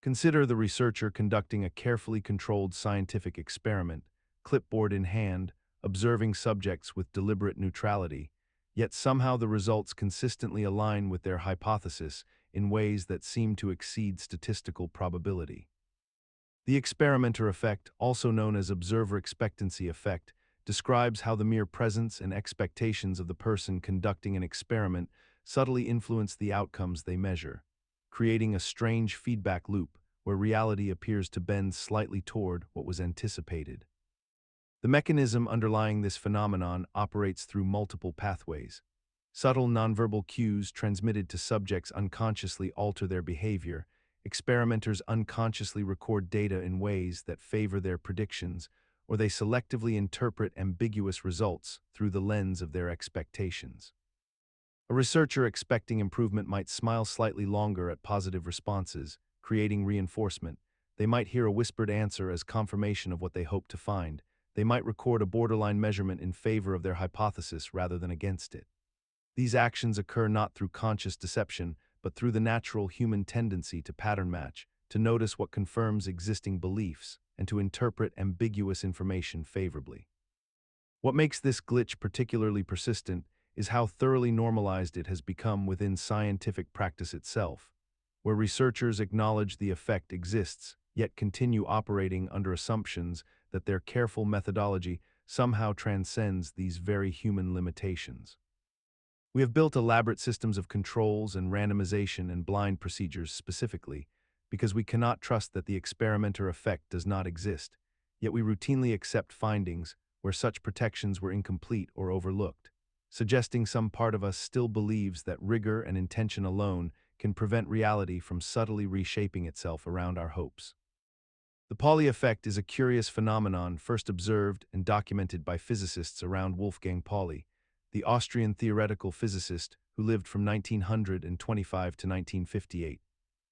Consider the researcher conducting a carefully controlled scientific experiment, clipboard in hand, observing subjects with deliberate neutrality, yet somehow the results consistently align with their hypothesis in ways that seem to exceed statistical probability. The experimenter effect, also known as observer expectancy effect, describes how the mere presence and expectations of the person conducting an experiment subtly influence the outcomes they measure, creating a strange feedback loop where reality appears to bend slightly toward what was anticipated. The mechanism underlying this phenomenon operates through multiple pathways. Subtle nonverbal cues transmitted to subjects unconsciously alter their behavior. Experimenters unconsciously record data in ways that favor their predictions, or they selectively interpret ambiguous results through the lens of their expectations. A researcher expecting improvement might smile slightly longer at positive responses, creating reinforcement. They might hear a whispered answer as confirmation of what they hope to find. They might record a borderline measurement in favor of their hypothesis rather than against it. These actions occur not through conscious deception, but through the natural human tendency to pattern match, to notice what confirms existing beliefs, and to interpret ambiguous information favorably. What makes this glitch particularly persistent is how thoroughly normalized it has become within scientific practice itself, where researchers acknowledge the effect exists, yet continue operating under assumptions that their careful methodology somehow transcends these very human limitations. We have built elaborate systems of controls and randomization and blind procedures specifically because we cannot trust that the experimenter effect does not exist, yet we routinely accept findings where such protections were incomplete or overlooked, suggesting some part of us still believes that rigor and intention alone can prevent reality from subtly reshaping itself around our hopes. The Pauli effect is a curious phenomenon first observed and documented by physicists around Wolfgang Pauli, the Austrian theoretical physicist who lived from 1925 to 1958,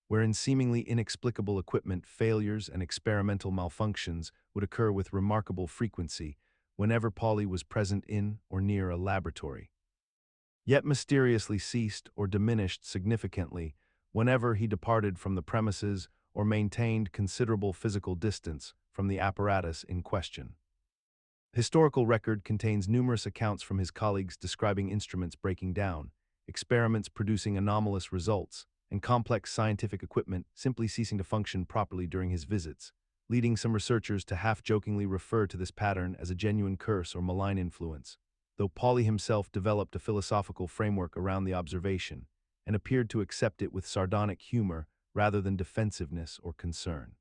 wherein seemingly inexplicable equipment failures and experimental malfunctions would occur with remarkable frequency whenever Pauli was present in or near a laboratory, yet mysteriously ceased or diminished significantly whenever he departed from the premises or maintained considerable physical distance from the apparatus in question. The historical record contains numerous accounts from his colleagues describing instruments breaking down, experiments producing anomalous results, and complex scientific equipment simply ceasing to function properly during his visits, leading some researchers to half-jokingly refer to this pattern as a genuine curse or malign influence, though Pauli himself developed a philosophical framework around the observation and appeared to accept it with sardonic humor rather than defensiveness or concern.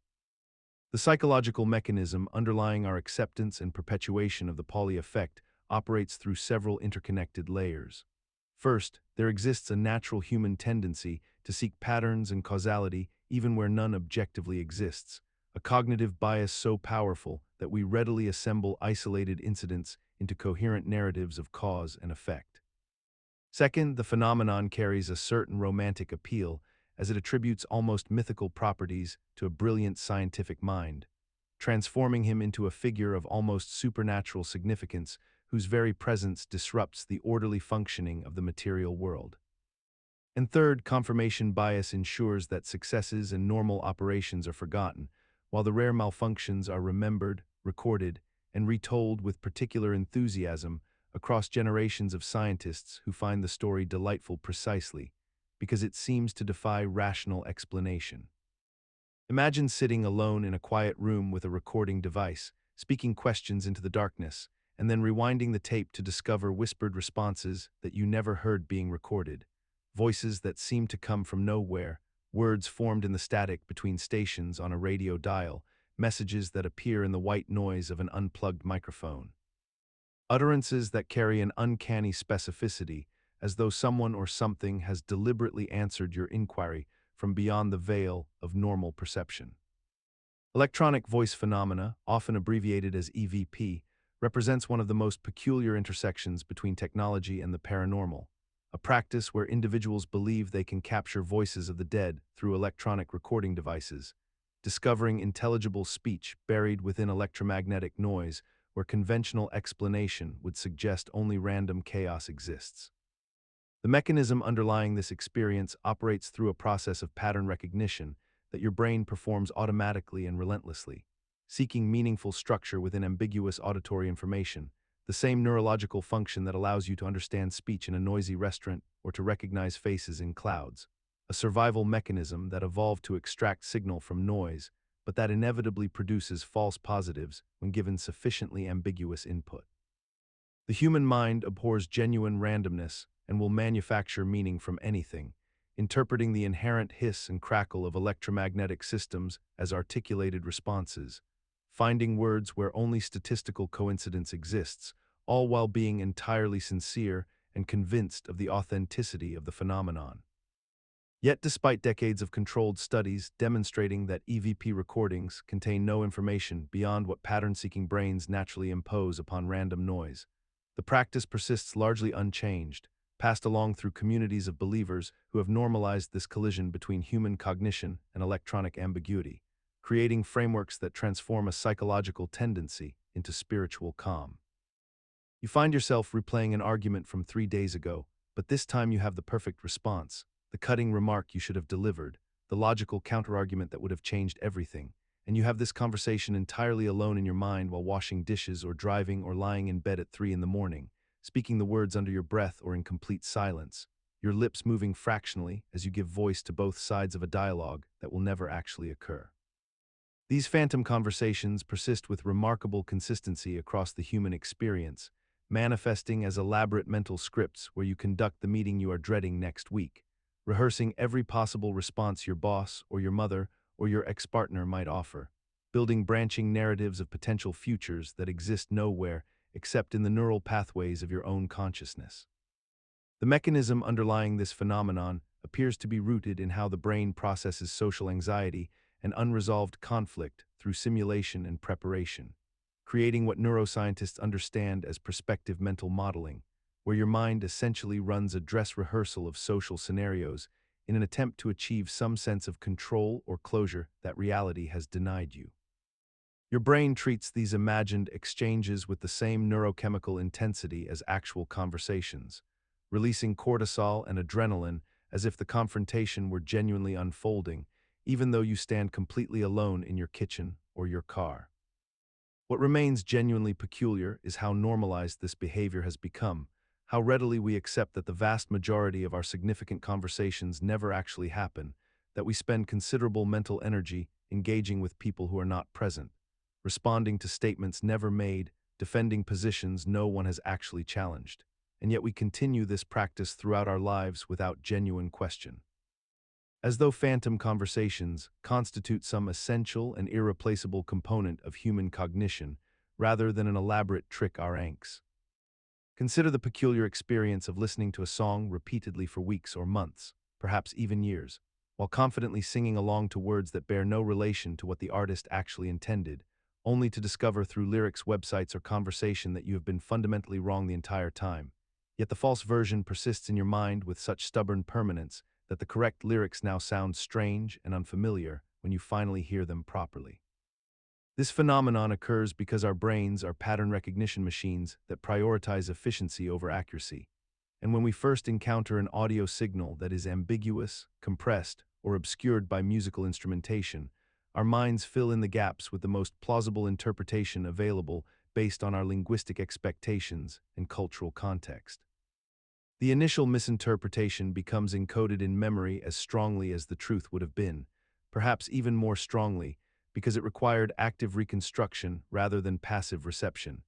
The psychological mechanism underlying our acceptance and perpetuation of the Pauli effect operates through several interconnected layers. First, there exists a natural human tendency to seek patterns and causality even where none objectively exists, a cognitive bias so powerful that we readily assemble isolated incidents into coherent narratives of cause and effect. Second, the phenomenon carries a certain romantic appeal as it attributes almost mythical properties to a brilliant scientific mind, transforming him into a figure of almost supernatural significance whose very presence disrupts the orderly functioning of the material world. And third, confirmation bias ensures that successes and normal operations are forgotten, while the rare malfunctions are remembered, recorded, and retold with particular enthusiasm across generations of scientists who find the story delightful precisely because it seems to defy rational explanation. Imagine sitting alone in a quiet room with a recording device, speaking questions into the darkness, and then rewinding the tape to discover whispered responses that you never heard being recorded, voices that seem to come from nowhere, words formed in the static between stations on a radio dial, messages that appear in the white noise of an unplugged microphone. Utterances that carry an uncanny specificity, as though someone or something has deliberately answered your inquiry from beyond the veil of normal perception. Electronic voice phenomena, often abbreviated as EVP, represents one of the most peculiar intersections between technology and the paranormal, a practice where individuals believe they can capture voices of the dead through electronic recording devices, discovering intelligible speech buried within electromagnetic noise where conventional explanation would suggest only random chaos exists. The mechanism underlying this experience operates through a process of pattern recognition that your brain performs automatically and relentlessly, seeking meaningful structure within ambiguous auditory information, the same neurological function that allows you to understand speech in a noisy restaurant or to recognize faces in clouds, a survival mechanism that evolved to extract signal from noise, but that inevitably produces false positives when given sufficiently ambiguous input. The human mind abhors genuine randomness and will manufacture meaning from anything, interpreting the inherent hiss and crackle of electromagnetic systems as articulated responses, finding words where only statistical coincidence exists, all while being entirely sincere and convinced of the authenticity of the phenomenon. Yet despite decades of controlled studies demonstrating that EVP recordings contain no information beyond what pattern-seeking brains naturally impose upon random noise, the practice persists largely unchanged, passed along through communities of believers who have normalized this collision between human cognition and electronic ambiguity, creating frameworks that transform a psychological tendency into spiritual calm. You find yourself replaying an argument from 3 days ago, but this time you have the perfect response, the cutting remark you should have delivered, the logical counterargument that would have changed everything, and you have this conversation entirely alone in your mind while washing dishes or driving or lying in bed at 3 in the morning, speaking the words under your breath or in complete silence, your lips moving fractionally as you give voice to both sides of a dialogue that will never actually occur. These phantom conversations persist with remarkable consistency across the human experience, manifesting as elaborate mental scripts where you conduct the meeting you are dreading next week, rehearsing every possible response your boss or your mother or your ex-partner might offer, building branching narratives of potential futures that exist nowhere except in the neural pathways of your own consciousness. The mechanism underlying this phenomenon appears to be rooted in how the brain processes social anxiety and unresolved conflict through simulation and preparation, creating what neuroscientists understand as prospective mental modeling, where your mind essentially runs a dress rehearsal of social scenarios in an attempt to achieve some sense of control or closure that reality has denied you. Your brain treats these imagined exchanges with the same neurochemical intensity as actual conversations, releasing cortisol and adrenaline as if the confrontation were genuinely unfolding, even though you stand completely alone in your kitchen or your car. What remains genuinely peculiar is how normalized this behavior has become, how readily we accept that the vast majority of our significant conversations never actually happen, that we spend considerable mental energy engaging with people who are not present, responding to statements never made, defending positions no one has actually challenged, and yet we continue this practice throughout our lives without genuine question. As though phantom conversations constitute some essential and irreplaceable component of human cognition, rather than an elaborate trick our anks. Consider the peculiar experience of listening to a song repeatedly for weeks or months, perhaps even years, while confidently singing along to words that bear no relation to what the artist actually intended, only to discover through lyrics, websites, or conversation that you have been fundamentally wrong the entire time. Yet the false version persists in your mind with such stubborn permanence that the correct lyrics now sound strange and unfamiliar when you finally hear them properly. This phenomenon occurs because our brains are pattern recognition machines that prioritize efficiency over accuracy. And when we first encounter an audio signal that is ambiguous, compressed, or obscured by musical instrumentation, our minds fill in the gaps with the most plausible interpretation available based on our linguistic expectations and cultural context. The initial misinterpretation becomes encoded in memory as strongly as the truth would have been, perhaps even more strongly, because it required active reconstruction rather than passive reception.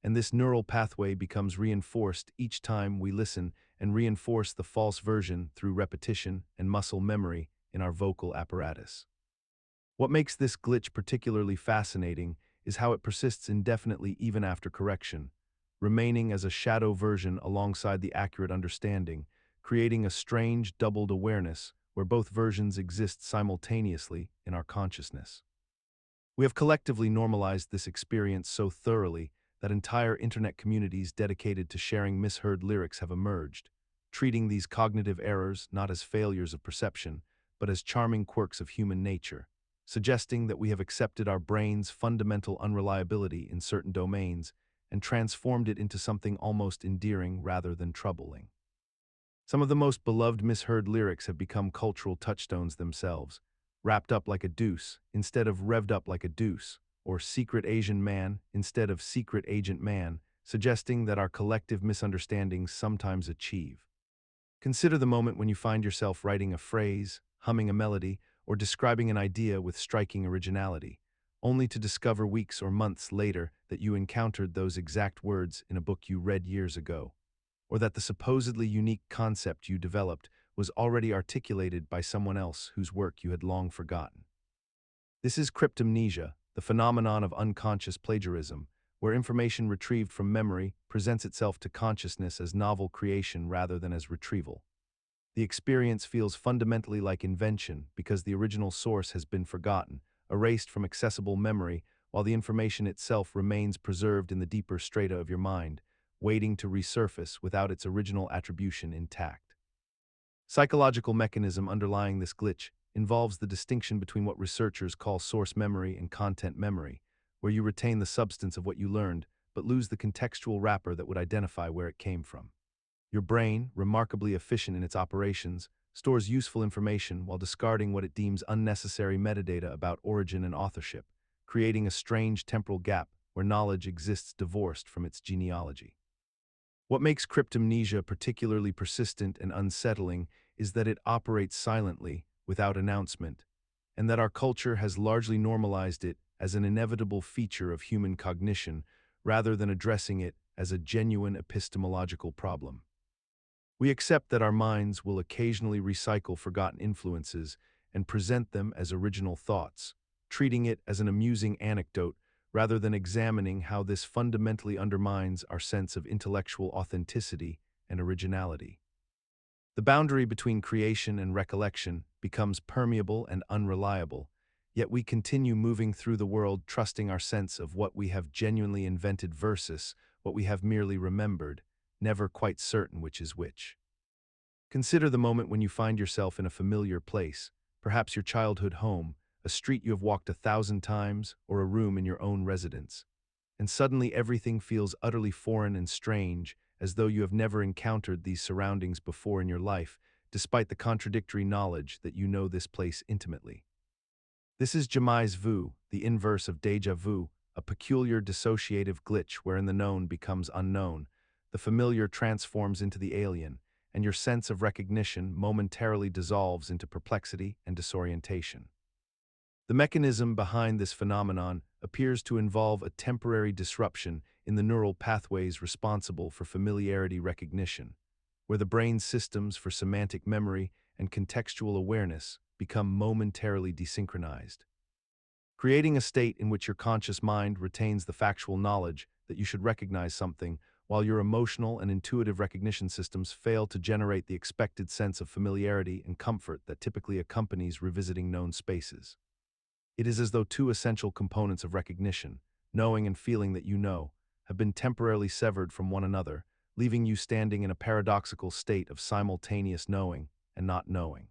And this neural pathway becomes reinforced each time we listen and reinforce the false version through repetition and muscle memory in our vocal apparatus. What makes this glitch particularly fascinating is how it persists indefinitely even after correction, remaining as a shadow version alongside the accurate understanding, creating a strange doubled awareness where both versions exist simultaneously in our consciousness. We have collectively normalized this experience so thoroughly that entire internet communities dedicated to sharing misheard lyrics have emerged, treating these cognitive errors not as failures of perception, but as charming quirks of human nature, suggesting that we have accepted our brain's fundamental unreliability in certain domains and transformed it into something almost endearing rather than troubling. Some of the most beloved misheard lyrics have become cultural touchstones themselves, wrapped up like a deuce instead of revved up like a deuce, or secret Asian man instead of secret agent man, suggesting that our collective misunderstandings sometimes achieve. Consider the moment when you find yourself writing a phrase, humming a melody, or describing an idea with striking originality, only to discover weeks or months later that you encountered those exact words in a book you read years ago, or that the supposedly unique concept you developed was already articulated by someone else whose work you had long forgotten. This is cryptomnesia, the phenomenon of unconscious plagiarism, where information retrieved from memory presents itself to consciousness as novel creation rather than as retrieval. The experience feels fundamentally like invention because the original source has been forgotten, erased from accessible memory, while the information itself remains preserved in the deeper strata of your mind, waiting to resurface without its original attribution intact. Psychological mechanism underlying this glitch involves the distinction between what researchers call source memory and content memory, where you retain the substance of what you learned but lose the contextual wrapper that would identify where it came from. Your brain, remarkably efficient in its operations, stores useful information while discarding what it deems unnecessary metadata about origin and authorship, creating a strange temporal gap where knowledge exists divorced from its genealogy. What makes cryptomnesia particularly persistent and unsettling is that it operates silently, without announcement, and that our culture has largely normalized it as an inevitable feature of human cognition rather than addressing it as a genuine epistemological problem. We accept that our minds will occasionally recycle forgotten influences and present them as original thoughts, treating it as an amusing anecdote rather than examining how this fundamentally undermines our sense of intellectual authenticity and originality. The boundary between creation and recollection becomes permeable and unreliable, yet we continue moving through the world trusting our sense of what we have genuinely invented versus what we have merely remembered, never quite certain which is which. Consider the moment when you find yourself in a familiar place, perhaps your childhood home, a street you have walked 1,000 times, or a room in your own residence, and suddenly everything feels utterly foreign and strange, as though you have never encountered these surroundings before in your life, despite the contradictory knowledge that you know this place intimately. This is jamais vu, the inverse of déjà vu, a peculiar dissociative glitch wherein the known becomes unknown, the familiar transforms into the alien, and your sense of recognition momentarily dissolves into perplexity and disorientation. The mechanism behind this phenomenon appears to involve a temporary disruption in the neural pathways responsible for familiarity recognition, where the brain's systems for semantic memory and contextual awareness become momentarily desynchronized, creating a state in which your conscious mind retains the factual knowledge that you should recognize something, while your emotional and intuitive recognition systems fail to generate the expected sense of familiarity and comfort that typically accompanies revisiting known spaces. It is as though two essential components of recognition, knowing and feeling that you know, have been temporarily severed from one another, leaving you standing in a paradoxical state of simultaneous knowing and not knowing.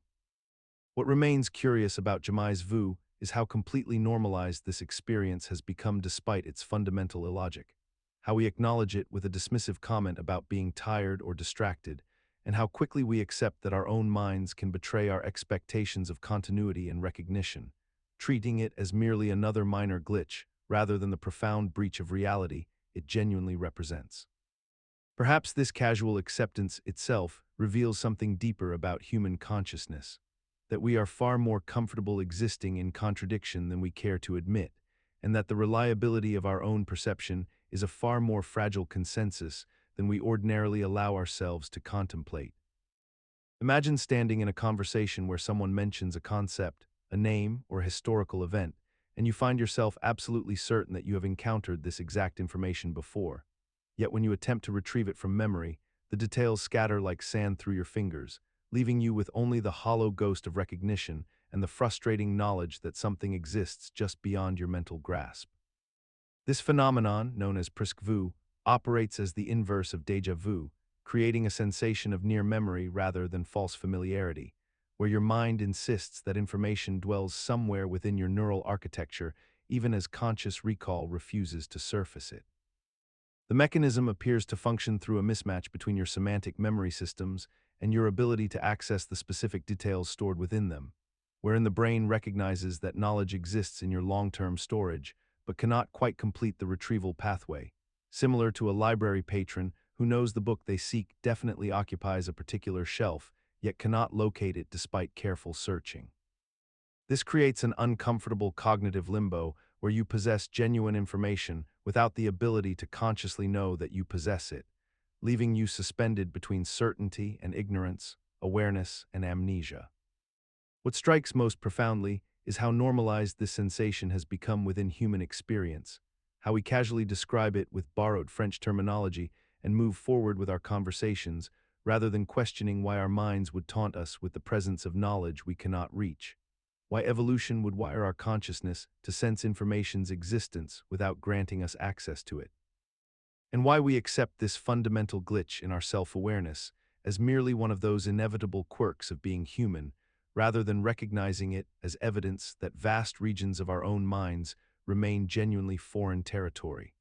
What remains curious about jamais vu is how completely normalized this experience has become despite its fundamental illogic, how we acknowledge it with a dismissive comment about being tired or distracted, and how quickly we accept that our own minds can betray our expectations of continuity and recognition, treating it as merely another minor glitch rather than the profound breach of reality it genuinely represents. Perhaps this casual acceptance itself reveals something deeper about human consciousness, that we are far more comfortable existing in contradiction than we care to admit, and that the reliability of our own perception is a far more fragile consensus than we ordinarily allow ourselves to contemplate. Imagine standing in a conversation where someone mentions a concept, a name, or a historical event, and you find yourself absolutely certain that you have encountered this exact information before. Yet when you attempt to retrieve it from memory, the details scatter like sand through your fingers, leaving you with only the hollow ghost of recognition and the frustrating knowledge that something exists just beyond your mental grasp. This phenomenon, known as presque vu, operates as the inverse of déjà vu, creating a sensation of near memory rather than false familiarity, where your mind insists that information dwells somewhere within your neural architecture, even as conscious recall refuses to surface it. The mechanism appears to function through a mismatch between your semantic memory systems and your ability to access the specific details stored within them, wherein the brain recognizes that knowledge exists in your long-term storage, but cannot quite complete the retrieval pathway. Similar to a library patron who knows the book they seek definitely occupies a particular shelf, yet cannot locate it despite careful searching. This creates an uncomfortable cognitive limbo where you possess genuine information without the ability to consciously know that you possess it, leaving you suspended between certainty and ignorance, awareness and amnesia. What strikes most profoundly is how normalized this sensation has become within human experience, how we casually describe it with borrowed French terminology and move forward with our conversations, rather than questioning why our minds would taunt us with the presence of knowledge we cannot reach, why evolution would wire our consciousness to sense information's existence without granting us access to it, and why we accept this fundamental glitch in our self-awareness as merely one of those inevitable quirks of being human, rather than recognizing it as evidence that vast regions of our own minds remain genuinely foreign territory.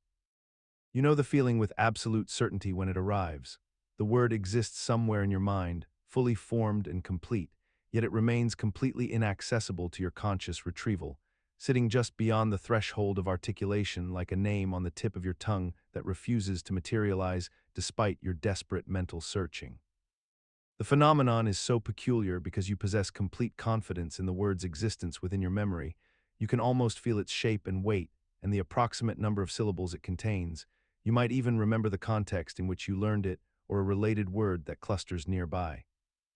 You know the feeling with absolute certainty when it arrives. The word exists somewhere in your mind, fully formed and complete, yet it remains completely inaccessible to your conscious retrieval, sitting just beyond the threshold of articulation like a name on the tip of your tongue that refuses to materialize despite your desperate mental searching. The phenomenon is so peculiar because you possess complete confidence in the word's existence within your memory. You can almost feel its shape and weight and the approximate number of syllables it contains. You might even remember the context in which you learned it or a related word that clusters nearby.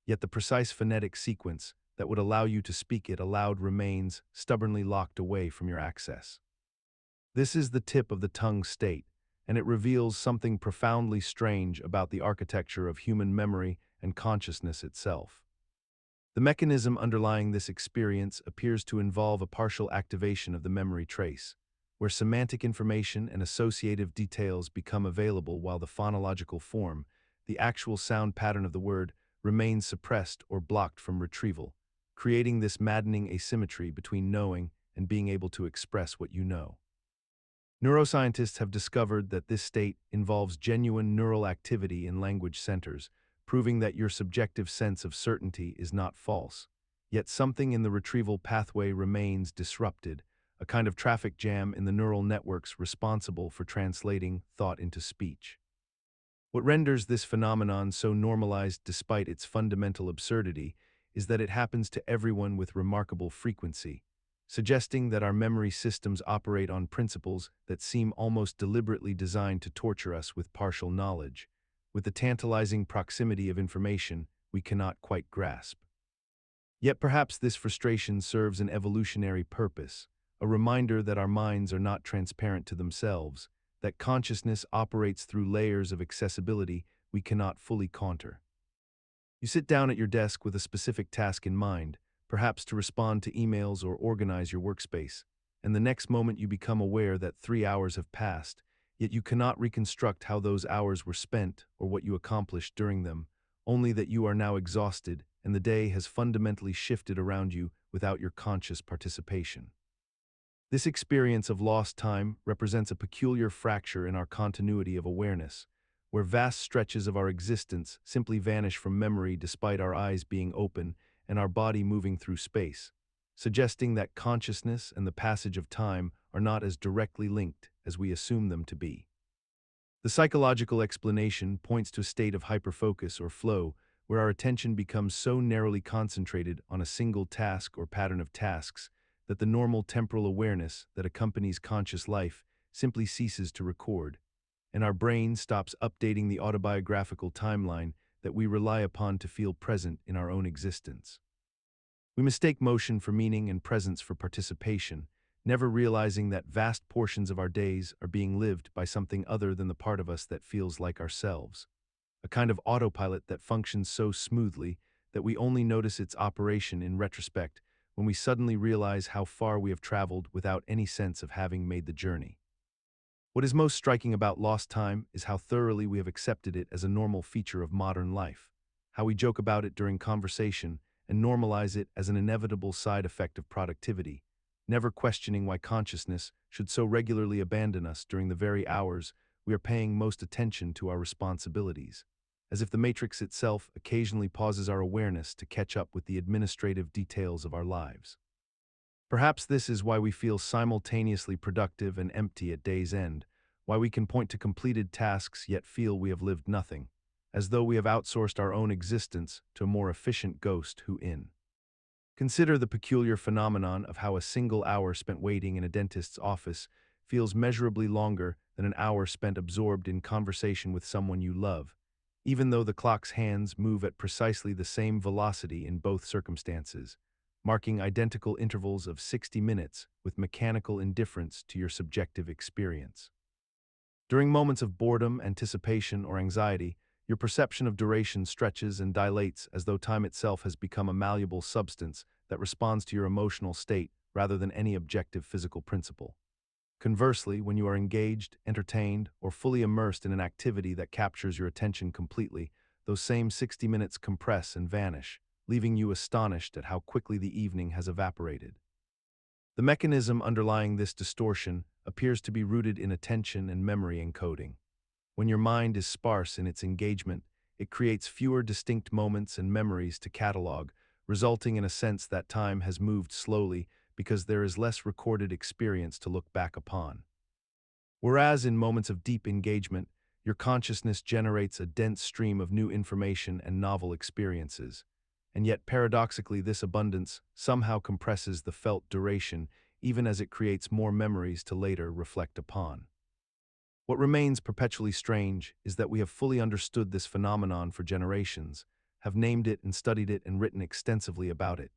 Yet the precise phonetic sequence that would allow you to speak it aloud remains stubbornly locked away from your access. This is the tip of the tongue state, and it reveals something profoundly strange about the architecture of human memory and consciousness itself. The mechanism underlying this experience appears to involve a partial activation of the memory trace, where semantic information and associative details become available while the phonological form, the actual sound pattern of the word, remains suppressed or blocked from retrieval, creating this maddening asymmetry between knowing and being able to express what you know. Neuroscientists have discovered that this state involves genuine neural activity in language centers, proving that your subjective sense of certainty is not false. Yet something in the retrieval pathway remains disrupted, a kind of traffic jam in the neural networks responsible for translating thought into speech. What renders this phenomenon so normalized despite its fundamental absurdity is that it happens to everyone with remarkable frequency, suggesting that our memory systems operate on principles that seem almost deliberately designed to torture us with partial knowledge, with the tantalizing proximity of information we cannot quite grasp. Yet perhaps this frustration serves an evolutionary purpose, a reminder that our minds are not transparent to themselves, that consciousness operates through layers of accessibility we cannot fully contour. You sit down at your desk with a specific task in mind, perhaps to respond to emails or organize your workspace, and the next moment you become aware that 3 hours have passed, yet you cannot reconstruct how those hours were spent or what you accomplished during them, only that you are now exhausted and the day has fundamentally shifted around you without your conscious participation. This experience of lost time represents a peculiar fracture in our continuity of awareness, where vast stretches of our existence simply vanish from memory despite our eyes being open and our body moving through space, suggesting that consciousness and the passage of time are not as directly linked as we assume them to be. The psychological explanation points to a state of hyperfocus or flow, where our attention becomes so narrowly concentrated on a single task or pattern of tasks that the normal temporal awareness that accompanies conscious life simply ceases to record, and our brain stops updating the autobiographical timeline that we rely upon to feel present in our own existence. We mistake motion for meaning and presence for participation, never realizing that vast portions of our days are being lived by something other than the part of us that feels like ourselves, a kind of autopilot that functions so smoothly that we only notice its operation in retrospect when we suddenly realize how far we have traveled without any sense of having made the journey. What is most striking about lost time is how thoroughly we have accepted it as a normal feature of modern life, how we joke about it during conversation and normalize it as an inevitable side effect of productivity, never questioning why consciousness should so regularly abandon us during the very hours we are paying most attention to our responsibilities. as if the matrix itself occasionally pauses our awareness to catch up with the administrative details of our lives. Perhaps this is why we feel simultaneously productive and empty at day's end, why we can point to completed tasks yet feel we have lived nothing, as though we have outsourced our own existence to a more efficient ghost who in. Consider the peculiar phenomenon of how a single hour spent waiting in a dentist's office feels measurably longer than an hour spent absorbed in conversation with someone you love, even though the clock's hands move at precisely the same velocity in both circumstances, marking identical intervals of 60 minutes with mechanical indifference to your subjective experience. During moments of boredom, anticipation, or anxiety, your perception of duration stretches and dilates as though time itself has become a malleable substance that responds to your emotional state rather than any objective physical principle. Conversely, when you are engaged, entertained, or fully immersed in an activity that captures your attention completely, those same 60 minutes compress and vanish, leaving you astonished at how quickly the evening has evaporated. The mechanism underlying this distortion appears to be rooted in attention and memory encoding. When your mind is sparse in its engagement, it creates fewer distinct moments and memories to catalog, resulting in a sense that time has moved slowly because there is less recorded experience to look back upon. Whereas in moments of deep engagement, your consciousness generates a dense stream of new information and novel experiences, and yet paradoxically this abundance somehow compresses the felt duration even as it creates more memories to later reflect upon. What remains perpetually strange is that we have fully understood this phenomenon for generations, have named it and studied it and written extensively about it,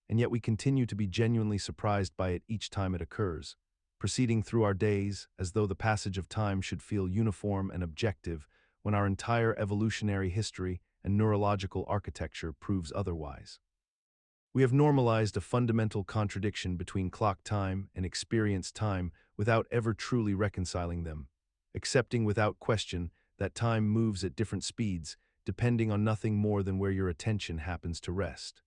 and yet we continue to be genuinely surprised by it each time it occurs, proceeding through our days as though the passage of time should feel uniform and objective when our entire evolutionary history and neurological architecture proves otherwise. We have normalized a fundamental contradiction between clock time and experience time without ever truly reconciling them, accepting without question that time moves at different speeds depending on nothing more than where your attention happens to rest.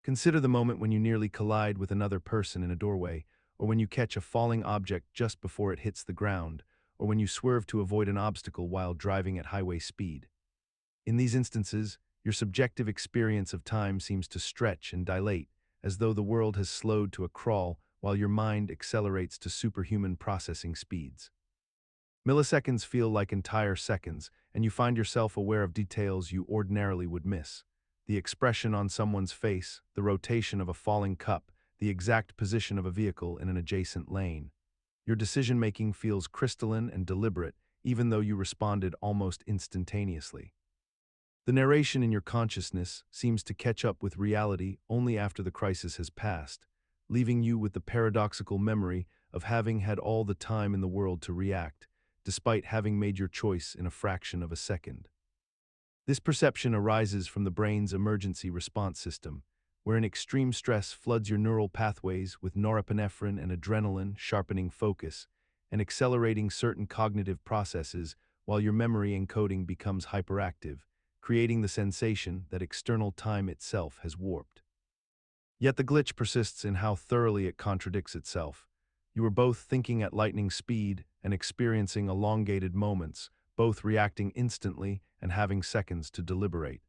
Consider the moment when you nearly collide with another person in a doorway, or when you catch a falling object just before it hits the ground, or when you swerve to avoid an obstacle while driving at highway speed. In these instances, your subjective experience of time seems to stretch and dilate, as though the world has slowed to a crawl while your mind accelerates to superhuman processing speeds. Milliseconds feel like entire seconds, and you find yourself aware of details you ordinarily would miss. The expression on someone's face, the rotation of a falling cup, the exact position of a vehicle in an adjacent lane. Your decision-making feels crystalline and deliberate, even though you responded almost instantaneously. The narration in your consciousness seems to catch up with reality only after the crisis has passed, leaving you with the paradoxical memory of having had all the time in the world to react, despite having made your choice in a fraction of a second. This perception arises from the brain's emergency response system, wherein extreme stress floods your neural pathways with norepinephrine and adrenaline, sharpening focus and accelerating certain cognitive processes while your memory encoding becomes hyperactive, creating the sensation that external time itself has warped. Yet the glitch persists in how thoroughly it contradicts itself. You are both thinking at lightning speed and experiencing elongated moments, both reacting instantly and having seconds to deliberate.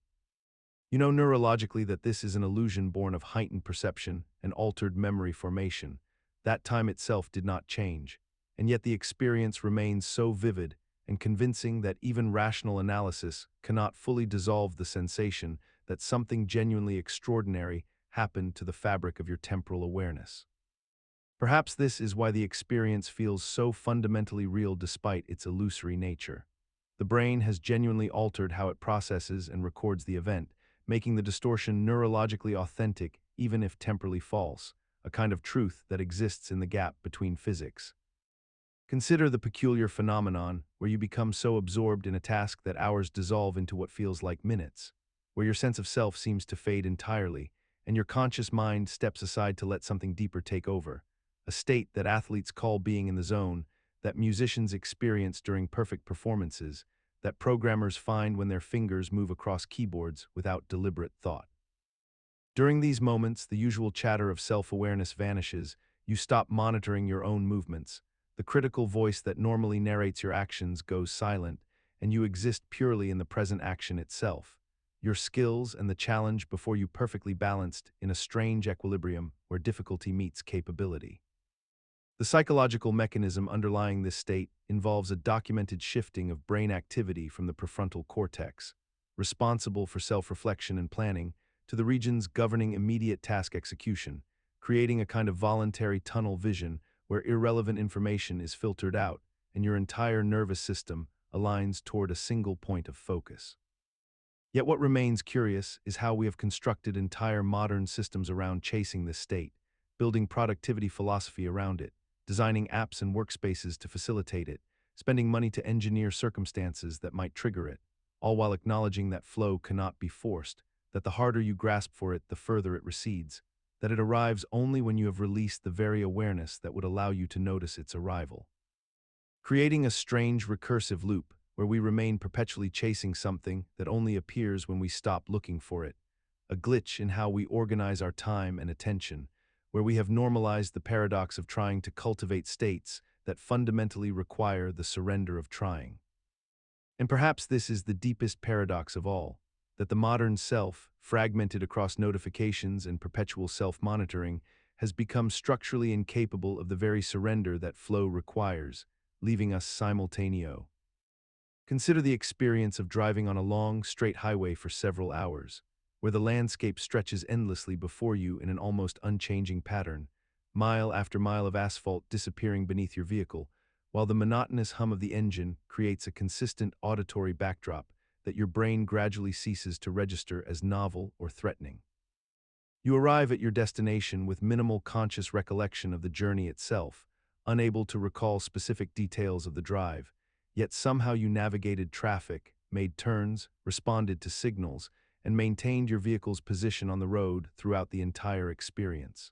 You know neurologically that this is an illusion born of heightened perception and altered memory formation. That time itself did not change, and yet the experience remains so vivid and convincing that even rational analysis cannot fully dissolve the sensation that something genuinely extraordinary happened to the fabric of your temporal awareness. Perhaps this is why the experience feels so fundamentally real despite its illusory nature. The brain has genuinely altered how it processes and records the event, making the distortion neurologically authentic even if temporally false, a kind of truth that exists in the gap between physics. Consider the peculiar phenomenon where you become so absorbed in a task that hours dissolve into what feels like minutes, where your sense of self seems to fade entirely, and your conscious mind steps aside to let something deeper take over, a state that athletes call being in the zone, that musicians experience during perfect performances, that programmers find when their fingers move across keyboards without deliberate thought. During these moments, the usual chatter of self-awareness vanishes, you stop monitoring your own movements, the critical voice that normally narrates your actions goes silent, and you exist purely in the present action itself. Your skills and the challenge before you perfectly balanced in a strange equilibrium where difficulty meets capability. The psychological mechanism underlying this state involves a documented shifting of brain activity from the prefrontal cortex, responsible for self-reflection and planning, to the regions governing immediate task execution, creating a kind of voluntary tunnel vision where irrelevant information is filtered out and your entire nervous system aligns toward a single point of focus. Yet what remains curious is how we have constructed entire modern systems around chasing this state, building productivity philosophy around it, designing apps and workspaces to facilitate it, spending money to engineer circumstances that might trigger it, all while acknowledging that flow cannot be forced, that the harder you grasp for it, the further it recedes, that it arrives only when you have released the very awareness that would allow you to notice its arrival. Creating a strange recursive loop where we remain perpetually chasing something that only appears when we stop looking for it, a glitch in how we organize our time and attention, where we have normalized the paradox of trying to cultivate states that fundamentally require the surrender of trying. And perhaps this is the deepest paradox of all, that the modern self, fragmented across notifications and perpetual self-monitoring, has become structurally incapable of the very surrender that flow requires, leaving us simultaneo. Consider the experience of driving on a long, straight highway for several hours, where the landscape stretches endlessly before you in an almost unchanging pattern, mile after mile of asphalt disappearing beneath your vehicle, while the monotonous hum of the engine creates a consistent auditory backdrop that your brain gradually ceases to register as novel or threatening. You arrive at your destination with minimal conscious recollection of the journey itself, unable to recall specific details of the drive, yet somehow you navigated traffic, made turns, responded to signals, and maintained your vehicle's position on the road throughout the entire experience.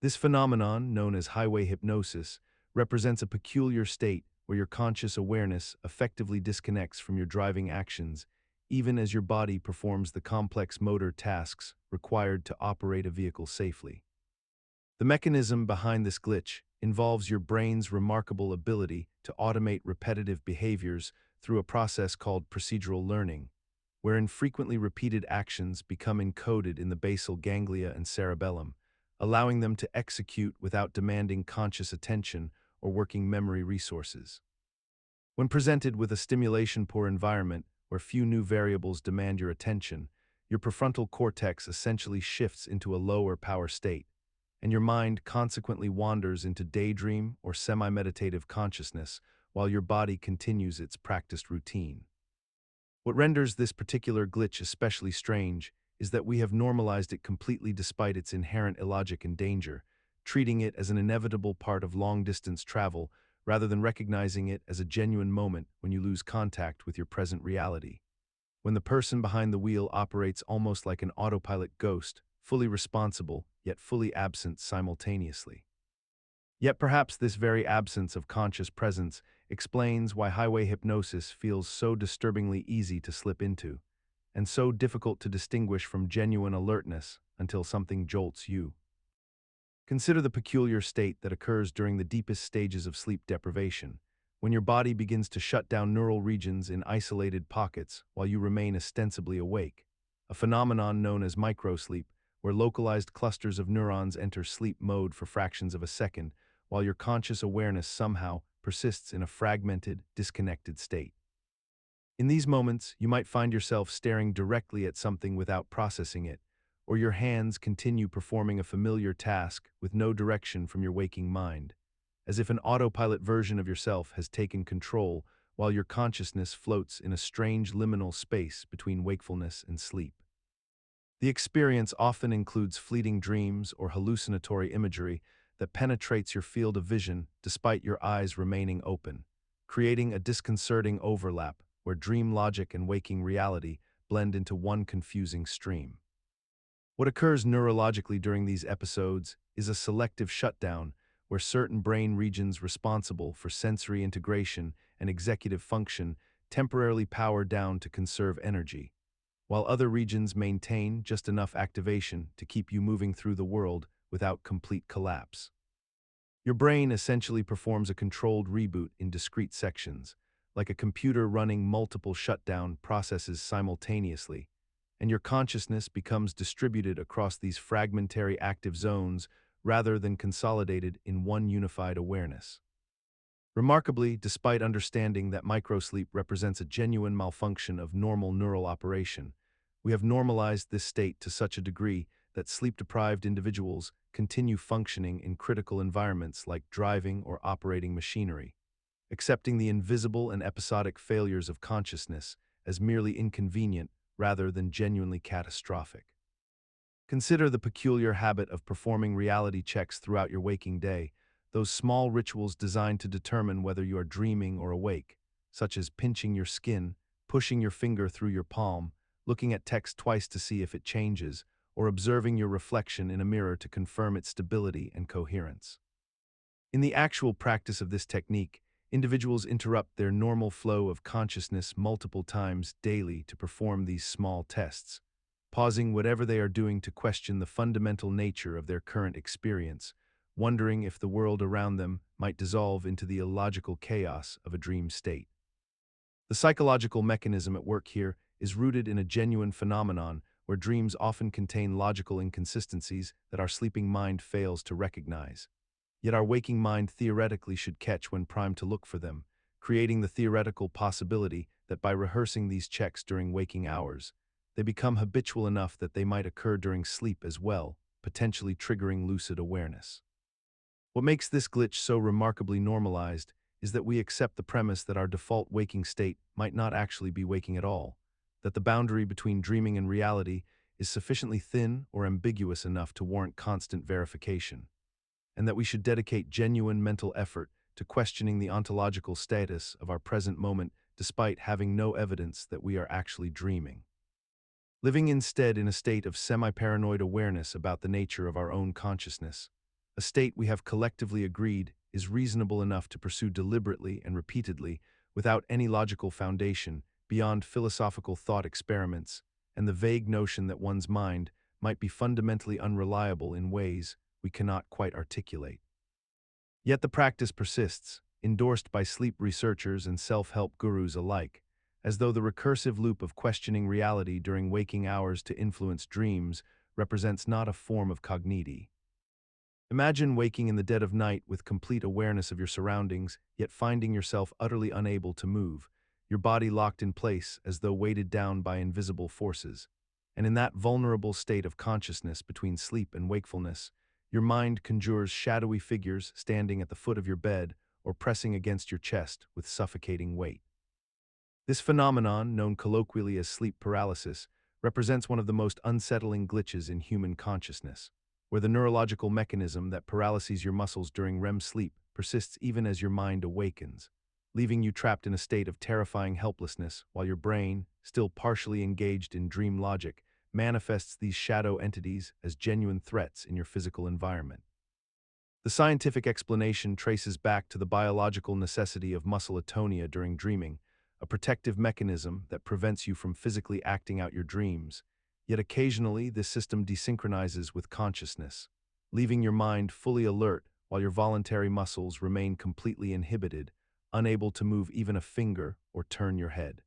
This phenomenon, known as highway hypnosis, represents a peculiar state where your conscious awareness effectively disconnects from your driving actions, even as your body performs the complex motor tasks required to operate a vehicle safely. The mechanism behind this glitch involves your brain's remarkable ability to automate repetitive behaviors through a process called procedural learning, wherein frequently repeated actions become encoded in the basal ganglia and cerebellum, allowing them to execute without demanding conscious attention or working memory resources. When presented with a stimulation-poor environment where few new variables demand your attention, your prefrontal cortex essentially shifts into a lower power state, and your mind consequently wanders into daydream or semi-meditative consciousness while your body continues its practiced routine. What renders this particular glitch especially strange is that we have normalized it completely despite its inherent illogic and danger, treating it as an inevitable part of long-distance travel rather than recognizing it as a genuine moment when you lose contact with your present reality. When the person behind the wheel operates almost like an autopilot ghost, fully responsible, yet fully absent simultaneously. Yet perhaps this very absence of conscious presence explains why highway hypnosis feels so disturbingly easy to slip into, and so difficult to distinguish from genuine alertness until something jolts you. Consider the peculiar state that occurs during the deepest stages of sleep deprivation, when your body begins to shut down neural regions in isolated pockets while you remain ostensibly awake, a phenomenon known as microsleep, where localized clusters of neurons enter sleep mode for fractions of a second, while your conscious awareness somehow persists in a fragmented, disconnected state. In these moments, you might find yourself staring directly at something without processing it, or your hands continue performing a familiar task with no direction from your waking mind, as if an autopilot version of yourself has taken control while your consciousness floats in a strange liminal space between wakefulness and sleep. The experience often includes fleeting dreams or hallucinatory imagery that penetrates your field of vision despite your eyes remaining open, creating a disconcerting overlap where dream logic and waking reality blend into one confusing stream. What occurs neurologically during these episodes is a selective shutdown where certain brain regions responsible for sensory integration and executive function temporarily power down to conserve energy, while other regions maintain just enough activation to keep you moving through the world without complete collapse. Your brain essentially performs a controlled reboot in discrete sections, like a computer running multiple shutdown processes simultaneously, and your consciousness becomes distributed across these fragmentary active zones rather than consolidated in one unified awareness. Remarkably, despite understanding that microsleep represents a genuine malfunction of normal neural operation, we have normalized this state to such a degree that sleep-deprived individuals continue functioning in critical environments like driving or operating machinery, accepting the invisible and episodic failures of consciousness as merely inconvenient rather than genuinely catastrophic. Consider the peculiar habit of performing reality checks throughout your waking day, those small rituals designed to determine whether you are dreaming or awake, such as pinching your skin, pushing your finger through your palm, looking at text twice to see if it changes, or observing your reflection in a mirror to confirm its stability and coherence. In the actual practice of this technique, individuals interrupt their normal flow of consciousness multiple times daily to perform these small tests, pausing whatever they are doing to question the fundamental nature of their current experience, wondering if the world around them might dissolve into the illogical chaos of a dream state. The psychological mechanism at work here is rooted in a genuine phenomenon where dreams often contain logical inconsistencies that our sleeping mind fails to recognize. Yet our waking mind theoretically should catch when primed to look for them, creating the theoretical possibility that by rehearsing these checks during waking hours, they become habitual enough that they might occur during sleep as well, potentially triggering lucid awareness. What makes this glitch so remarkably normalized is that we accept the premise that our default waking state might not actually be waking at all, that the boundary between dreaming and reality is sufficiently thin or ambiguous enough to warrant constant verification, and that we should dedicate genuine mental effort to questioning the ontological status of our present moment despite having no evidence that we are actually dreaming. Living instead in a state of semi-paranoid awareness about the nature of our own consciousness, a state we have collectively agreed is reasonable enough to pursue deliberately and repeatedly without any logical foundation beyond philosophical thought experiments and the vague notion that one's mind might be fundamentally unreliable in ways we cannot quite articulate. Yet the practice persists, endorsed by sleep researchers and self-help gurus alike, as though the recursive loop of questioning reality during waking hours to influence dreams represents not a form of cognity. Imagine waking in the dead of night with complete awareness of your surroundings, yet finding yourself utterly unable to move, your body locked in place as though weighted down by invisible forces. And in that vulnerable state of consciousness between sleep and wakefulness, your mind conjures shadowy figures standing at the foot of your bed or pressing against your chest with suffocating weight. This phenomenon, known colloquially as sleep paralysis, represents one of the most unsettling glitches in human consciousness, where the neurological mechanism that paralyzes your muscles during REM sleep persists even as your mind awakens, leaving you trapped in a state of terrifying helplessness while your brain, still partially engaged in dream logic, manifests these shadow entities as genuine threats in your physical environment. The scientific explanation traces back to the biological necessity of muscle atonia during dreaming, a protective mechanism that prevents you from physically acting out your dreams. Yet occasionally, this system desynchronizes with consciousness, leaving your mind fully alert while your voluntary muscles remain completely inhibited, unable to move even a finger or turn your head.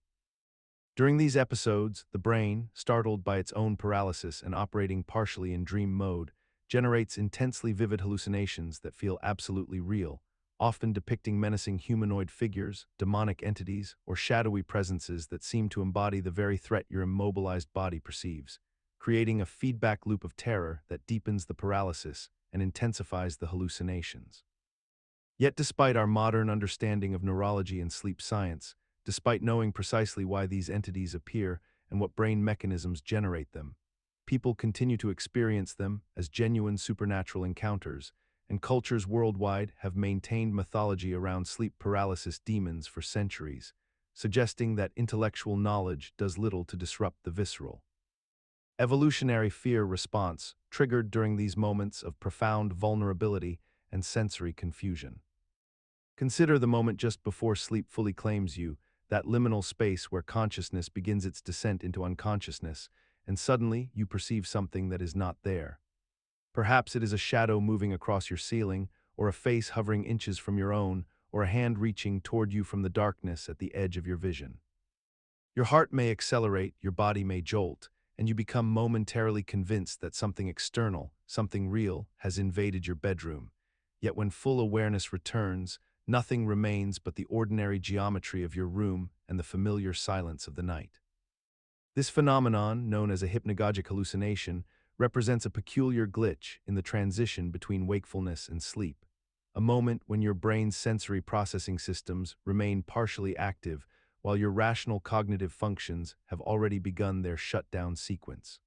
During these episodes, the brain, startled by its own paralysis and operating partially in dream mode, generates intensely vivid hallucinations that feel absolutely real, often depicting menacing humanoid figures, demonic entities, or shadowy presences that seem to embody the very threat your immobilized body perceives, creating a feedback loop of terror that deepens the paralysis and intensifies the hallucinations. Yet despite our modern understanding of neurology and sleep science, despite knowing precisely why these entities appear and what brain mechanisms generate them, people continue to experience them as genuine supernatural encounters, and cultures worldwide have maintained mythology around sleep paralysis demons for centuries, suggesting that intellectual knowledge does little to disrupt the visceral. Evolutionary fear response triggered during these moments of profound vulnerability and sensory confusion. Consider the moment just before sleep fully claims you, that liminal space where consciousness begins its descent into unconsciousness, and suddenly you perceive something that is not there. Perhaps it is a shadow moving across your ceiling, or a face hovering inches from your own, or a hand reaching toward you from the darkness at the edge of your vision. Your heart may accelerate, your body may jolt, and you become momentarily convinced that something external, something real, has invaded your bedroom. Yet when full awareness returns, nothing remains but the ordinary geometry of your room and the familiar silence of the night. This phenomenon, known as a hypnagogic hallucination, represents a peculiar glitch in the transition between wakefulness and sleep, a moment when your brain's sensory processing systems remain partially active while your rational cognitive functions have already begun their shutdown sequence.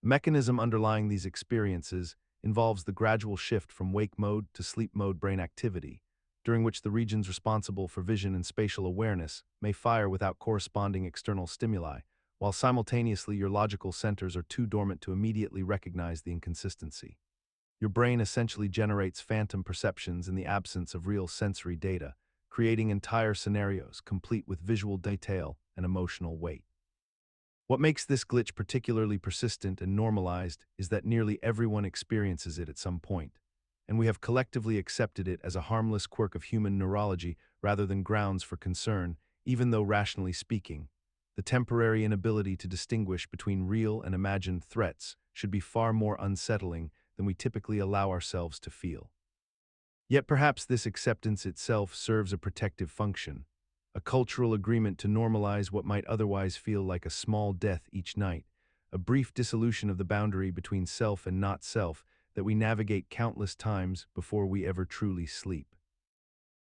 The mechanism underlying these experiences involves the gradual shift from wake mode to sleep mode brain activity, during which the regions responsible for vision and spatial awareness may fire without corresponding external stimuli, while simultaneously your logical centers are too dormant to immediately recognize the inconsistency. Your brain essentially generates phantom perceptions in the absence of real sensory data, creating entire scenarios complete with visual detail and emotional weight. What makes this glitch particularly persistent and normalized is that nearly everyone experiences it at some point, and we have collectively accepted it as a harmless quirk of human neurology rather than grounds for concern, even though rationally speaking, the temporary inability to distinguish between real and imagined threats should be far more unsettling than we typically allow ourselves to feel. Yet perhaps this acceptance itself serves a protective function, a cultural agreement to normalize what might otherwise feel like a small death each night, a brief dissolution of the boundary between self and not self that we navigate countless times before we ever truly sleep.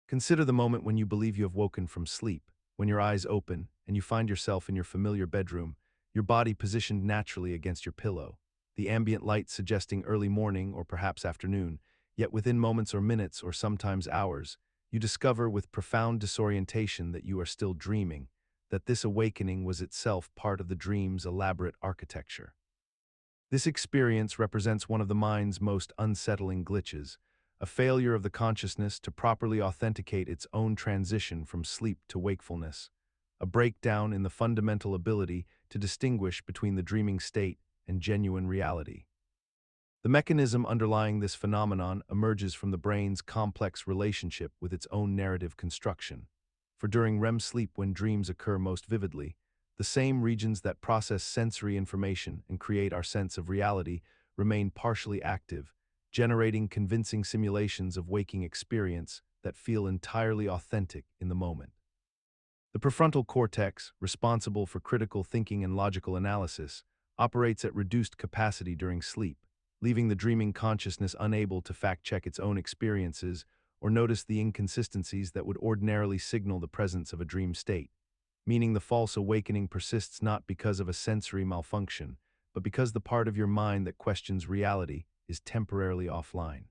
Consider the moment when you believe you have woken from sleep, when your eyes open and you find yourself in your familiar bedroom, your body positioned naturally against your pillow, the ambient light suggesting early morning or perhaps afternoon, yet within moments or minutes or sometimes hours, you discover with profound disorientation that you are still dreaming, that this awakening was itself part of the dream's elaborate architecture. This experience represents one of the mind's most unsettling glitches, a failure of the consciousness to properly authenticate its own transition from sleep to wakefulness, a breakdown in the fundamental ability to distinguish between the dreaming state and genuine reality. The mechanism underlying this phenomenon emerges from the brain's complex relationship with its own narrative construction. For during REM sleep, when dreams occur most vividly, the same regions that process sensory information and create our sense of reality remain partially active, generating convincing simulations of waking experience that feel entirely authentic in the moment. The prefrontal cortex, responsible for critical thinking and logical analysis, operates at reduced capacity during sleep, leaving the dreaming consciousness unable to fact-check its own experiences or notice the inconsistencies that would ordinarily signal the presence of a dream state, meaning the false awakening persists not because of a sensory malfunction, but because the part of your mind that questions reality is temporarily offline.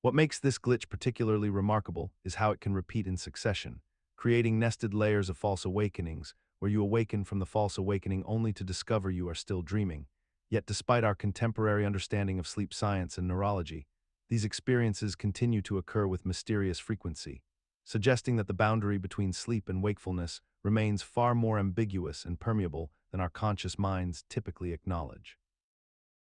What makes this glitch particularly remarkable is how it can repeat in succession, creating nested layers of false awakenings, where you awaken from the false awakening only to discover you are still dreaming. Yet despite our contemporary understanding of sleep science and neurology, these experiences continue to occur with mysterious frequency, suggesting that the boundary between sleep and wakefulness remains far more ambiguous and permeable than our conscious minds typically acknowledge.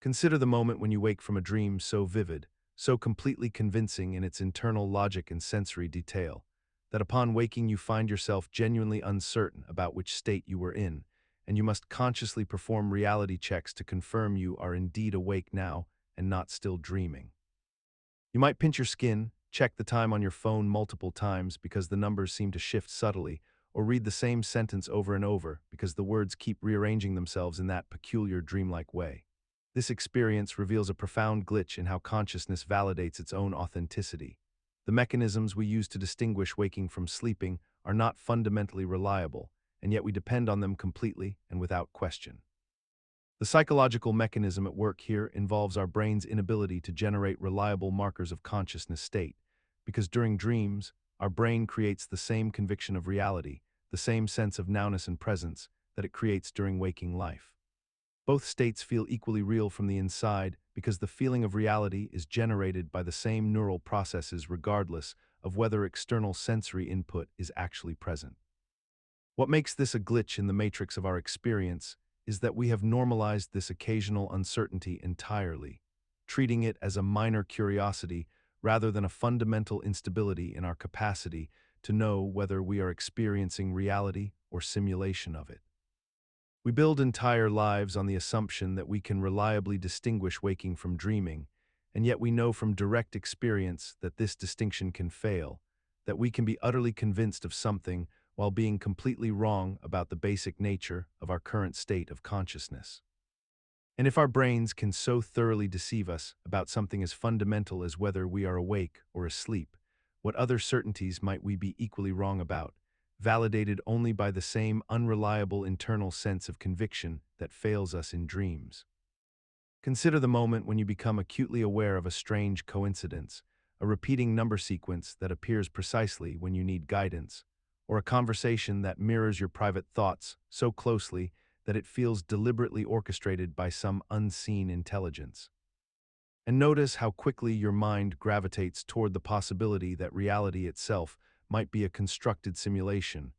Consider the moment when you wake from a dream so vivid, so completely convincing in its internal logic and sensory detail, that upon waking you find yourself genuinely uncertain about which state you were in, and you must consciously perform reality checks to confirm you are indeed awake now and not still dreaming. You might pinch your skin, check the time on your phone multiple times because the numbers seem to shift subtly, or read the same sentence over and over because the words keep rearranging themselves in that peculiar dreamlike way. This experience reveals a profound glitch in how consciousness validates its own authenticity. The mechanisms we use to distinguish waking from sleeping are not fundamentally reliable, and yet we depend on them completely and without question. The psychological mechanism at work here involves our brain's inability to generate reliable markers of consciousness state, because during dreams, our brain creates the same conviction of reality, the same sense of nowness and presence that it creates during waking life. Both states feel equally real from the inside because the feeling of reality is generated by the same neural processes regardless of whether external sensory input is actually present. What makes this a glitch in the matrix of our experience is that we have normalized this occasional uncertainty entirely, treating it as a minor curiosity rather than a fundamental instability in our capacity to know whether we are experiencing reality or simulation of it. We build entire lives on the assumption that we can reliably distinguish waking from dreaming, and yet we know from direct experience that this distinction can fail, that we can be utterly convinced of something while being completely wrong about the basic nature of our current state of consciousness. And if our brains can so thoroughly deceive us about something as fundamental as whether we are awake or asleep, what other certainties might we be equally wrong about, validated only by the same unreliable internal sense of conviction that fails us in dreams? Consider the moment when you become acutely aware of a strange coincidence, a repeating number sequence that appears precisely when you need guidance, or a conversation that mirrors your private thoughts so closely that it feels deliberately orchestrated by some unseen intelligence. And notice how quickly your mind gravitates toward the possibility that reality itself might be a constructed simulation,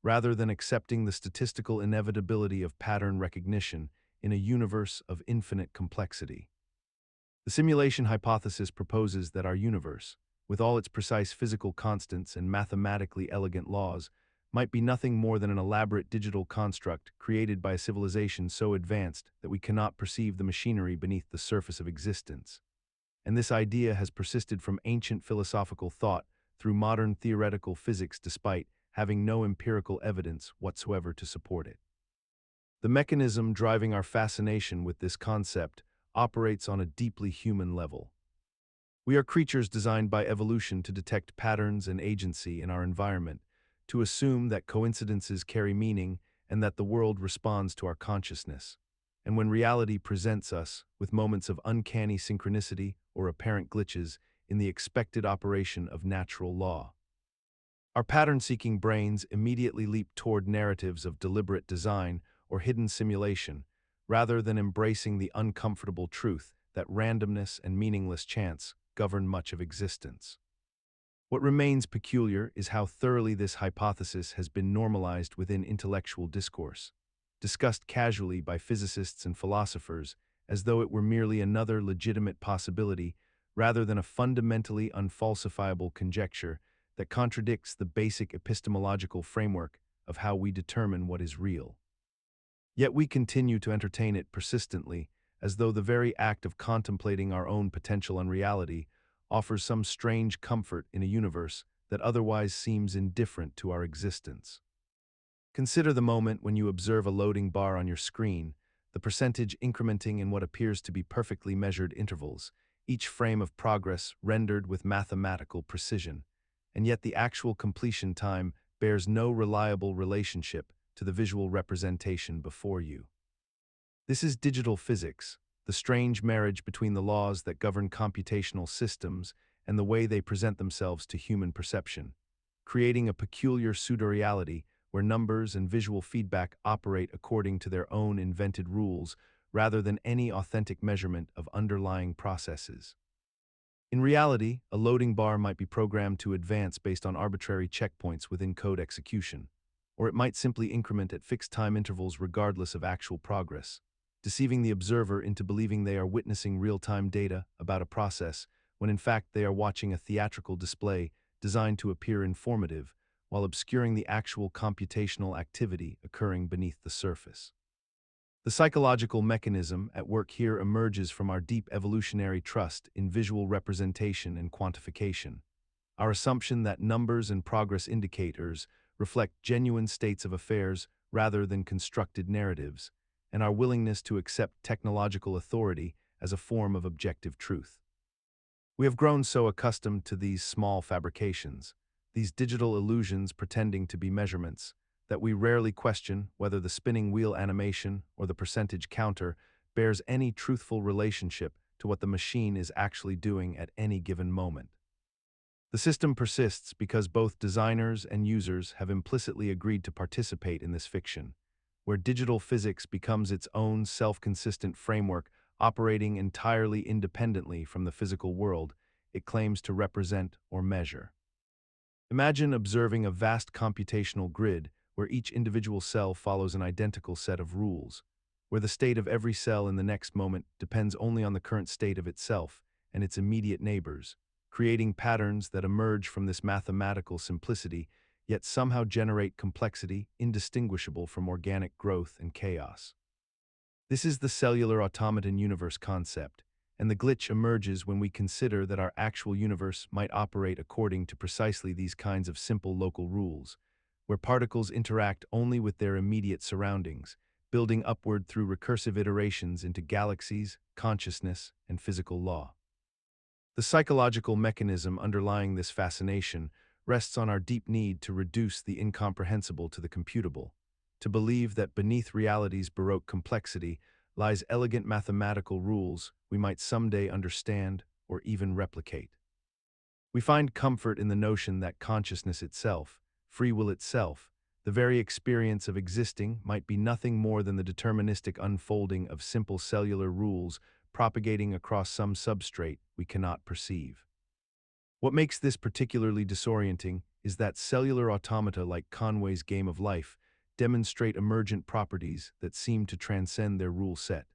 rather than accepting the statistical inevitability of pattern recognition in a universe of infinite complexity. The simulation hypothesis proposes that our universe, with all its precise physical constants and mathematically elegant laws, might be nothing more than an elaborate digital construct created by a civilization so advanced that we cannot perceive the machinery beneath the surface of existence. And this idea has persisted from ancient philosophical thought through modern theoretical physics despite having no empirical evidence whatsoever to support it. The mechanism driving our fascination with this concept operates on a deeply human level. We are creatures designed by evolution to detect patterns and agency in our environment, to assume that coincidences carry meaning and that the world responds to our consciousness. And when reality presents us with moments of uncanny synchronicity or apparent glitches in the expected operation of natural law, our pattern-seeking brains immediately leap toward narratives of deliberate design or hidden simulation, rather than embracing the uncomfortable truth that randomness and meaningless chance govern much of existence. What remains peculiar is how thoroughly this hypothesis has been normalized within intellectual discourse, discussed casually by physicists and philosophers as though it were merely another legitimate possibility rather than a fundamentally unfalsifiable conjecture that contradicts the basic epistemological framework of how we determine what is real. Yet we continue to entertain it persistently, as though the very act of contemplating our own potential unreality offers some strange comfort in a universe that otherwise seems indifferent to our existence. Consider the moment when you observe a loading bar on your screen, the percentage incrementing in what appears to be perfectly measured intervals, each frame of progress rendered with mathematical precision, and yet the actual completion time bears no reliable relationship to the visual representation before you. This is digital physics, the strange marriage between the laws that govern computational systems and the way they present themselves to human perception, creating a peculiar pseudo-reality where numbers and visual feedback operate according to their own invented rules rather than any authentic measurement of underlying processes. In reality, a loading bar might be programmed to advance based on arbitrary checkpoints within code execution, or it might simply increment at fixed time intervals regardless of actual progress, deceiving the observer into believing they are witnessing real-time data about a process when in fact they are watching a theatrical display designed to appear informative while obscuring the actual computational activity occurring beneath the surface. The psychological mechanism at work here emerges from our deep evolutionary trust in visual representation and quantification, our assumption that numbers and progress indicators reflect genuine states of affairs rather than constructed narratives, and our willingness to accept technological authority as a form of objective truth. We have grown so accustomed to these small fabrications, these digital illusions pretending to be measurements, that we rarely question whether the spinning wheel animation or the percentage counter bears any truthful relationship to what the machine is actually doing at any given moment. The system persists because both designers and users have implicitly agreed to participate in this fiction, where digital physics becomes its own self-consistent framework operating entirely independently from the physical world it claims to represent or measure. Imagine observing a vast computational grid where each individual cell follows an identical set of rules, where the state of every cell in the next moment depends only on the current state of itself and its immediate neighbors, creating patterns that emerge from this mathematical simplicity, yet somehow generate complexity indistinguishable from organic growth and chaos. This is the cellular automaton universe concept, and the glitch emerges when we consider that our actual universe might operate according to precisely these kinds of simple local rules, where particles interact only with their immediate surroundings, building upward through recursive iterations into galaxies, consciousness, and physical law. The psychological mechanism underlying this fascination rests on our deep need to reduce the incomprehensible to the computable, to believe that beneath reality's baroque complexity lies elegant mathematical rules we might someday understand or even replicate. We find comfort in the notion that consciousness itself, free will itself, the very experience of existing might be nothing more than the deterministic unfolding of simple cellular rules propagating across some substrate we cannot perceive. What makes this particularly disorienting is that cellular automata like Conway's game of life demonstrate emergent properties that seem to transcend their rule set,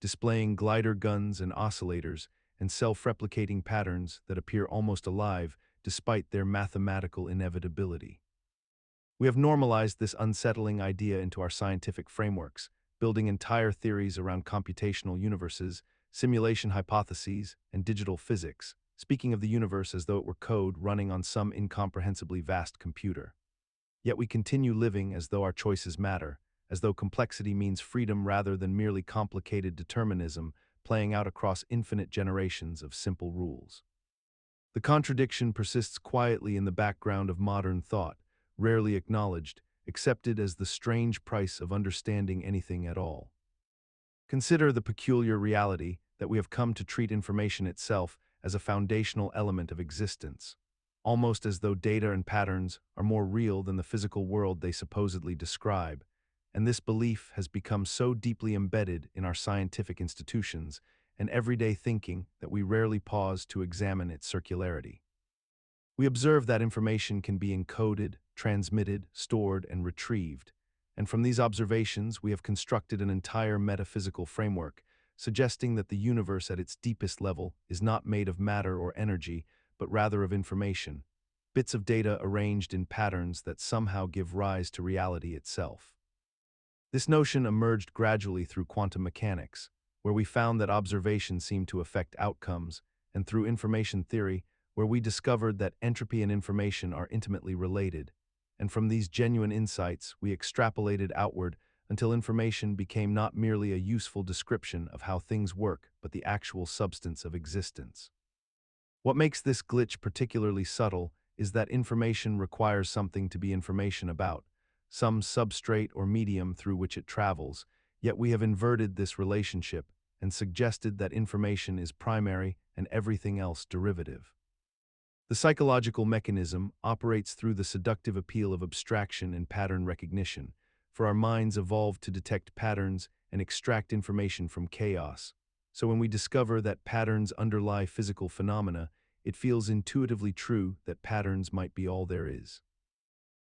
displaying glider guns and oscillators and self-replicating patterns that appear almost alive despite their mathematical inevitability. We have normalized this unsettling idea into our scientific frameworks, building entire theories around computational universes, simulation hypotheses, and digital physics, speaking of the universe as though it were code running on some incomprehensibly vast computer. Yet we continue living as though our choices matter, as though complexity means freedom rather than merely complicated determinism playing out across infinite generations of simple rules. The contradiction persists quietly in the background of modern thought, rarely acknowledged, accepted as the strange price of understanding anything at all. Consider the peculiar reality that we have come to treat information itself as a foundational element of existence, almost as though data and patterns are more real than the physical world they supposedly describe, and this belief has become so deeply embedded in our scientific institutions and everyday thinking that we rarely pause to examine its circularity. We observe that information can be encoded, transmitted, stored, and retrieved, and from these observations we have constructed an entire metaphysical framework, suggesting that the universe at its deepest level is not made of matter or energy, but rather of information, bits of data arranged in patterns that somehow give rise to reality itself. This notion emerged gradually through quantum mechanics, where we found that observation seemed to affect outcomes, and through information theory, where we discovered that entropy and information are intimately related, and from these genuine insights we extrapolated outward until information became not merely a useful description of how things work, but the actual substance of existence. What makes this glitch particularly subtle is that information requires something to be information about, some substrate or medium through which it travels, yet we have inverted this relationship and suggested that information is primary and everything else derivative. The psychological mechanism operates through the seductive appeal of abstraction and pattern recognition, for our minds evolved to detect patterns and extract information from chaos. So when we discover that patterns underlie physical phenomena, it feels intuitively true that patterns might be all there is.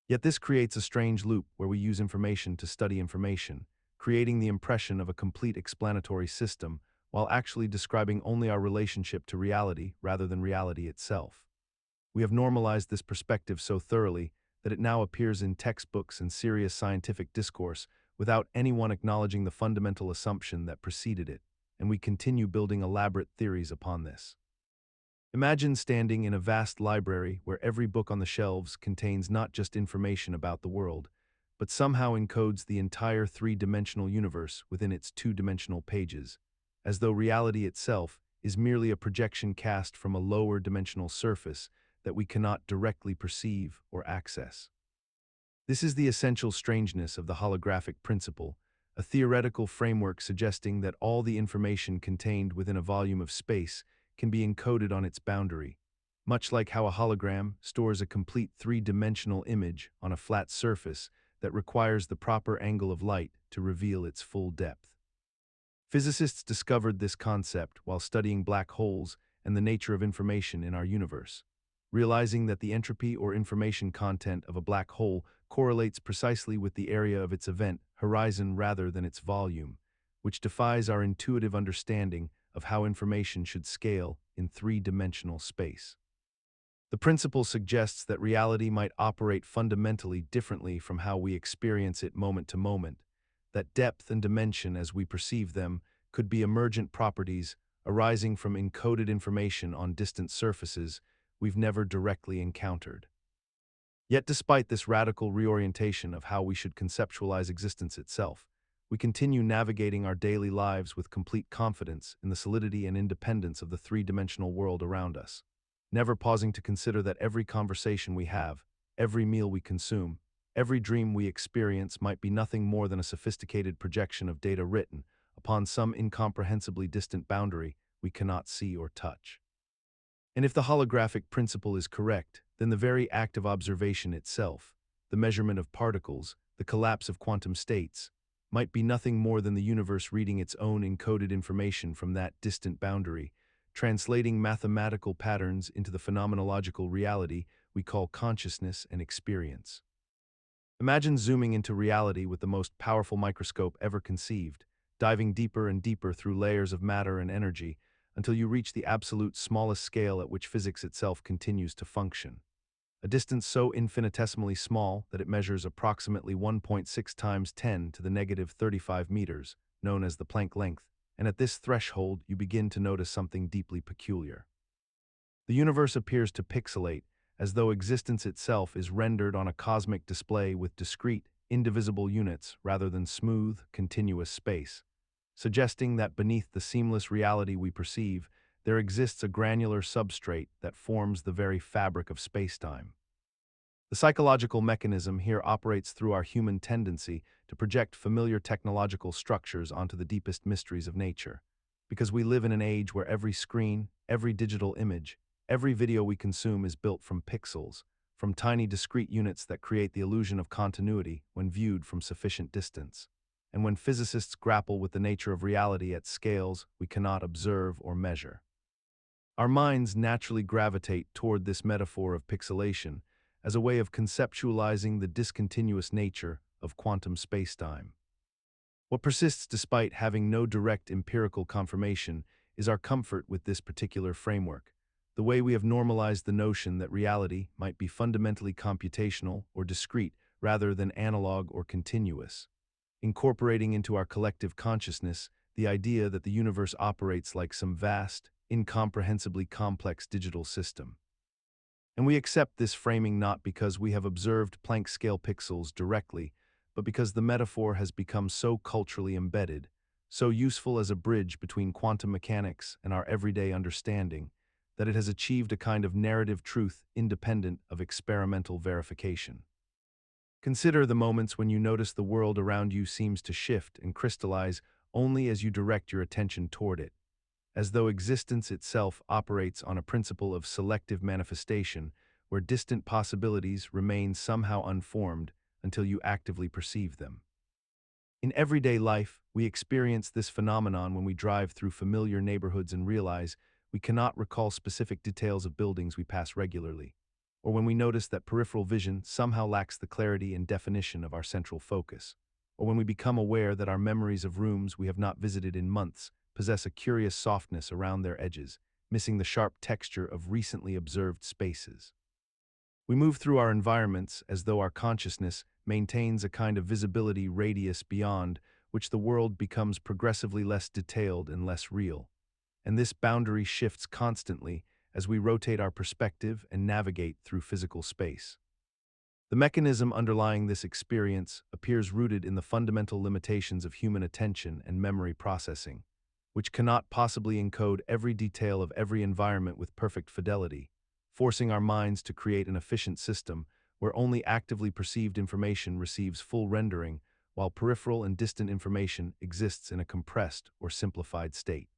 Yet this creates a strange loop where we use information to study information, creating the impression of a complete explanatory system, while actually describing only our relationship to reality rather than reality itself. We have normalized this perspective so thoroughly that it now appears in textbooks and serious scientific discourse without anyone acknowledging the fundamental assumption that preceded it, and we continue building elaborate theories upon this. Imagine standing in a vast library where every book on the shelves contains not just information about the world, but somehow encodes the entire three-dimensional universe within its two-dimensional pages, as though reality itself is merely a projection cast from a lower dimensional surface that we cannot directly perceive or access. This is the essential strangeness of the holographic principle, a theoretical framework suggesting that all the information contained within a volume of space can be encoded on its boundary, much like how a hologram stores a complete three-dimensional image on a flat surface that requires the proper angle of light to reveal its full depth. Physicists discovered this concept while studying black holes and the nature of information in our universe, realizing that the entropy or information content of a black hole correlates precisely with the area of its event horizon rather than its volume, which defies our intuitive understanding of how information should scale in three-dimensional space. The principle suggests that reality might operate fundamentally differently from how we experience it moment to moment, that depth and dimension as we perceive them could be emergent properties arising from encoded information on distant surfaces we've never directly encountered. Yet despite this radical reorientation of how we should conceptualize existence itself, we continue navigating our daily lives with complete confidence in the solidity and independence of the three-dimensional world around us, never pausing to consider that every conversation we have, every meal we consume, every dream we experience might be nothing more than a sophisticated projection of data written upon some incomprehensibly distant boundary we cannot see or touch. And if the holographic principle is correct, then the very act of observation itself, the measurement of particles, the collapse of quantum states, might be nothing more than the universe reading its own encoded information from that distant boundary, translating mathematical patterns into the phenomenological reality we call consciousness and experience. Imagine zooming into reality with the most powerful microscope ever conceived, diving deeper and deeper through layers of matter and energy until you reach the absolute smallest scale at which physics itself continues to function. A distance so infinitesimally small that it measures approximately 1.6 times 10 to the negative 35 meters, known as the Planck length, and at this threshold you begin to notice something deeply peculiar. The universe appears to pixelate, as though existence itself is rendered on a cosmic display with discrete, indivisible units rather than smooth, continuous space, suggesting that beneath the seamless reality we perceive, there exists a granular substrate that forms the very fabric of spacetime. The psychological mechanism here operates through our human tendency to project familiar technological structures onto the deepest mysteries of nature, because we live in an age where every screen, every digital image, every video we consume is built from pixels, from tiny discrete units that create the illusion of continuity when viewed from sufficient distance. And when physicists grapple with the nature of reality at scales we cannot observe or measure, our minds naturally gravitate toward this metaphor of pixelation as a way of conceptualizing the discontinuous nature of quantum spacetime. What persists despite having no direct empirical confirmation is our comfort with this particular framework, the way we have normalized the notion that reality might be fundamentally computational or discrete rather than analog or continuous, incorporating into our collective consciousness the idea that the universe operates like some vast, incomprehensibly complex digital system. And we accept this framing not because we have observed Planck-scale pixels directly, but because the metaphor has become so culturally embedded, so useful as a bridge between quantum mechanics and our everyday understanding, that it has achieved a kind of narrative truth independent of experimental verification. Consider the moments when you notice the world around you seems to shift and crystallize only as you direct your attention toward it, as though existence itself operates on a principle of selective manifestation where distant possibilities remain somehow unformed until you actively perceive them. In everyday life, we experience this phenomenon when we drive through familiar neighborhoods and realize we cannot recall specific details of buildings we pass regularly, or when we notice that peripheral vision somehow lacks the clarity and definition of our central focus, or when we become aware that our memories of rooms we have not visited in months possess a curious softness around their edges, missing the sharp texture of recently observed spaces. We move through our environments as though our consciousness maintains a kind of visibility radius beyond which the world becomes progressively less detailed and less real, and this boundary shifts constantly as we rotate our perspective and navigate through physical space. The mechanism underlying this experience appears rooted in the fundamental limitations of human attention and memory processing, which cannot possibly encode every detail of every environment with perfect fidelity, forcing our minds to create an efficient system where only actively perceived information receives full rendering, while peripheral and distant information exists in a compressed or simplified state.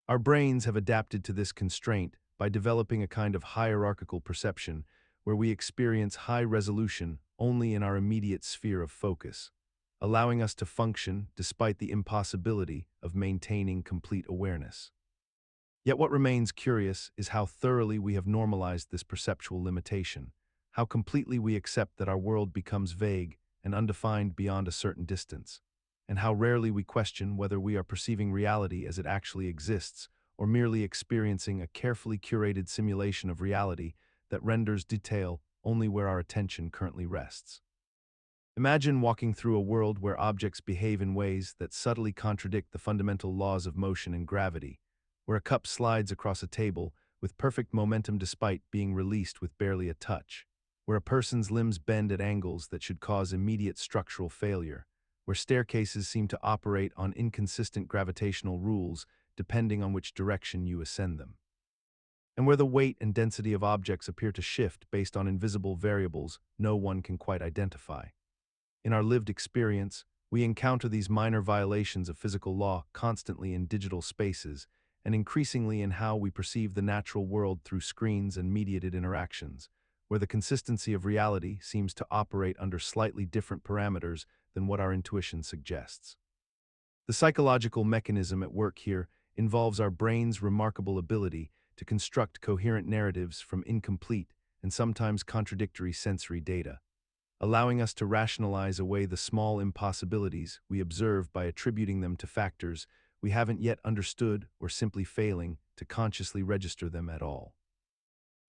Our brains have adapted to this constraint by developing a kind of hierarchical perception where we experience high resolution only in our immediate sphere of focus, allowing us to function despite the impossibility of maintaining complete awareness. Yet what remains curious is how thoroughly we have normalized this perceptual limitation, how completely we accept that our world becomes vague and undefined beyond a certain distance, and how rarely we question whether we are perceiving reality as it actually exists or merely experiencing a carefully curated simulation of reality that renders detail only where our attention currently rests. Imagine walking through a world where objects behave in ways that subtly contradict the fundamental laws of motion and gravity, where a cup slides across a table with perfect momentum despite being released with barely a touch, where a person's limbs bend at angles that should cause immediate structural failure, where staircases seem to operate on inconsistent gravitational rules depending on which direction you ascend them, and where the weight and density of objects appear to shift based on invisible variables no one can quite identify. In our lived experience, we encounter these minor violations of physical law constantly in digital spaces and increasingly in how we perceive the natural world through screens and mediated interactions, where the consistency of reality seems to operate under slightly different parameters than what our intuition suggests. The psychological mechanism at work here involves our brain's remarkable ability to construct coherent narratives from incomplete and sometimes contradictory sensory data, allowing us to rationalize away the small impossibilities we observe by attributing them to factors we haven't yet understood or simply failing to consciously register them at all.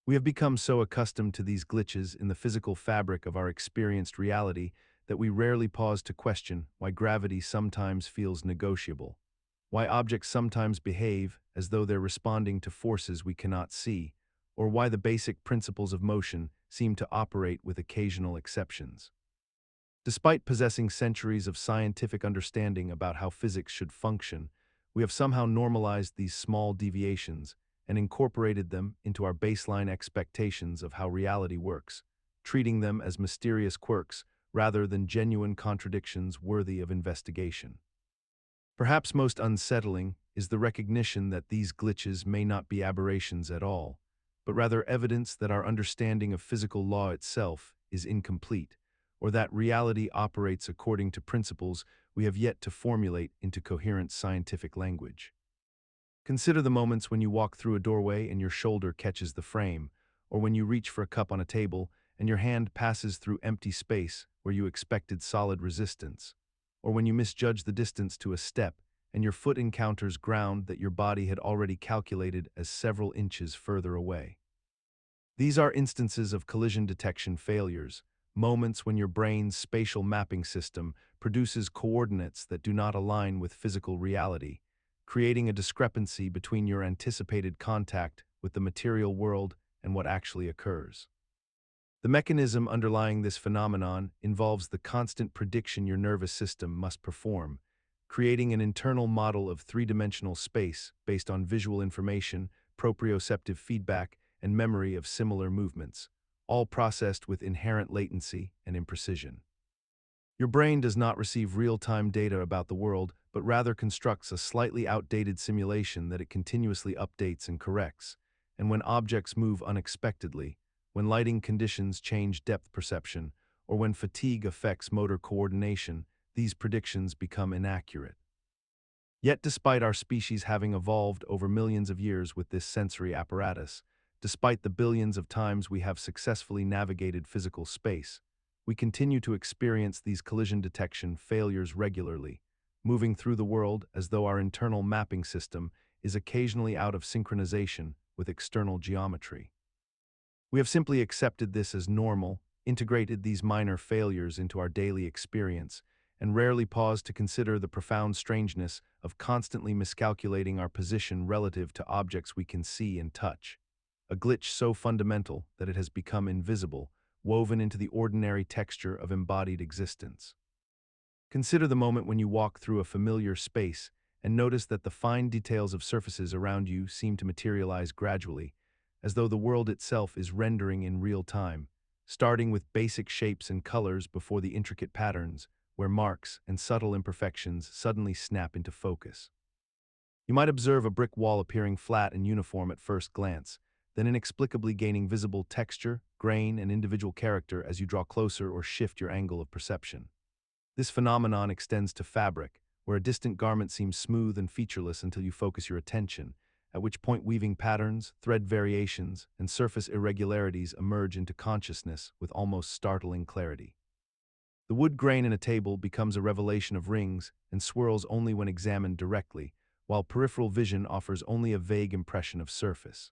We have become so accustomed to these glitches in the physical fabric of our experienced reality that we rarely pause to question why gravity sometimes feels negotiable, why objects sometimes behave as though they're responding to forces we cannot see, or why the basic principles of motion seem to operate with occasional exceptions. Despite possessing centuries of scientific understanding about how physics should function, we have somehow normalized these small deviations and incorporated them into our baseline expectations of how reality works, treating them as mysterious quirks rather than genuine contradictions worthy of investigation. Perhaps most unsettling is the recognition that these glitches may not be aberrations at all, but rather evidence that our understanding of physical law itself is incomplete, or that reality operates according to principles we have yet to formulate into coherent scientific language. Consider the moments when you walk through a doorway and your shoulder catches the frame, or when you reach for a cup on a table and your hand passes through empty space where you expected solid resistance, or when you misjudge the distance to a step and your foot encounters ground that your body had already calculated as several inches further away. These are instances of collision detection failures, moments when your brain's spatial mapping system produces coordinates that do not align with physical reality, creating a discrepancy between your anticipated contact with the material world and what actually occurs. The mechanism underlying this phenomenon involves the constant prediction your nervous system must perform, creating an internal model of three-dimensional space based on visual information, proprioceptive feedback, and memory of similar movements, all processed with inherent latency and imprecision. Your brain does not receive real-time data about the world, but rather constructs a slightly outdated simulation that it continuously updates and corrects. And when objects move unexpectedly, when lighting conditions change depth perception, or when fatigue affects motor coordination, these predictions become inaccurate. Yet despite our species having evolved over millions of years with this sensory apparatus, despite the billions of times we have successfully navigated physical space, we continue to experience these collision detection failures regularly, moving through the world as though our internal mapping system is occasionally out of synchronization with external geometry. We have simply accepted this as normal, integrated these minor failures into our daily experience, and rarely pause to consider the profound strangeness of constantly miscalculating our position relative to objects we can see and touch, a glitch so fundamental that it has become invisible, woven into the ordinary texture of embodied existence. Consider the moment when you walk through a familiar space and notice that the fine details of surfaces around you seem to materialize gradually, as though the world itself is rendering in real time, starting with basic shapes and colors before the intricate patterns, where marks and subtle imperfections suddenly snap into focus. You might observe a brick wall appearing flat and uniform at first glance, then inexplicably gaining visible texture, grain, and individual character as you draw closer or shift your angle of perception. This phenomenon extends to fabric, where a distant garment seems smooth and featureless until you focus your attention, at which point weaving patterns, thread variations, and surface irregularities emerge into consciousness with almost startling clarity. The wood grain in a table becomes a revelation of rings and swirls only when examined directly, while peripheral vision offers only a vague impression of surface.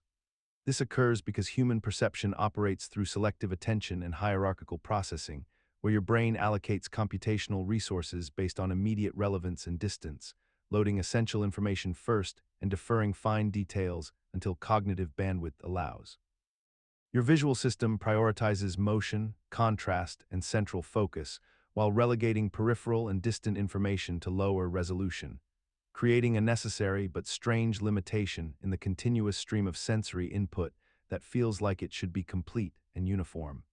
This occurs because human perception operates through selective attention and hierarchical processing, where your brain allocates computational resources based on immediate relevance and distance, loading essential information first and deferring fine details until cognitive bandwidth allows. Your visual system prioritizes motion, contrast, and central focus, while relegating peripheral and distant information to lower resolution, creating a necessary but strange limitation in the continuous stream of sensory input that feels like it should be complete and uniform.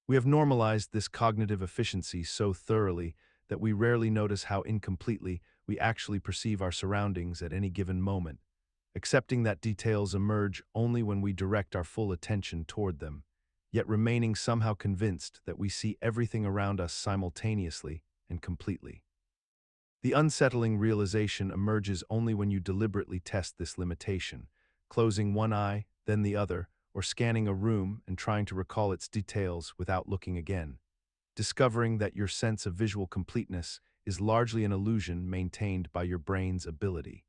We have normalized this cognitive efficiency so thoroughly that we rarely notice how incompletely we actually perceive our surroundings at any given moment, accepting that details emerge only when we direct our full attention toward them, yet remaining somehow convinced that we see everything around us simultaneously and completely. The unsettling realization emerges only when you deliberately test this limitation, closing one eye, then the other, or scanning a room and trying to recall its details without looking again, discovering that your sense of visual completeness is largely an illusion maintained by your brain's ability.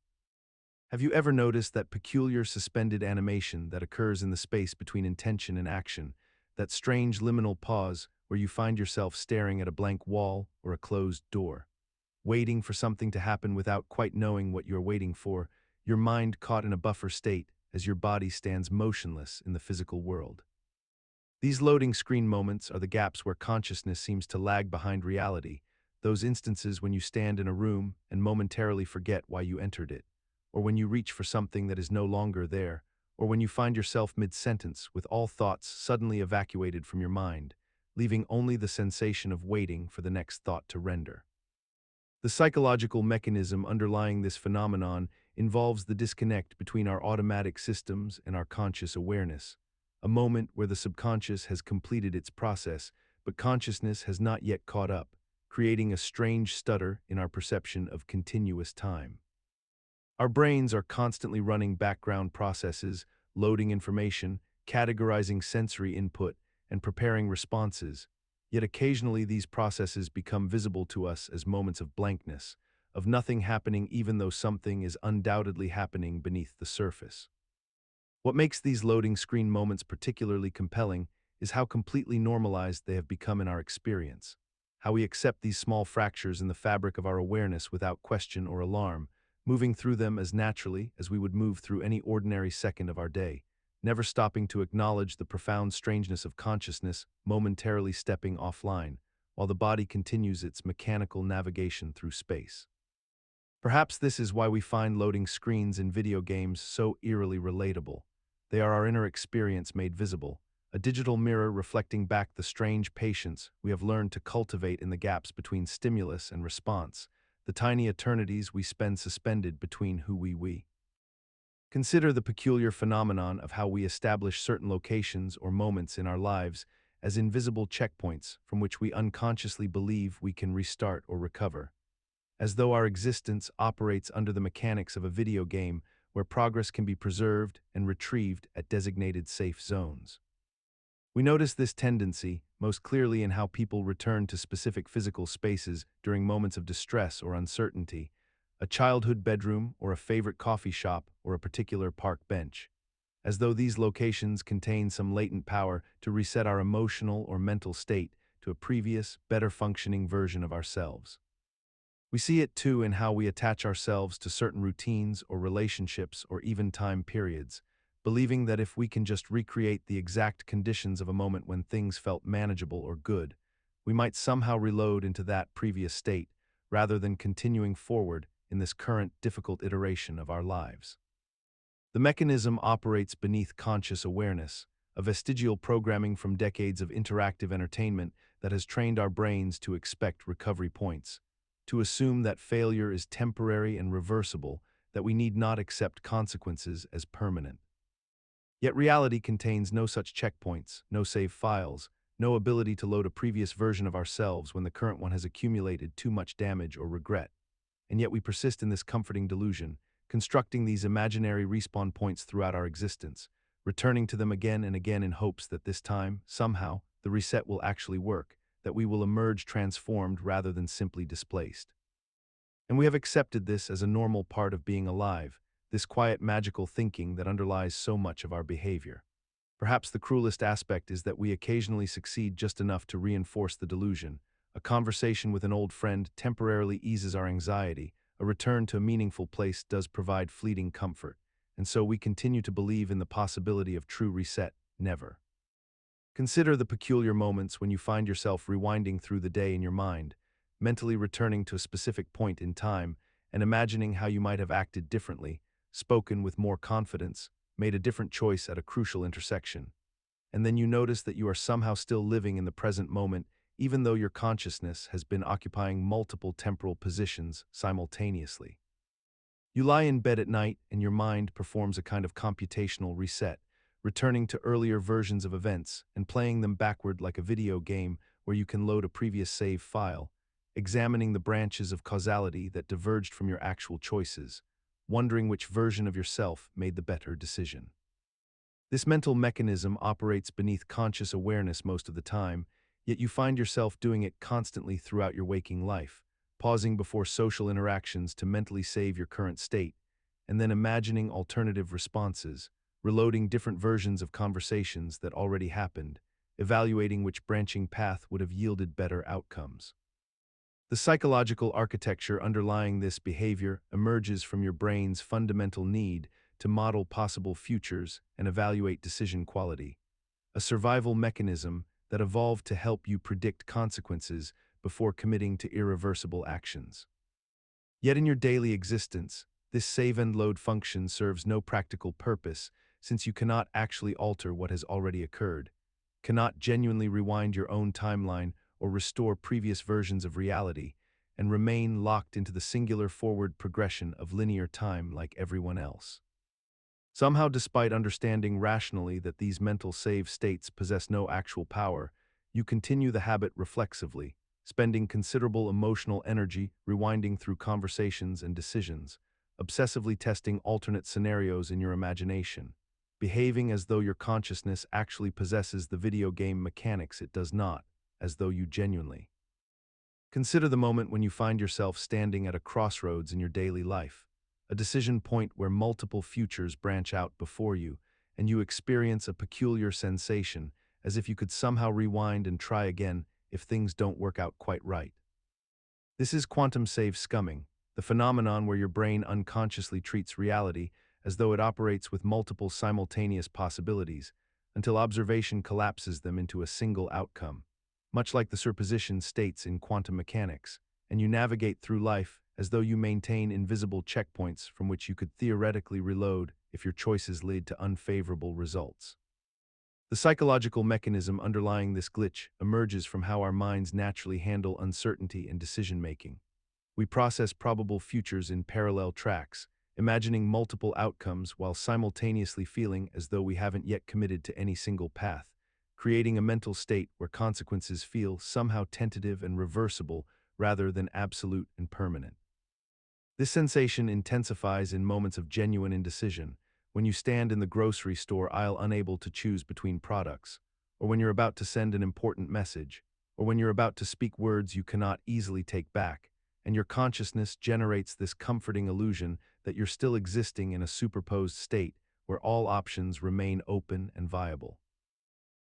Have you ever noticed that peculiar suspended animation that occurs in the space between intention and action, that strange liminal pause where you find yourself staring at a blank wall or a closed door, waiting for something to happen without quite knowing what you're waiting for, your mind caught in a buffer state as your body stands motionless in the physical world? These loading screen moments are the gaps where consciousness seems to lag behind reality, those instances when you stand in a room and momentarily forget why you entered it, or when you reach for something that is no longer there, or when you find yourself mid-sentence with all thoughts suddenly evacuated from your mind, leaving only the sensation of waiting for the next thought to render. The psychological mechanism underlying this phenomenon involves the disconnect between our automatic systems and our conscious awareness, a moment where the subconscious has completed its process, but consciousness has not yet caught up, creating a strange stutter in our perception of continuous time. Our brains are constantly running background processes, loading information, categorizing sensory input, and preparing responses, yet occasionally these processes become visible to us as moments of blankness, of nothing happening even though something is undoubtedly happening beneath the surface. What makes these loading screen moments particularly compelling is how completely normalized they have become in our experience, how we accept these small fractures in the fabric of our awareness without question or alarm, moving through them as naturally as we would move through any ordinary second of our day, never stopping to acknowledge the profound strangeness of consciousness momentarily stepping offline, while the body continues its mechanical navigation through space. Perhaps this is why we find loading screens in video games so eerily relatable. They are our inner experience made visible, a digital mirror reflecting back the strange patience we have learned to cultivate in the gaps between stimulus and response, the tiny eternities we spend suspended between who we. Consider the peculiar phenomenon of how we establish certain locations or moments in our lives as invisible checkpoints from which we unconsciously believe we can restart or recover, as though our existence operates under the mechanics of a video game where progress can be preserved and retrieved at designated safe zones. We notice this tendency most clearly in how people return to specific physical spaces during moments of distress or uncertainty, a childhood bedroom or a favorite coffee shop or a particular park bench, as though these locations contain some latent power to reset our emotional or mental state to a previous, better functioning version of ourselves. We see it too in how we attach ourselves to certain routines or relationships or even time periods, believing that if we can just recreate the exact conditions of a moment when things felt manageable or good, we might somehow reload into that previous state rather than continuing forward in this current difficult iteration of our lives. The mechanism operates beneath conscious awareness, a vestigial programming from decades of interactive entertainment that has trained our brains to expect recovery points, to assume that failure is temporary and reversible, that we need not accept consequences as permanent. Yet reality contains no such checkpoints, no save files, no ability to load a previous version of ourselves when the current one has accumulated too much damage or regret. And yet we persist in this comforting delusion, constructing these imaginary respawn points throughout our existence, returning to them again and again in hopes that this time, somehow, the reset will actually work, that we will emerge transformed rather than simply displaced. And we have accepted this as a normal part of being alive, this quiet magical thinking that underlies so much of our behavior. Perhaps the cruelest aspect is that we occasionally succeed just enough to reinforce the delusion. A conversation with an old friend temporarily eases our anxiety, a return to a meaningful place does provide fleeting comfort, and so we continue to believe in the possibility of true reset, never. Consider the peculiar moments when you find yourself rewinding through the day in your mind, mentally returning to a specific point in time and imagining how you might have acted differently, spoken with more confidence, made a different choice at a crucial intersection. And then you notice that you are somehow still living in the present moment, even though your consciousness has been occupying multiple temporal positions simultaneously. You lie in bed at night and your mind performs a kind of computational reset, returning to earlier versions of events and playing them backward like a video game where you can load a previous save file, examining the branches of causality that diverged from your actual choices, wondering which version of yourself made the better decision. This mental mechanism operates beneath conscious awareness most of the time, yet you find yourself doing it constantly throughout your waking life, pausing before social interactions to mentally save your current state, and then imagining alternative responses, reloading different versions of conversations that already happened, evaluating which branching path would have yielded better outcomes. The psychological architecture underlying this behavior emerges from your brain's fundamental need to model possible futures and evaluate decision quality, a survival mechanism that evolved to help you predict consequences before committing to irreversible actions. Yet in your daily existence, this save and load function serves no practical purpose since you cannot actually alter what has already occurred, cannot genuinely rewind your own timeline or restore previous versions of reality, and remain locked into the singular forward progression of linear time like everyone else. Somehow, despite understanding rationally that these mental save states possess no actual power, you continue the habit reflexively, spending considerable emotional energy rewinding through conversations and decisions, obsessively testing alternate scenarios in your imagination, behaving as though your consciousness actually possesses the video game mechanics it does not, as though you genuinely. Consider the moment when you find yourself standing at a crossroads in your daily life, a decision point where multiple futures branch out before you, and you experience a peculiar sensation, as if you could somehow rewind and try again if things don't work out quite right. This is quantum save scumming, the phenomenon where your brain unconsciously treats reality as though it operates with multiple simultaneous possibilities, until observation collapses them into a single outcome, much like the superposition states in quantum mechanics, and you navigate through life as though you maintain invisible checkpoints from which you could theoretically reload if your choices lead to unfavorable results. The psychological mechanism underlying this glitch emerges from how our minds naturally handle uncertainty and decision-making. We process probable futures in parallel tracks, imagining multiple outcomes while simultaneously feeling as though we haven't yet committed to any single path, creating a mental state where consequences feel somehow tentative and reversible rather than absolute and permanent. This sensation intensifies in moments of genuine indecision, when you stand in the grocery store aisle unable to choose between products, or when you're about to send an important message, or when you're about to speak words you cannot easily take back, and your consciousness generates this comforting illusion that you're still existing in a superposed state where all options remain open and viable.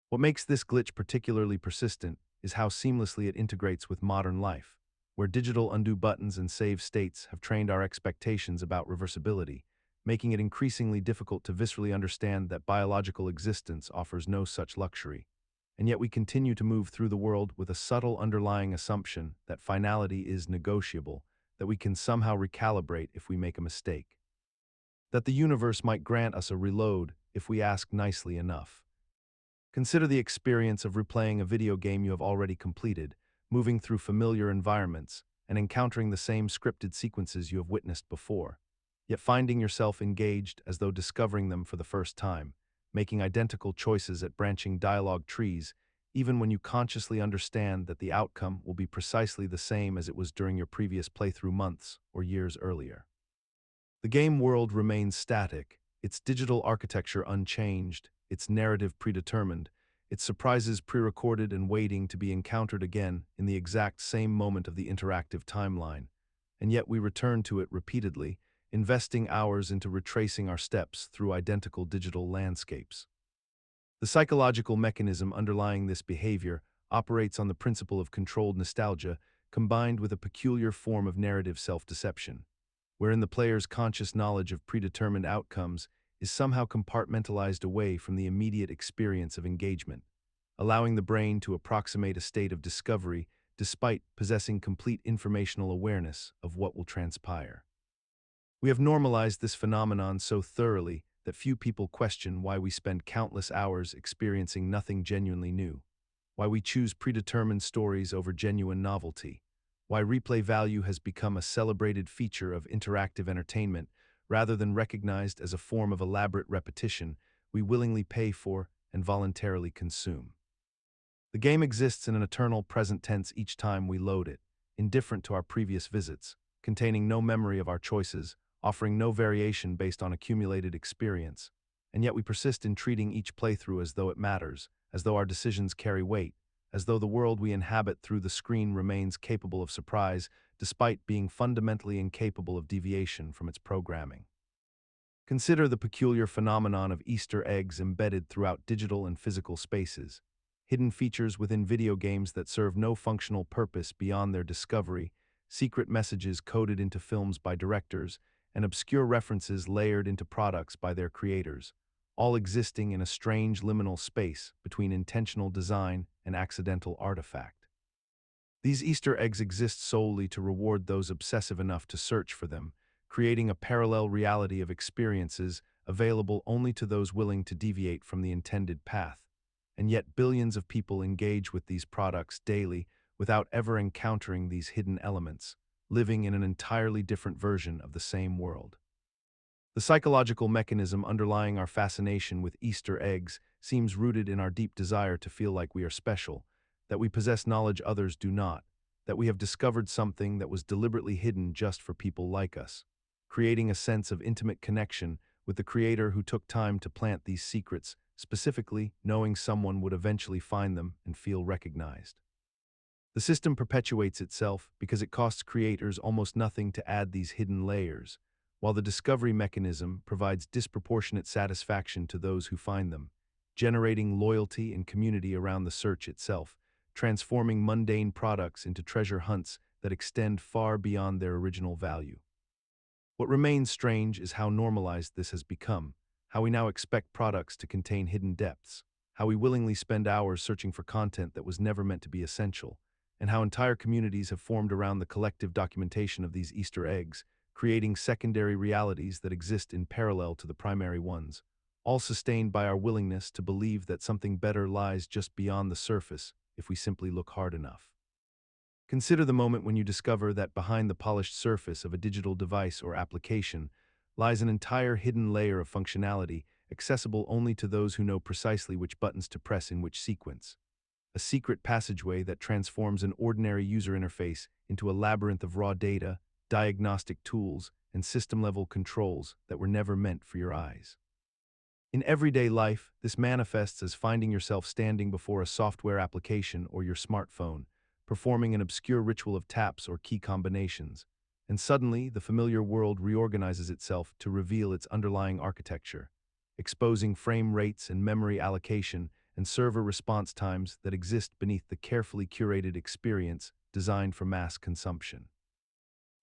What makes this glitch particularly persistent is how seamlessly it integrates with modern life, where digital undo buttons and save states have trained our expectations about reversibility, making it increasingly difficult to viscerally understand that biological existence offers no such luxury. And yet we continue to move through the world with a subtle underlying assumption that finality is negotiable, that we can somehow recalibrate if we make a mistake, that the universe might grant us a reload if we ask nicely enough. Consider the experience of replaying a video game you have already completed, moving through familiar environments, and encountering the same scripted sequences you have witnessed before, yet finding yourself engaged as though discovering them for the first time, making identical choices at branching dialogue trees, even when you consciously understand that the outcome will be precisely the same as it was during your previous playthrough months or years earlier. The game world remains static, its digital architecture unchanged, its narrative predetermined, its surprises pre-recorded and waiting to be encountered again in the exact same moment of the interactive timeline, and yet we return to it repeatedly, investing hours into retracing our steps through identical digital landscapes. The psychological mechanism underlying this behavior operates on the principle of controlled nostalgia combined with a peculiar form of narrative self-deception, wherein the player's conscious knowledge of predetermined outcomes is somehow compartmentalized away from the immediate experience of engagement, allowing the brain to approximate a state of discovery despite possessing complete informational awareness of what will transpire. We have normalized this phenomenon so thoroughly that few people question why we spend countless hours experiencing nothing genuinely new, why we choose predetermined stories over genuine novelty, why replay value has become a celebrated feature of interactive entertainment rather than recognized as a form of elaborate repetition we willingly pay for and voluntarily consume. The game exists in an eternal present tense each time we load it, indifferent to our previous visits, containing no memory of our choices, offering no variation based on accumulated experience, and yet we persist in treating each playthrough as though it matters, as though our decisions carry weight, as though the world we inhabit through the screen remains capable of surprise despite being fundamentally incapable of deviation from its programming. Consider the peculiar phenomenon of Easter eggs embedded throughout digital and physical spaces, hidden features within video games that serve no functional purpose beyond their discovery, secret messages coded into films by directors, and obscure references layered into products by their creators, all existing in a strange liminal space between intentional design and accidental artifact. These Easter eggs exist solely to reward those obsessive enough to search for them, creating a parallel reality of experiences available only to those willing to deviate from the intended path. And yet billions of people engage with these products daily without ever encountering these hidden elements, living in an entirely different version of the same world. The psychological mechanism underlying our fascination with Easter eggs seems rooted in our deep desire to feel like we are special, that we possess knowledge others do not, that we have discovered something that was deliberately hidden just for people like us, creating a sense of intimate connection with the creator who took time to plant these secrets, specifically knowing someone would eventually find them and feel recognized. The system perpetuates itself because it costs creators almost nothing to add these hidden layers, while the discovery mechanism provides disproportionate satisfaction to those who find them, generating loyalty and community around the search itself, transforming mundane products into treasure hunts that extend far beyond their original value. What remains strange is how normalized this has become, how we now expect products to contain hidden depths, how we willingly spend hours searching for content that was never meant to be essential, and how entire communities have formed around the collective documentation of these Easter eggs, creating secondary realities that exist in parallel to the primary ones, all sustained by our willingness to believe that something better lies just beyond the surface if we simply look hard enough. Consider the moment when you discover that behind the polished surface of a digital device or application lies an entire hidden layer of functionality accessible only to those who know precisely which buttons to press in which sequence. A secret passageway that transforms an ordinary user interface into a labyrinth of raw data, diagnostic tools, and system-level controls that were never meant for your eyes. In everyday life, this manifests as finding yourself standing before a software application or your smartphone, performing an obscure ritual of taps or key combinations, and suddenly the familiar world reorganizes itself to reveal its underlying architecture, exposing frame rates and memory allocation and server response times that exist beneath the carefully curated experience designed for mass consumption.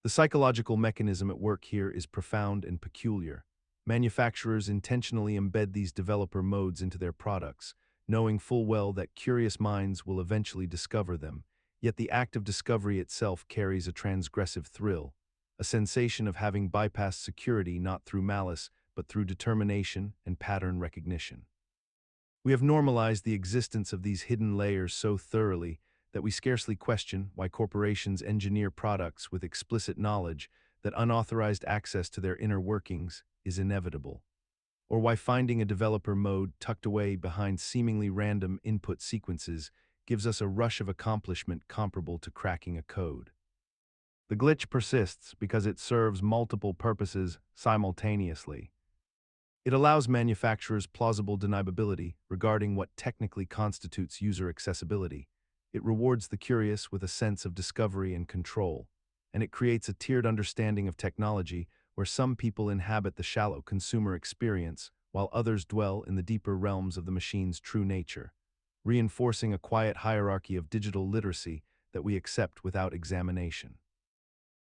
The psychological mechanism at work here is profound and peculiar. Manufacturers intentionally embed these developer modes into their products, knowing full well that curious minds will eventually discover them, yet the act of discovery itself carries a transgressive thrill, a sensation of having bypassed security not through malice, but through determination and pattern recognition. We have normalized the existence of these hidden layers so thoroughly that we scarcely question why corporations engineer products with explicit knowledge that unauthorized access to their inner workings is inevitable, or why finding a developer mode tucked away behind seemingly random input sequences gives us a rush of accomplishment comparable to cracking a code. The glitch persists because it serves multiple purposes simultaneously. It allows manufacturers plausible deniability regarding what technically constitutes user accessibility. It rewards the curious with a sense of discovery and control, and it creates a tiered understanding of technology where some people inhabit the shallow consumer experience, while others dwell in the deeper realms of the machine's true nature, reinforcing a quiet hierarchy of digital literacy that we accept without examination.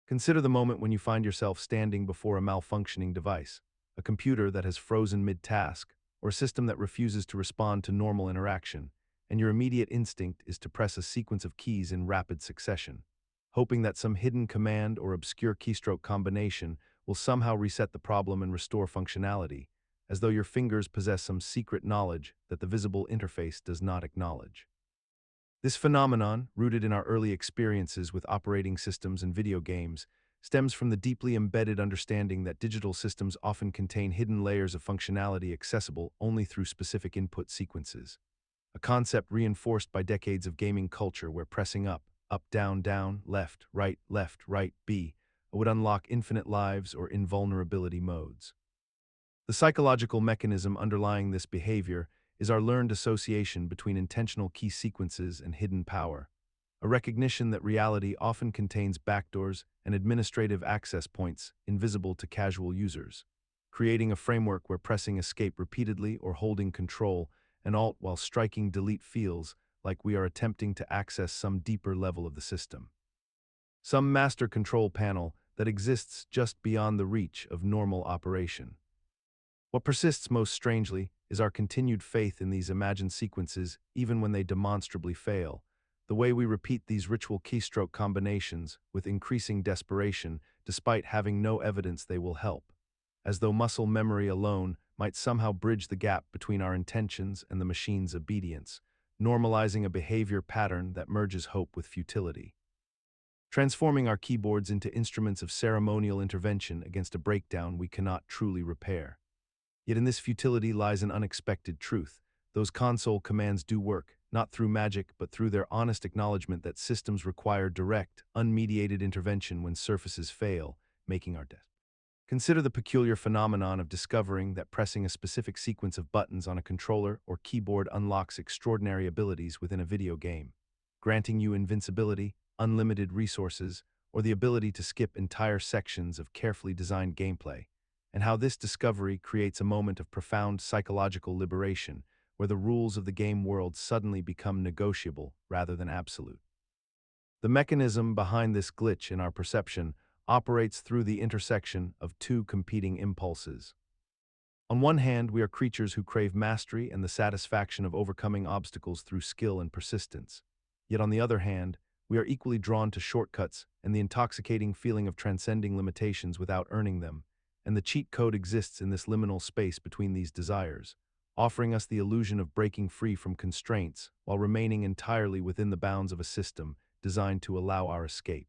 Consider the moment when you find yourself standing before a malfunctioning device, a computer that has frozen mid-task, or a system that refuses to respond to normal interaction, and your immediate instinct is to press a sequence of keys in rapid succession, hoping that some hidden command or obscure keystroke combination will somehow reset the problem and restore functionality, as though your fingers possess some secret knowledge that the visible interface does not acknowledge. This phenomenon, rooted in our early experiences with operating systems and video games, stems from the deeply embedded understanding that digital systems often contain hidden layers of functionality accessible only through specific input sequences. A concept reinforced by decades of gaming culture where pressing up, down, left, right, B would unlock infinite lives or invulnerability modes. The psychological mechanism underlying this behavior is our learned association between intentional key sequences and hidden power, a recognition that reality often contains backdoors and administrative access points invisible to casual users, creating a framework where pressing escape repeatedly or holding control and alt while striking delete feels like we are attempting to access some deeper level of the system. Some master control panel that exists just beyond the reach of normal operation. What persists most strangely is our continued faith in these imagined sequences even when they demonstrably fail, the way we repeat these ritual keystroke combinations with increasing desperation despite having no evidence they will help, as though muscle memory alone might somehow bridge the gap between our intentions and the machine's obedience, normalizing a behavior pattern that merges hope with futility. Transforming our keyboards into instruments of ceremonial intervention against a breakdown we cannot truly repair. Yet in this futility lies an unexpected truth. Those console commands do work, not through magic but through their honest acknowledgement that systems require direct, unmediated intervention when surfaces fail, making our death. Consider the peculiar phenomenon of discovering that pressing a specific sequence of buttons on a controller or keyboard unlocks extraordinary abilities within a video game, granting you invincibility, unlimited resources, or the ability to skip entire sections of carefully designed gameplay, and how this discovery creates a moment of profound psychological liberation where the rules of the game world suddenly become negotiable rather than absolute. The mechanism behind this glitch in our perception operates through the intersection of two competing impulses. On one hand, we are creatures who crave mastery and the satisfaction of overcoming obstacles through skill and persistence. Yet on the other hand, we are equally drawn to shortcuts and the intoxicating feeling of transcending limitations without earning them, and the cheat code exists in this liminal space between these desires, offering us the illusion of breaking free from constraints while remaining entirely within the bounds of a system designed to allow our escape.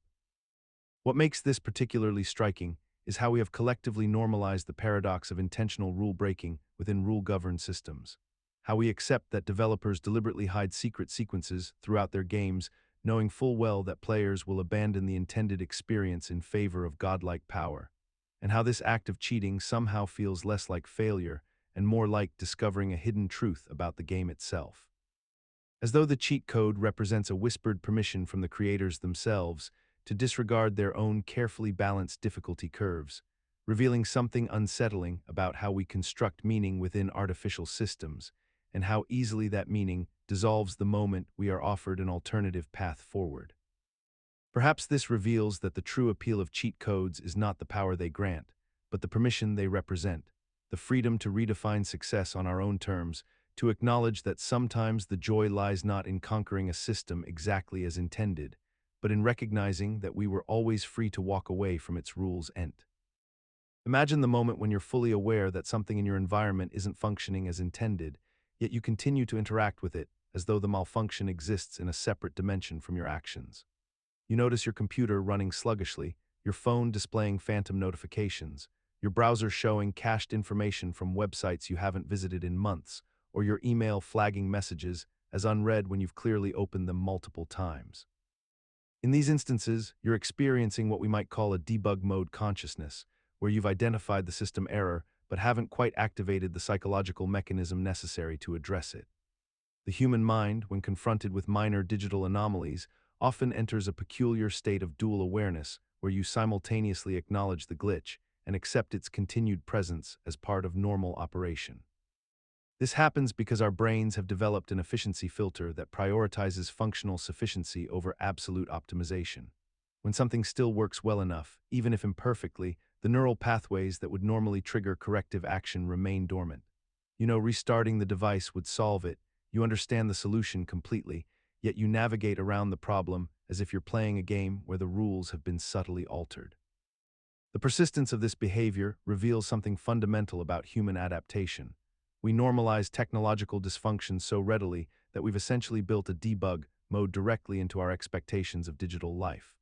What makes this particularly striking is how we have collectively normalized the paradox of intentional rule-breaking within rule-governed systems, how we accept that developers deliberately hide secret sequences throughout their games, knowing full well that players will abandon the intended experience in favor of godlike power, and how this act of cheating somehow feels less like failure and more like discovering a hidden truth about the game itself. As though the cheat code represents a whispered permission from the creators themselves to disregard their own carefully balanced difficulty curves, revealing something unsettling about how we construct meaning within artificial systems, and how easily that meaning dissolves the moment we are offered an alternative path forward. Perhaps this reveals that the true appeal of cheat codes is not the power they grant, but the permission they represent, the freedom to redefine success on our own terms, to acknowledge that sometimes the joy lies not in conquering a system exactly as intended, but in recognizing that we were always free to walk away from its rules' end. Imagine the moment when you're fully aware that something in your environment isn't functioning as intended, yet you continue to interact with it as though the malfunction exists in a separate dimension from your actions. You notice your computer running sluggishly, your phone displaying phantom notifications, your browser showing cached information from websites you haven't visited in months, or your email flagging messages as unread when you've clearly opened them multiple times. In these instances, you're experiencing what we might call a debug mode consciousness, where you've identified the system error but haven't quite activated the psychological mechanism necessary to address it. The human mind, when confronted with minor digital anomalies, often enters a peculiar state of dual awareness where you simultaneously acknowledge the glitch and accept its continued presence as part of normal operation. This happens because our brains have developed an efficiency filter that prioritizes functional sufficiency over absolute optimization. When something still works well enough, even if imperfectly, the neural pathways that would normally trigger corrective action remain dormant. Restarting the device would solve it. You understand the solution completely, yet you navigate around the problem as if you're playing a game where the rules have been subtly altered. The persistence of this behavior reveals something fundamental about human adaptation. We normalize technological dysfunction so readily that we've essentially built a debug mode directly into our expectations of digital life.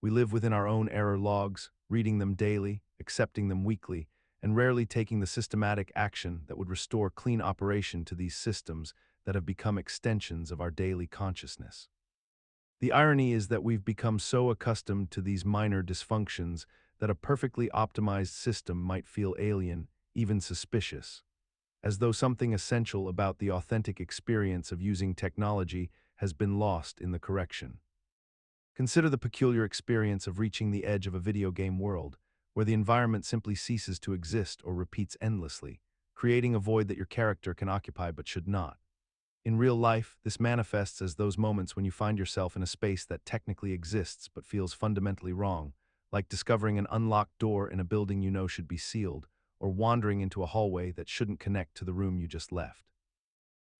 We live within our own error logs, reading them daily, accepting them weekly, and rarely taking the systematic action that would restore clean operation to these systems that have become extensions of our daily consciousness. The irony is that we've become so accustomed to these minor dysfunctions that a perfectly optimized system might feel alien, even suspicious, as though something essential about the authentic experience of using technology has been lost in the correction. Consider the peculiar experience of reaching the edge of a video game world, where the environment simply ceases to exist or repeats endlessly, creating a void that your character can occupy but should not. In real life, this manifests as those moments when you find yourself in a space that technically exists but feels fundamentally wrong, like discovering an unlocked door in a building you know should be sealed, or wandering into a hallway that shouldn't connect to the room you just left.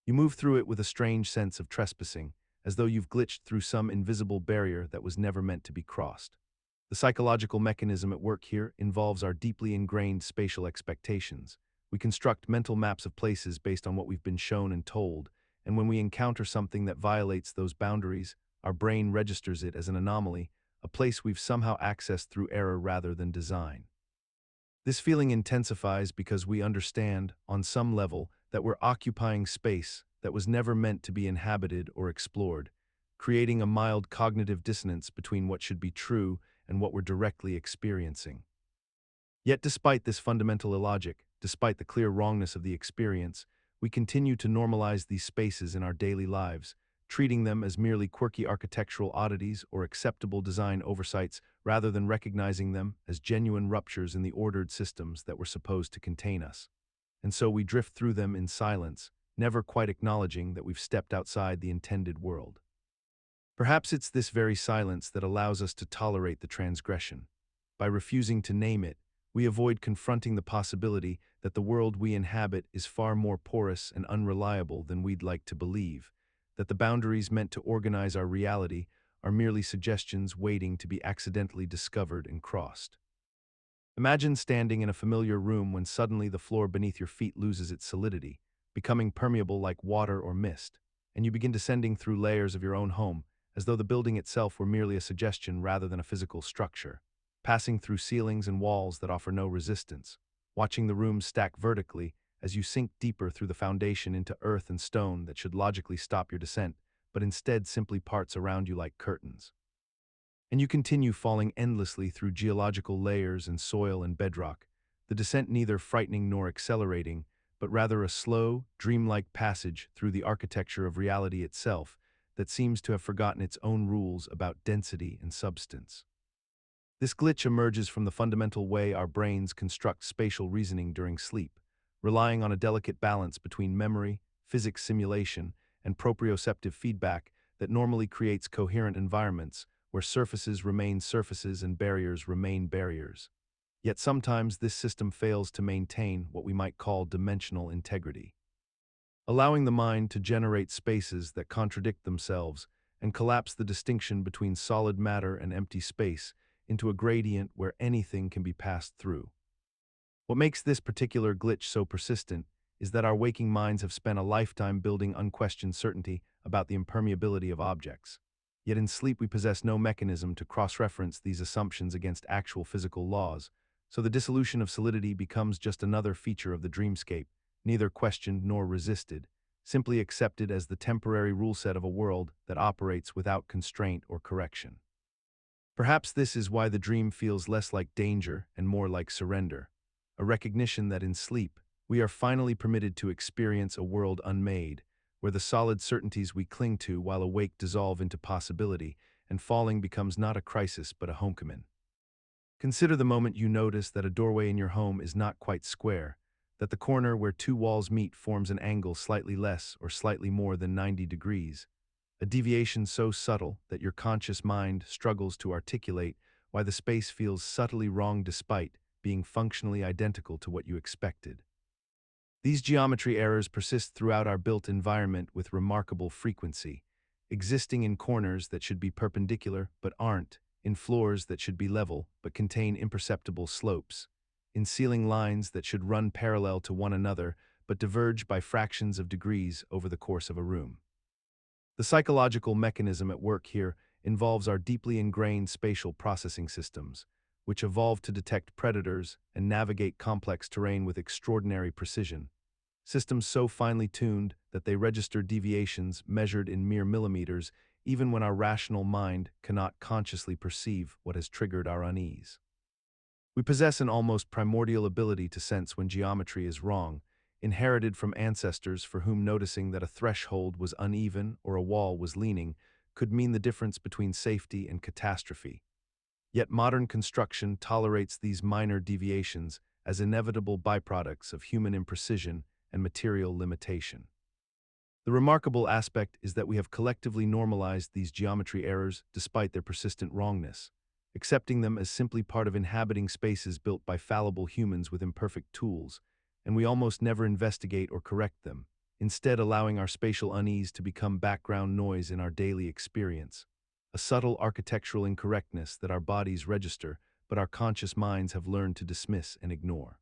You move through it with a strange sense of trespassing, as though you've glitched through some invisible barrier that was never meant to be crossed. The psychological mechanism at work here involves our deeply ingrained spatial expectations. We construct mental maps of places based on what we've been shown and told, and when we encounter something that violates those boundaries, our brain registers it as an anomaly, a place we've somehow accessed through error rather than design. This feeling intensifies because we understand, on some level, that we're occupying space that was never meant to be inhabited or explored, creating a mild cognitive dissonance between what should be true and what we're directly experiencing. Yet despite this fundamental illogic, despite the clear wrongness of the experience, we continue to normalize these spaces in our daily lives, treating them as merely quirky architectural oddities or acceptable design oversights rather than recognizing them as genuine ruptures in the ordered systems that were supposed to contain us. And so we drift through them in silence, never quite acknowledging that we've stepped outside the intended world. Perhaps it's this very silence that allows us to tolerate the transgression. By refusing to name it, we avoid confronting the possibility that the world we inhabit is far more porous and unreliable than we'd like to believe, that the boundaries meant to organize our reality are merely suggestions waiting to be accidentally discovered and crossed. Imagine standing in a familiar room when suddenly the floor beneath your feet loses its solidity, becoming permeable like water or mist, and you begin descending through layers of your own home, as though the building itself were merely a suggestion rather than a physical structure, passing through ceilings and walls that offer no resistance, watching the rooms stack vertically as you sink deeper through the foundation into earth and stone that should logically stop your descent, but instead simply parts around you like curtains. And you continue falling endlessly through geological layers and soil and bedrock, the descent neither frightening nor accelerating, but rather a slow, dreamlike passage through the architecture of reality itself that seems to have forgotten its own rules about density and substance. This glitch emerges from the fundamental way our brains construct spatial reasoning during sleep, relying on a delicate balance between memory, physics simulation, and proprioceptive feedback that normally creates coherent environments where surfaces remain surfaces and barriers remain barriers. Yet sometimes this system fails to maintain what we might call dimensional integrity, allowing the mind to generate spaces that contradict themselves and collapse the distinction between solid matter and empty space into a gradient where anything can be passed through. What makes this particular glitch so persistent is that our waking minds have spent a lifetime building unquestioned certainty about the impermeability of objects. Yet in sleep we possess no mechanism to cross-reference these assumptions against actual physical laws, so the dissolution of solidity becomes just another feature of the dreamscape, neither questioned nor resisted, simply accepted as the temporary rule set of a world that operates without constraint or correction. Perhaps this is why the dream feels less like danger and more like surrender, a recognition that in sleep, we are finally permitted to experience a world unmade, where the solid certainties we cling to while awake dissolve into possibility, and falling becomes not a crisis but a homecoming. Consider the moment you notice that a doorway in your home is not quite square, that the corner where two walls meet forms an angle slightly less or slightly more than 90 degrees, a deviation so subtle that your conscious mind struggles to articulate why the space feels subtly wrong despite being functionally identical to what you expected. These geometry errors persist throughout our built environment with remarkable frequency, existing in corners that should be perpendicular but aren't, in floors that should be level but contain imperceptible slopes, in ceiling lines that should run parallel to one another but diverge by fractions of degrees over the course of a room. The psychological mechanism at work here involves our deeply ingrained spatial processing systems, which evolved to detect predators and navigate complex terrain with extraordinary precision. Systems so finely tuned that they register deviations measured in mere millimeters even when our rational mind cannot consciously perceive what has triggered our unease. We possess an almost primordial ability to sense when geometry is wrong, inherited from ancestors for whom noticing that a threshold was uneven or a wall was leaning could mean the difference between safety and catastrophe. Yet modern construction tolerates these minor deviations as inevitable byproducts of human imprecision and material limitation. The remarkable aspect is that we have collectively normalized these geometry errors despite their persistent wrongness, accepting them as simply part of inhabiting spaces built by fallible humans with imperfect tools, and we almost never investigate or correct them, instead allowing our spatial unease to become background noise in our daily experience, a subtle architectural incorrectness that our bodies register but our conscious minds have learned to dismiss and ignore.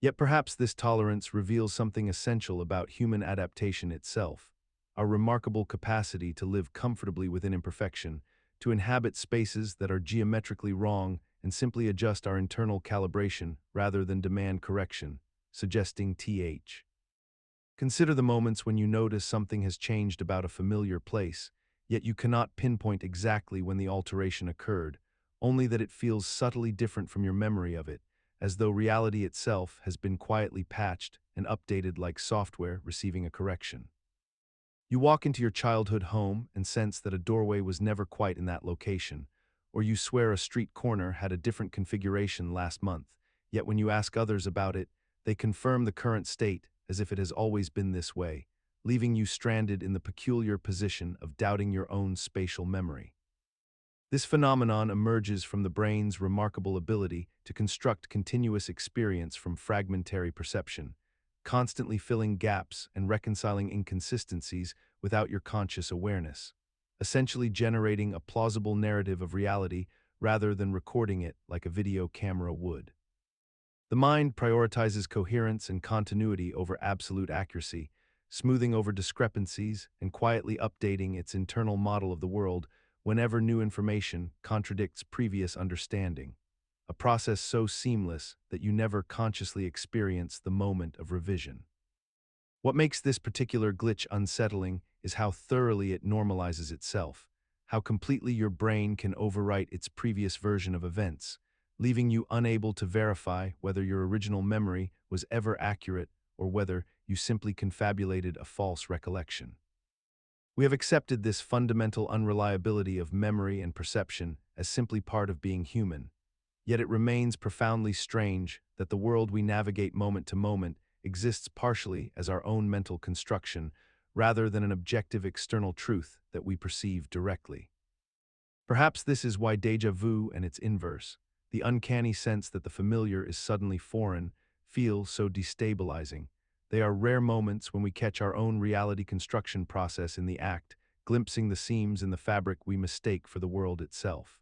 Yet perhaps this tolerance reveals something essential about human adaptation itself, our remarkable capacity to live comfortably within imperfection, to inhabit spaces that are geometrically wrong and simply adjust our internal calibration rather than demand correction, suggesting Consider the moments when you notice something has changed about a familiar place, yet you cannot pinpoint exactly when the alteration occurred, only that it feels subtly different from your memory of it, as though reality itself has been quietly patched and updated like software receiving a correction. You walk into your childhood home and sense that a doorway was never quite in that location, or you swear a street corner had a different configuration last month, yet when you ask others about it, they confirm the current state as if it has always been this way, leaving you stranded in the peculiar position of doubting your own spatial memory. This phenomenon emerges from the brain's remarkable ability to construct continuous experience from fragmentary perception, constantly filling gaps and reconciling inconsistencies without your conscious awareness, essentially generating a plausible narrative of reality rather than recording it like a video camera would. The mind prioritizes coherence and continuity over absolute accuracy, smoothing over discrepancies and quietly updating its internal model of the world whenever new information contradicts previous understanding, a process so seamless that you never consciously experience the moment of revision. What makes this particular glitch unsettling is how thoroughly it normalizes itself, how completely your brain can overwrite its previous version of events, leaving you unable to verify whether your original memory was ever accurate or whether you simply confabulated a false recollection. We have accepted this fundamental unreliability of memory and perception as simply part of being human, yet it remains profoundly strange that the world we navigate moment to moment exists partially as our own mental construction rather than an objective external truth that we perceive directly. Perhaps this is why déjà vu and its inverse, the uncanny sense that the familiar is suddenly foreign, feel so destabilizing. They are rare moments when we catch our own reality construction process in the act, glimpsing the seams in the fabric we mistake for the world itself.